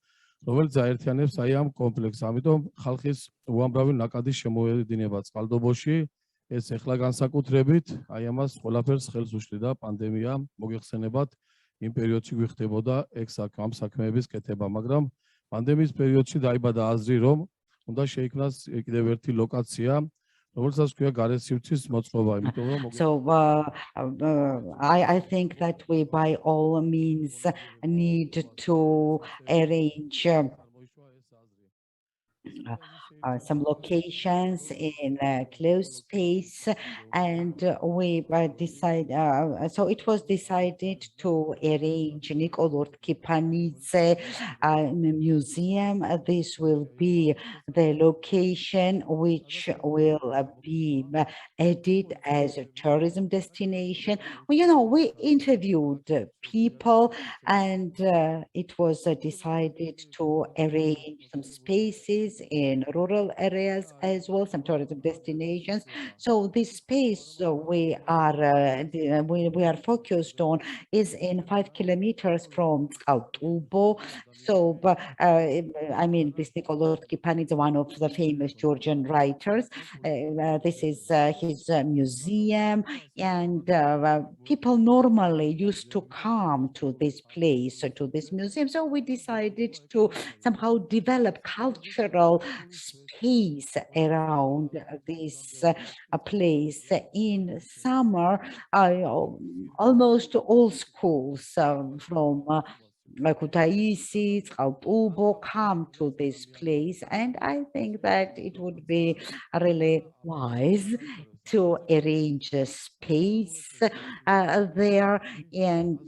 რომელიც აერთიანებს აი ამ კომპლექსს. ამიტომ ხალხის უამრავი ნაკადი შემოედინება წყალტუბოში. ეს ეხლა განსაკუთრებით აი ამას ყველაფერს ხელს უშლიდა პანდემია, მოგეხსენებათ, იმ პერიოდში გვიხდებოდა ამ საქმეების კეთება, მაგრამ პანდემიის პერიოდში დაიბადა აზრი, რომ უნდა შეიქმნას კიდევ ერთი ლოკაცია, რომელსაც ქვია გარესივრცის მოწყობა, იმიტომ რომ So I think that we by all means need to arrange some locations in close space, and we decide. So it was decided to arrange Nikolord Kipanidze museum. This will be the location which will be added as a tourism destination. Well, you know, we interviewed people, and it was decided to arrange some spaces in rural rural areas as well, some tourism destinations. So this space we are focused on is in 5 kilometers from Tskautubo. So, I mean, this Nikolai Kipan is one of the famous Georgian writers. This is his museum, and people normally used to come to this place, to this museum. So we decided to somehow develop cultural space around this place. In summer, almost all schools from Kutaisi, Tskautubo come to this place, and I think that it would be really wise to arrange a space there and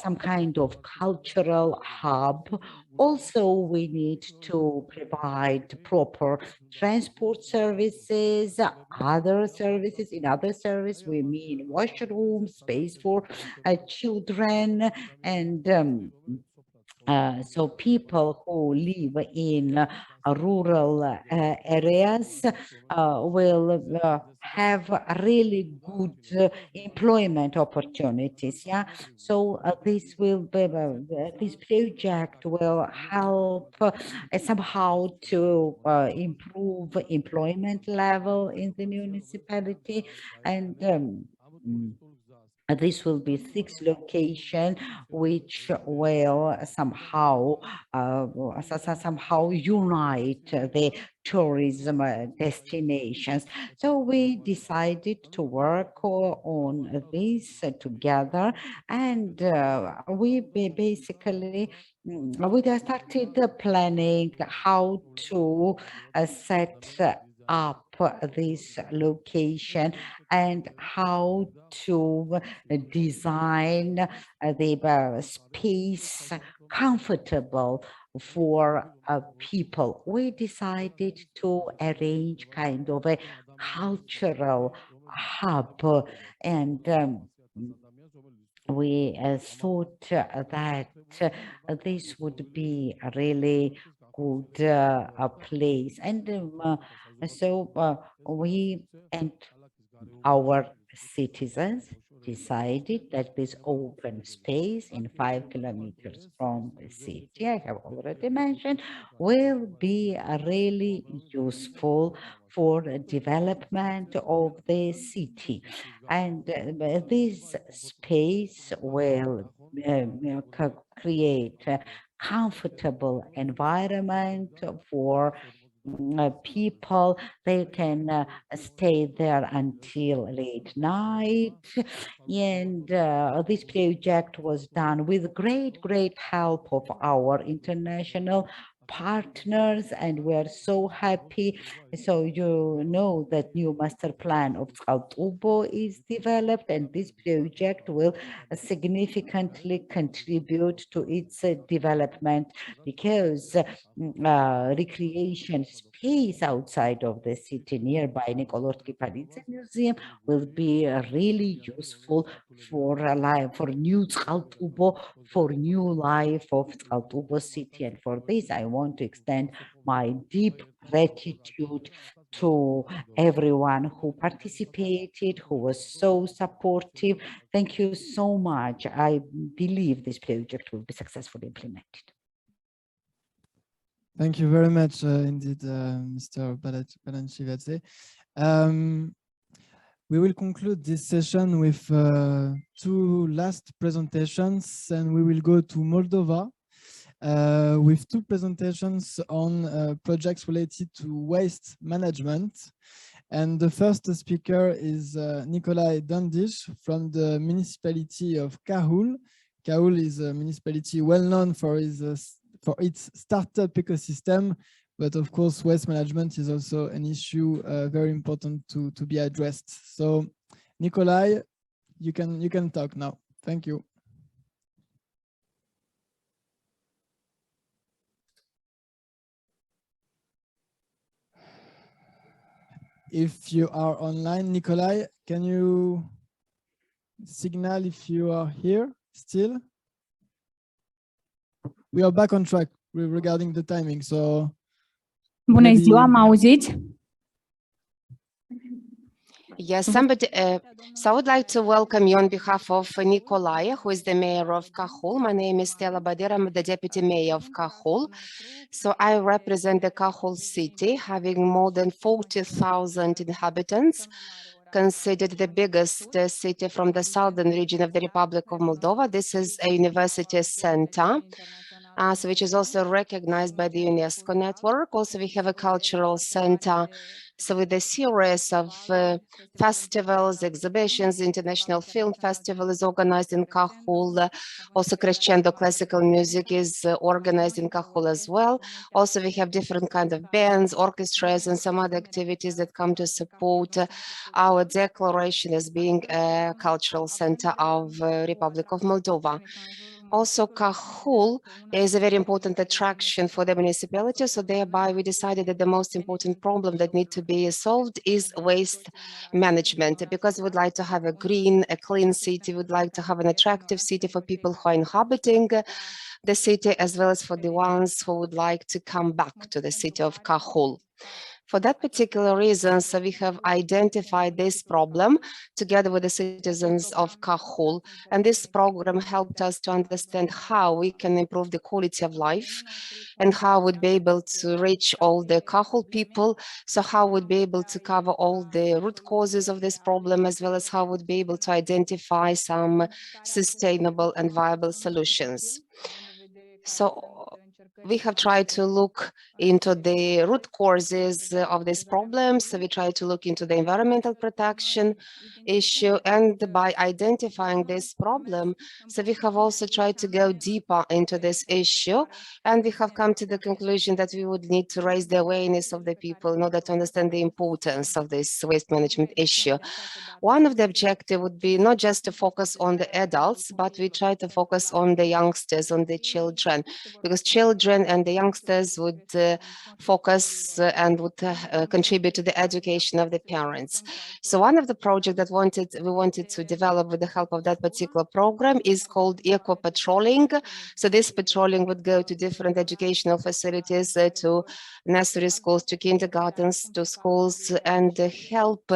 some kind of cultural hub. Also, we need to provide proper transport services, other services. In other service, we mean washroom, space for children, and so people who live in rural areas will have really good employment opportunities. Yeah, so this project will help somehow to improve employment level in the municipality, and this will be 6 locations which will somehow unite the tourism destinations. So we decided to work on this together, and we basically started planning how to set up this location and how to design the space comfortable for people. We decided to arrange kind of a cultural hub, and we thought that this would be a really good place, and so we and our citizens decided that this open space in 5 kilometers from the city, I have already mentioned, will be really useful for the development of the city. And this space will create a comfortable environment for people. They can stay there until late night, and this project was done with great help of our international partners, and we are so happy. So you know that new master plan of Tskautubo is developed, and this project will significantly contribute to its development, because recreation space outside of the city nearby Nikolai Kipanidze Museum will be really useful for new Tskautubo, for new life of Tskautubo city. And for this, I want to extend my deep gratitude to everyone who participated, who was so supportive. Thank you so much. I believe this project will be successfully implemented. Thank you very much indeed, Mr. Balanchivadze. We will conclude this session with 2 last presentations, and we will go to Moldova with 2 presentations on projects related to waste management. And the first speaker is Nicolae Dandiș from the municipality of Cahul. Cahul is a municipality well known for its startup ecosystem, but of course waste management is also an issue very important to be addressed. So Nicolae, you can talk now. Thank you. If you are online, Nicolae, can you signal if you are here still? We are back on track regarding the timing, so Bună ziua, mă auziți? Yes, so I would like to welcome you on behalf of Nicolae, who is the mayor of Cahul. My name is Stella Badir, I'm the deputy mayor of Cahul. So I represent the Cahul city, having more than 40,000 inhabitants, considered the biggest city from the southern region of the Republic of Moldova. This is a university center, which is also recognized by the UNESCO network. Also, we have a cultural center, so with a series of festivals, exhibitions. International Film Festival is organized in Cahul. Also, crescendo classical music is organized in Cahul as well. Also, we have different kinds of bands, orchestras, and some other activities that come to support our declaration as being a cultural center of Republic of Moldova. Also, Cahul is a very important attraction for the municipality, so thereby we decided that the most important problem that needs to be solved is waste management, because we would like to have a green, a clean city, we would like to have an attractive city for people who are inhabiting the city, as well as for the ones who would like to come back to the city of Cahul. For that particular reason, so we have identified this problem together with the citizens of Cahul, and this program helped us to understand how we can improve the quality of life and how we'd be able to reach all the Cahul people, so how we'd be able to cover all the root causes of this problem, as well as how we'd be able to identify some sustainable and viable solutions. So we have tried to look into the root causes of this problem. So we try to look into the environmental protection issue, and by identifying this problem, so we have also tried to go deeper into this issue, and we have come to the conclusion that we would need to raise the awareness of the people in order to understand the importance of this waste management issue. One of the objectives would be not just to focus on the adults, but we try to focus on the youngsters, on the children, because children and the youngsters would focus and would contribute to the education of the parents. So one of the projects that we wanted to develop with the help of that particular program is called eco patrolling. So this patrolling would go to different educational facilities, to nursery schools, to kindergartens, to schools, and help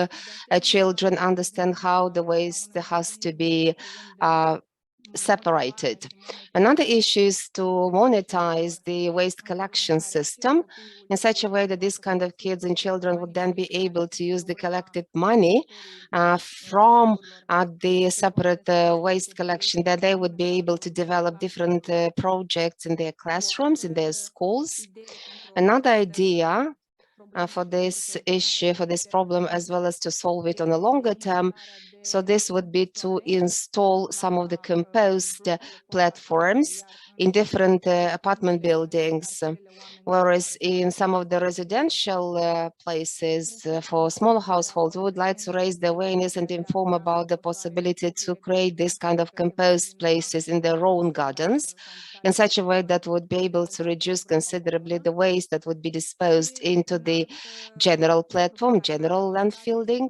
children understand how the waste has to be separated. Another issue is to monetize the waste collection system in such a way that this kind of kids and children would then be able to use the collected money from the separate waste collection, that they would be able to develop different projects in their classrooms, in their schools. Another idea for this issue, for this problem, as well as to solve it on a longer term. So this would be to install some of the compost platforms in different apartment buildings, whereas in some of the residential places for small households, we would like to raise the awareness and inform about the possibility to create this kind of compost places in their own gardens, in such a way that would be able to reduce considerably the waste that would be disposed into the general platform, general landfilling.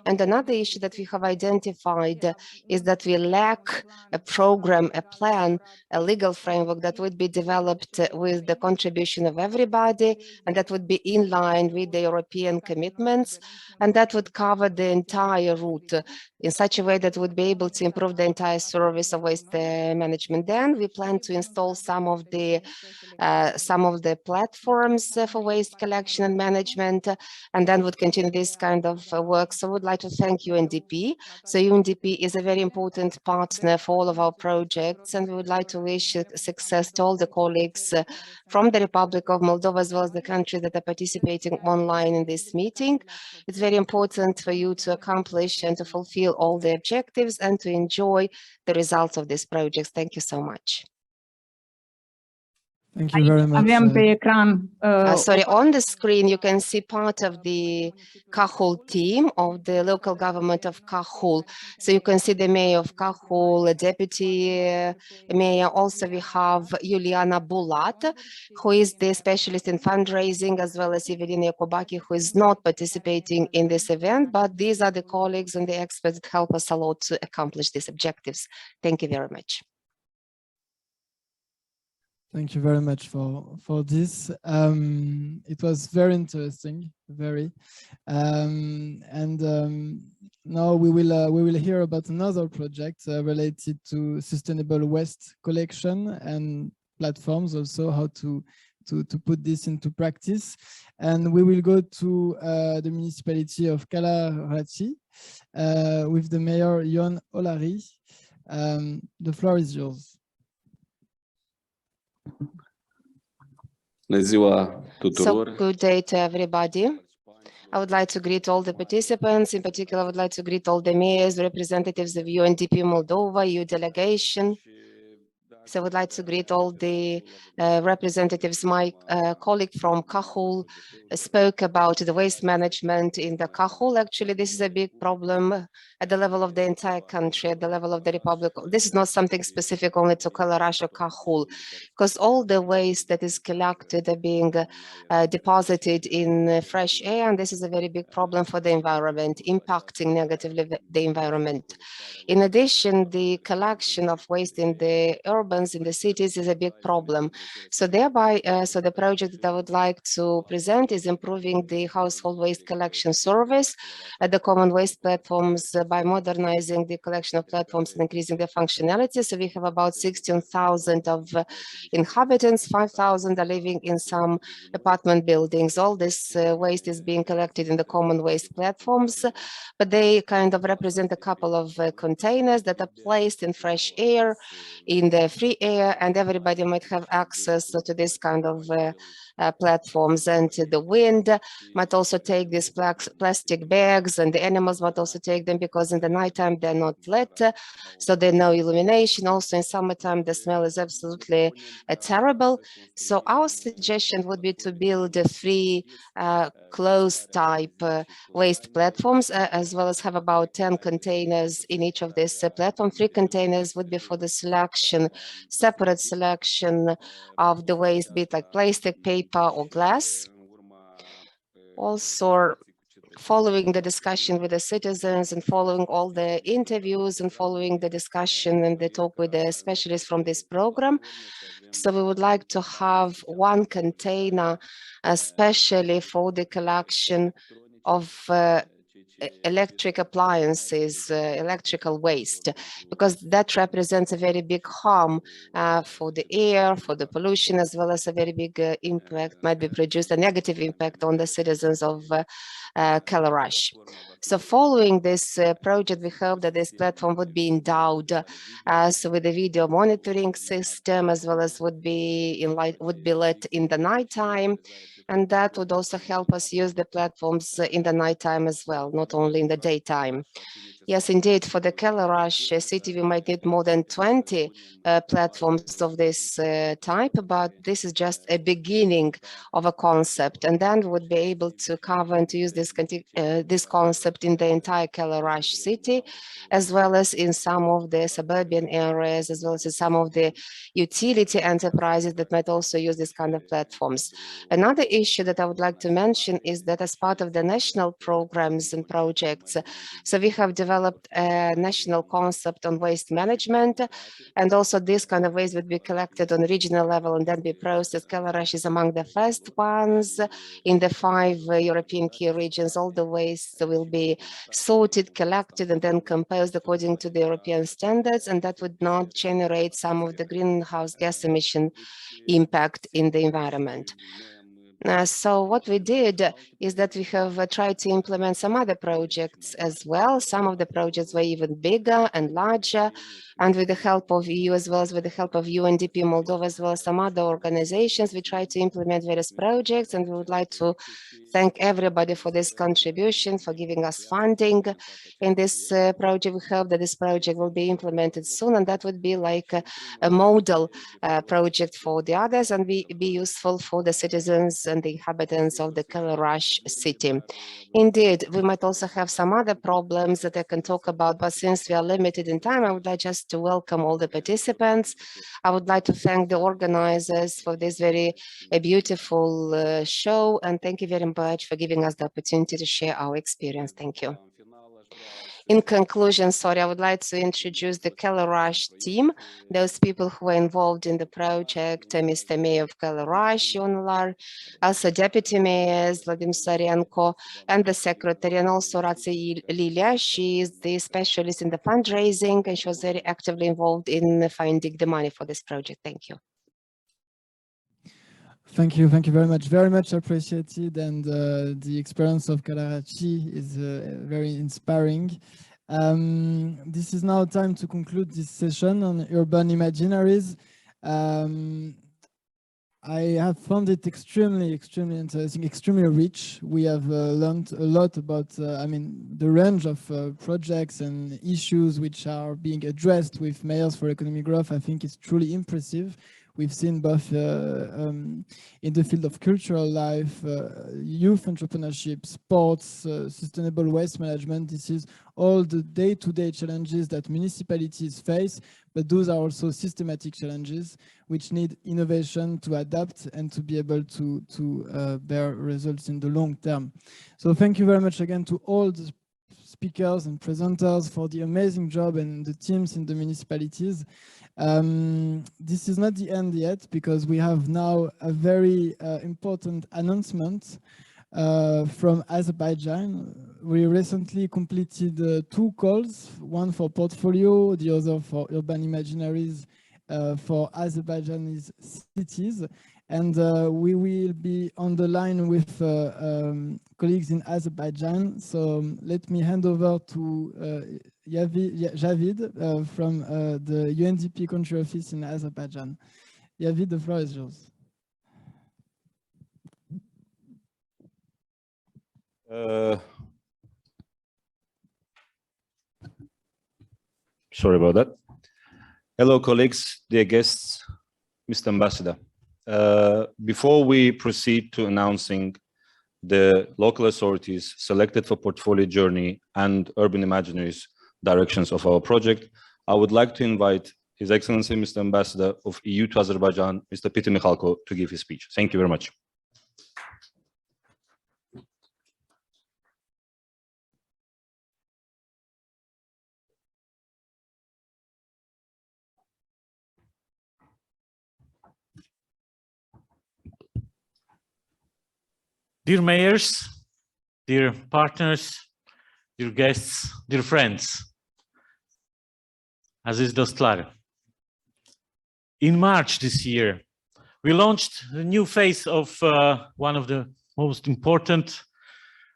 And another issue that we have identified is that we lack a program, a plan, a legal framework that would be developed with the contribution of everybody, and that would be in line with the European commitments, and that would cover the entire route in such a way that would be able to improve the entire service of waste management. Then we plan to install some of the platforms for waste collection and management, and then would continue this kind of work. So I would like to thank UNDP. So UNDP is a very important partner for all of our projects, and we would like to wish success to all the colleagues from the Republic of Moldova, as well as the countries that are participating online in this meeting. It's very important for you to accomplish and to fulfill all the objectives and to enjoy the results of these projects. Thank you so much. Thank you very much. Avem pe ecran. Sorry, on the screen you can see part of the Cahul team of the local government of Cahul. So you can see the mayor of Cahul, a deputy mayor. Also we have Juliana Bulat, who is the specialist in fundraising, as well as Evelina Yakubaki, who is not participating in this event, but these are the colleagues and the experts that help us a lot to accomplish these objectives. Thank you very much. Thank you very much for this. It was very interesting, very. Now we will hear about another project related to sustainable waste collection and platforms, also how to put this into practice. And we will go to the municipality of Kalarachi with the mayor Yon Olari. The floor is yours. So good day to everybody. I would like to greet all the participants. In particular, I would like to greet all the mayors, representatives of UNDP Moldova, EU delegation. So I would like to greet all the representatives. My colleague from Cahul spoke about the waste management in the Cahul. Actually, this is a big problem at the level of the entire country, at the level of the Republic. This is not something specific only to Kalarash or Cahul, because all the waste that is collected are being deposited in fresh air, and this is a very big problem for the environment, impacting negatively the environment. In addition, the collection of waste in the urbans, in the cities, is a big problem. So thereby, so the project that I would like to present is improving the household waste collection service at the common waste platforms by modernizing the collection of platforms and increasing the functionality. So we have about 16,000 of inhabitants, 5,000 are living in some apartment buildings. All this waste is being collected in the common waste platforms, but they kind of represent a couple of containers that are placed in fresh air, in the free air, and everybody might have access to this kind of platforms. And the wind might also take these plastic bags, and the animals might also take them, because in the nighttime they're not lit, so there's no illumination. Also in summertime the smell is absolutely terrible. So our suggestion would be to build a free closed type waste platforms, as well as have about 10 containers in each of these platform. 3 containers would be for the selection, separate selection of the waste, be it like plastic, paper or glass. Also, following the discussion with the citizens and following all the interviews and following the discussion and the talk with the specialists from this program. So we would like to have 1 container, especially for the collection of electric appliances, electrical waste, because that represents a very big harm for the air, for the pollution, as well as a very big impact might be produced, a negative impact on the citizens of Kalarash. So following this project, we hope that this platform would be endowed so with a video monitoring system, as well as would be lit in the nighttime. And that would also help us use the platforms in the nighttime as well, not only in the daytime. Yes, indeed, for the Kalarash city, we might need more than 20 platforms of this type, but this is just a beginning of a concept. And then we would be able to cover and to use this concept in the entire Kalarash city, as well as in some of the suburban areas, as well as in some of the utility enterprises that might also use this kind of platforms. Another issue that I would like to mention is that as part of the national programs and projects, so we have developed a national concept on waste management, and also this kind of waste would be collected on regional level and then be processed. Kalarash is among the first ones in the 5 European key regions. All the waste will be sorted, collected, and then composed according to the European standards, and that would not generate some of the greenhouse gas emission impact in the environment. So what we did is that we have tried to implement some other projects as well. Some of the projects were even bigger and larger, and with the help of EU, as well as with the help of UNDP Moldova, as well as some other organizations, we tried to implement various projects, and we would like to thank everybody for this contribution, for giving us funding in this project. We hope that this project will be implemented soon, and that would be like a model project for the others and be useful for the citizens and the inhabitants of the Kalarash city. Indeed, we might also have some other problems that I can talk about, but since we are limited in time, I would like just to welcome all the participants. I would like to thank the organizers for this very beautiful show, and thank you very much for giving us the opportunity to share our experience. Thank you. In conclusion, sorry, I would like to introduce the Kelarash team, those people who were involved in the project, Mr. Mayor of Kelarash, Yonular, also Deputy Mayors, Vladimir Sarenko, and the Secretary, and also Ratsi Lilia. She is the specialist in the fundraising, and she was very actively involved in finding the money for this project. Thank you. Thank you very much appreciated, and the experience of Kalarachi is very inspiring. This is now time to conclude this session on urban imaginaries. I have found it extremely interesting, extremely rich. We have learned a lot about, the range of projects and issues which are being addressed with Mayors for Economic Growth. I think it's truly impressive. We've seen both in the field of cultural life, youth entrepreneurship, sports, sustainable waste management. This is all the day-to-day challenges that municipalities face, but those are also systematic challenges which need innovation to adapt and to be able to bear results in the long term. So thank you very much again to all the speakers and presenters for the amazing job, and the teams in the municipalities. This is not the end yet, because we have now a very important announcement from Azerbaijan. We recently completed 2 calls, one for portfolio, the other for urban imaginaries for Azerbaijani cities. And we will be on the line with colleagues in Azerbaijan. So let me hand over to Javid from the UNDP country office in Azerbaijan. Javid, the floor is yours. Sorry about that. Hello, colleagues, dear guests, Mr. Ambassador. Before we proceed to announcing the local authorities selected for portfolio journey and urban imaginaries directions of our project, I would like to invite His Excellency, Mr. Ambassador of EU to Azerbaijan, Mr. Peter Mikhalko, to give his speech. Thank you very much. Dear mayors, dear partners, dear guests, dear friends, Aziz Dostlar. In March this year, we launched a new phase of one of the most important,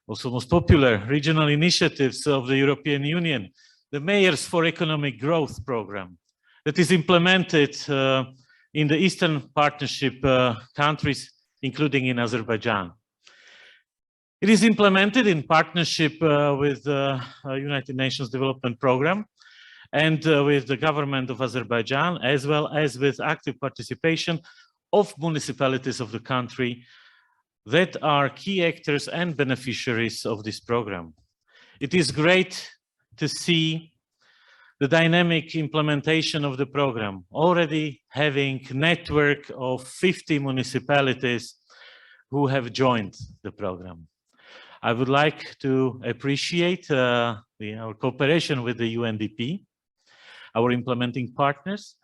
also most popular regional initiatives of the European Union, the Mayors for Economic Growth program, that is implemented in the Eastern Partnership countries, including in Azerbaijan. It is implemented in partnership with the United Nations Development Programme and with the government of Azerbaijan, as well as with active participation of municipalities of the country that are key actors and beneficiaries of this program. It is great to see the dynamic implementation of the program, already having a network of 50 municipalities who have joined the program. I would like to appreciate our cooperation with the UNDP, our implementing partners,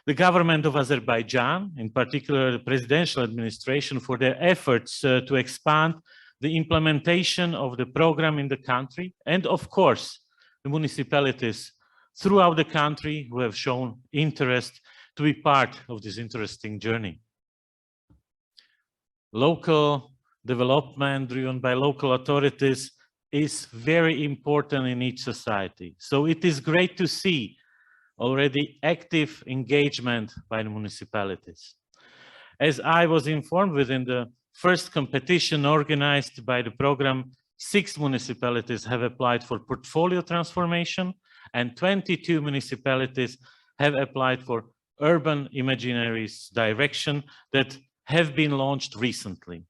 the government of Azerbaijan, in particular the presidential administration, for their efforts to expand the implementation of the program in the country, and of course, the municipalities throughout the country who have shown interest to be part of this interesting journey. Local development driven by local authorities is very important in each society. So it is great to see already active engagement by the municipalities. As I was informed, within the first competition organized by the program, 6 municipalities have applied for portfolio transformation and 22 municipalities have applied for urban imaginaries direction that have been launched recently.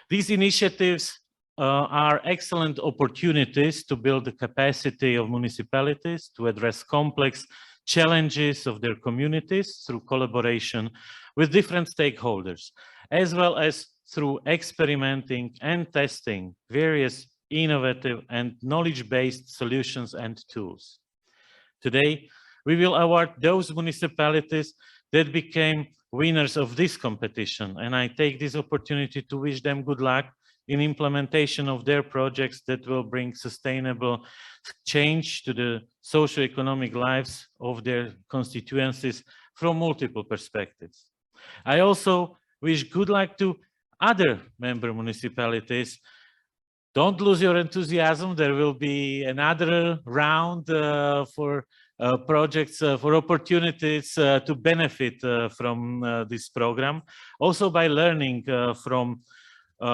These initiatives are excellent opportunities to build the capacity of municipalities to address complex challenges of their communities through collaboration with different stakeholders, as well as through experimenting and testing various innovative and knowledge-based solutions and tools. Today, we will award those municipalities that became winners of this competition, and I take this opportunity to wish them good luck in implementation of their projects that will bring sustainable change to the socio-economic lives of their constituencies from multiple perspectives. I also wish good luck to other member municipalities. Don't lose your enthusiasm. There will be another round for projects, for opportunities to benefit from this program. Also by learning from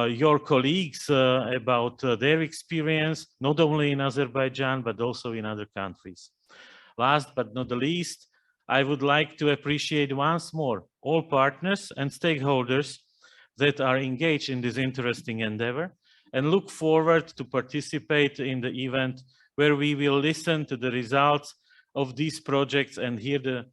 your colleagues about their experience, not only in Azerbaijan, but also in other countries. Last but not the least, I would like to appreciate once more all partners and stakeholders that are engaged in this interesting endeavor, and look forward to participate in the event where we will listen to the results of these projects and hear the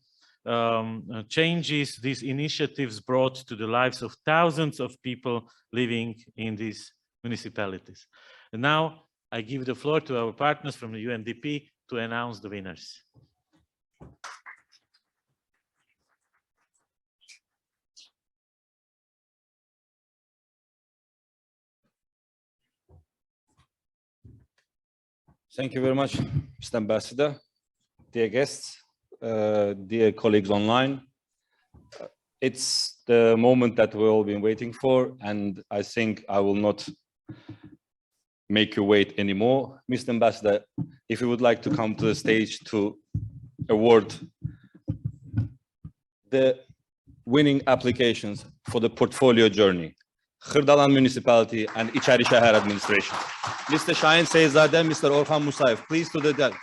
changes these initiatives brought to the lives of thousands of people living in these municipalities. And now I give the floor to our partners from the UNDP to announce the winners. Thank you very much, Mr. Ambassador, dear guests, dear colleagues online. It's the moment that we've all been waiting for, and I think I will not make you wait anymore. Mr. Ambassador, if you would like to come to the stage to award the winning applications for the portfolio journey, Khırdalan Municipality and İçeri Şehir Administration. Mr. Şahin Seyzade, Mr. Orhan Musayev, please to the desk.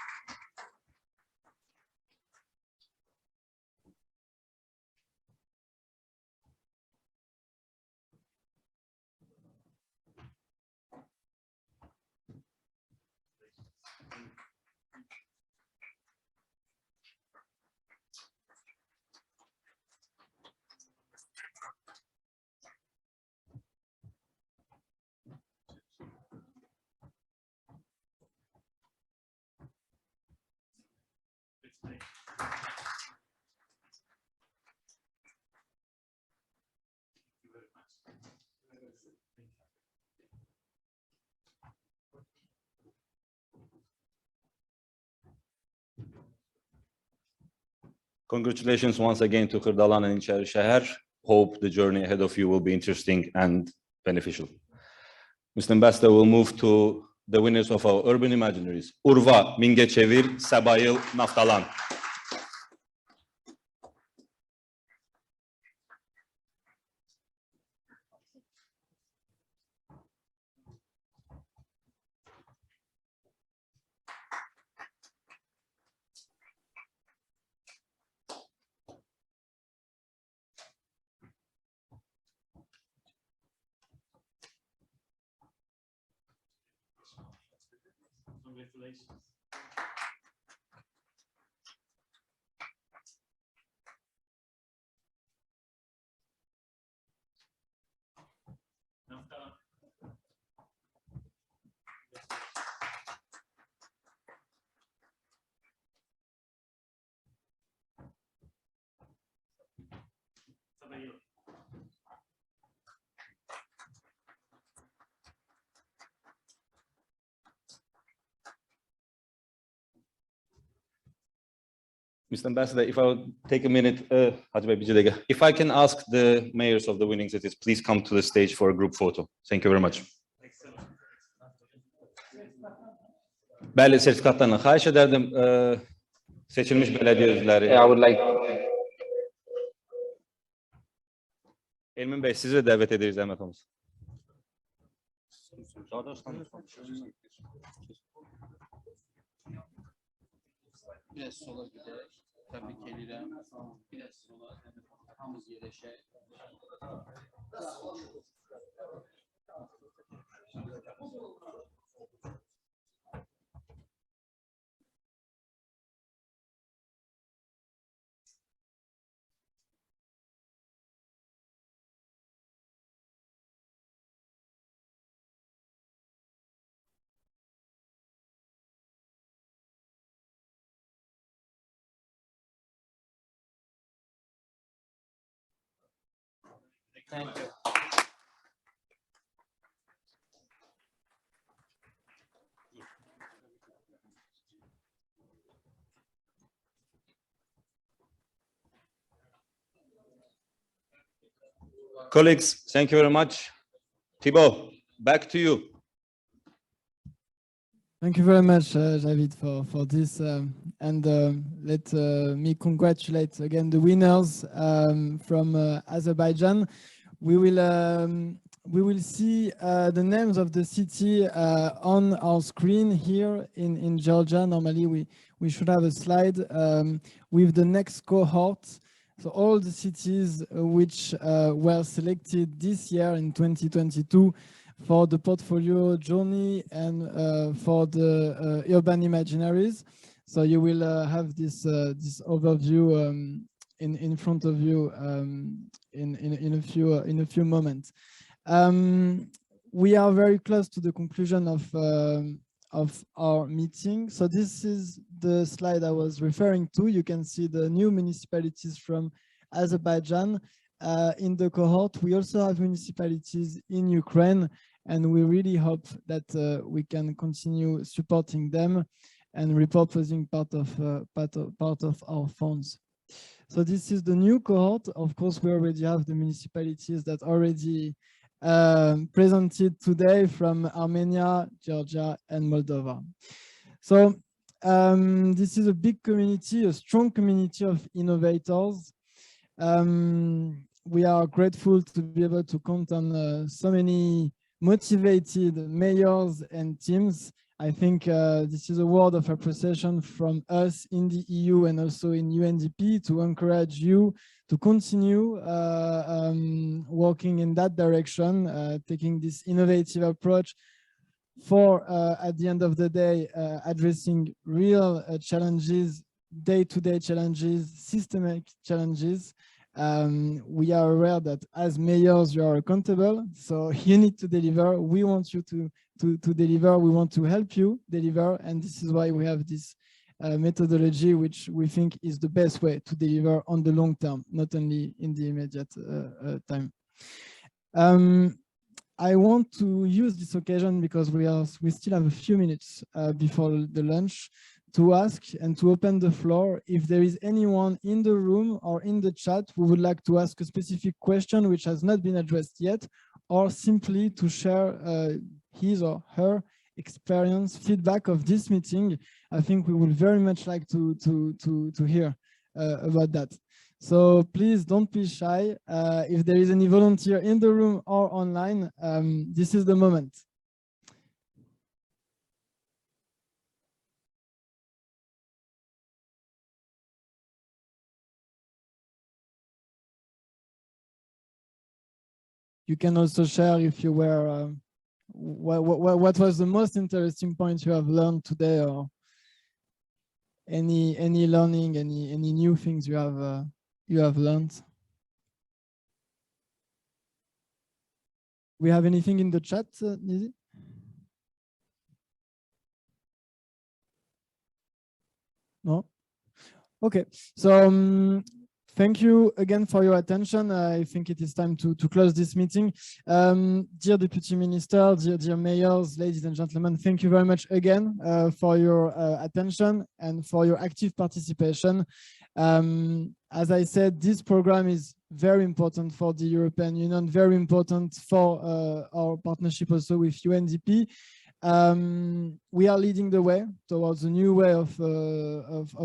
Congratulations once again to Khırdalan and İçeri Şehir. Hope the journey ahead of you will be interesting and beneficial. Mr. Ambassador, we'll move to the winners of our urban imaginaries. Urva, Mingeçevir, Sabayıl, Naftalan. Congratulations. Mr. Ambassador, if I would take a minute, if I can ask the mayors of the winning cities, please come to the stage for a group photo. Thank you very much. Bəli, sertifikatlarını xahiş ederdim. Seçilmiş belediye üzvləri. I would like. Elmin Bey, sizi de davet ederiz Zəhmət olmasa. Biraz sola giderek təbrik edirəm. Biraz sola, hamımız yerləşək. Thank you. Colleagues, thank you very much. Thibaut, back to you. Thank you very much, Javid, for this. And let me congratulate again the winners from Azerbaijan. We will see the names of the city on our screen here in Georgia. Normally, we should have a slide with the next cohort. So all the cities which were selected this year in 2022 for the portfolio journey and for the urban imaginaries. So you will have this overview in front of you in a few moments. We are very close to the conclusion of our meeting. So this is the slide I was referring to. You can see the new municipalities from Azerbaijan in the cohort. We also have municipalities in Ukraine, and we really hope that we can continue supporting them and repurposing part of our funds. So this is the new cohort. Of course, we already have the municipalities that already presented today from Armenia, Georgia, and Moldova. So this is a big community, a strong community of innovators. We are grateful to be able to count on so many motivated mayors and teams. I think this is a word of appreciation from us in the EU and also in UNDP to encourage you to continue working in that direction, taking this innovative approach for, at the end of the day, addressing real challenges, day-to-day challenges, systemic challenges. We are aware that as mayors, you are accountable, so you need to deliver. We want you to deliver. We want to help you deliver, and this is why we have this methodology, which we think is the best way to deliver on the long term, not only in the immediate time. I want to use this occasion because we still have a few minutes before the lunch to ask and to open the floor if there is anyone in the room or in the chat who would like to ask a specific question which has not been addressed yet, or simply to share his or her experience, feedback of this meeting. I think we would very much like to hear about that. So please don't be shy. If there is any volunteer in the room or online, this is the moment. You can also share if you were, what was the most interesting point you have learned today, or any learning, any new things you have learned. We have anything in the chat, Nizi? No? Okay, so thank you again for your attention. I think it is time to close this meeting. Dear Deputy Minister, dear mayors, ladies and gentlemen, thank you very much again for your attention and for your active participation. As I said, this program is very important for the European Union, very important for our partnership also with UNDP. We are leading the way towards a new way of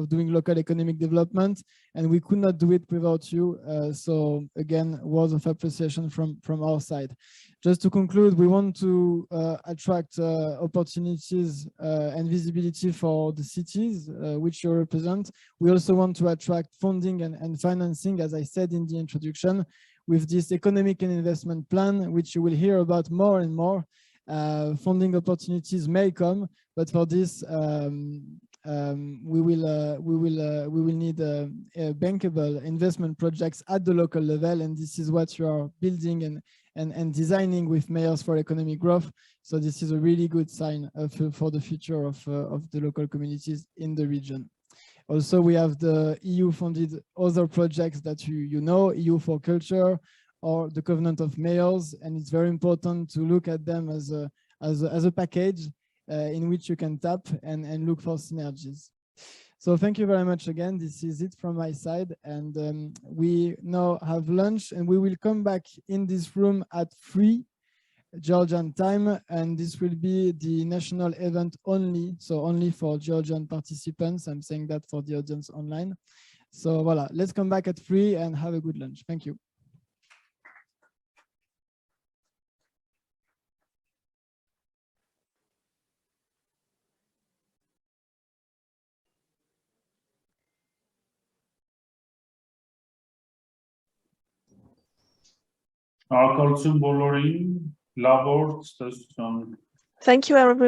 doing local economic development, and we could not do it without you. So again, words of appreciation from our side. Just to conclude, we want to attract opportunities and visibility for the cities which you represent. We also want to attract funding and financing, as I said in the introduction, with this economic and investment plan, which you will hear about more and more. Funding opportunities may come, but for this we will need bankable investment projects at the local level, and this is what you are building and designing with Mayors for Economic Growth. So this is a really good sign for the future of the local communities in the region. Also, we have the EU-funded other projects that you know, EU for Culture, or the Covenant of Mayors, and it's very important to look at them as a package in which you can tap and look for synergies. So thank you very much again. This is it from my side, and we now have lunch, and we will come back in this room at 3 Georgian time, and this will be the national event only, so only for Georgian participants. I'm saying that for the audience online. So voila, let's come back at 3 and have a good lunch. Thank you. Ակալություն բոլորին, լավ օր, ցտեսություն։ Thank you, everyone.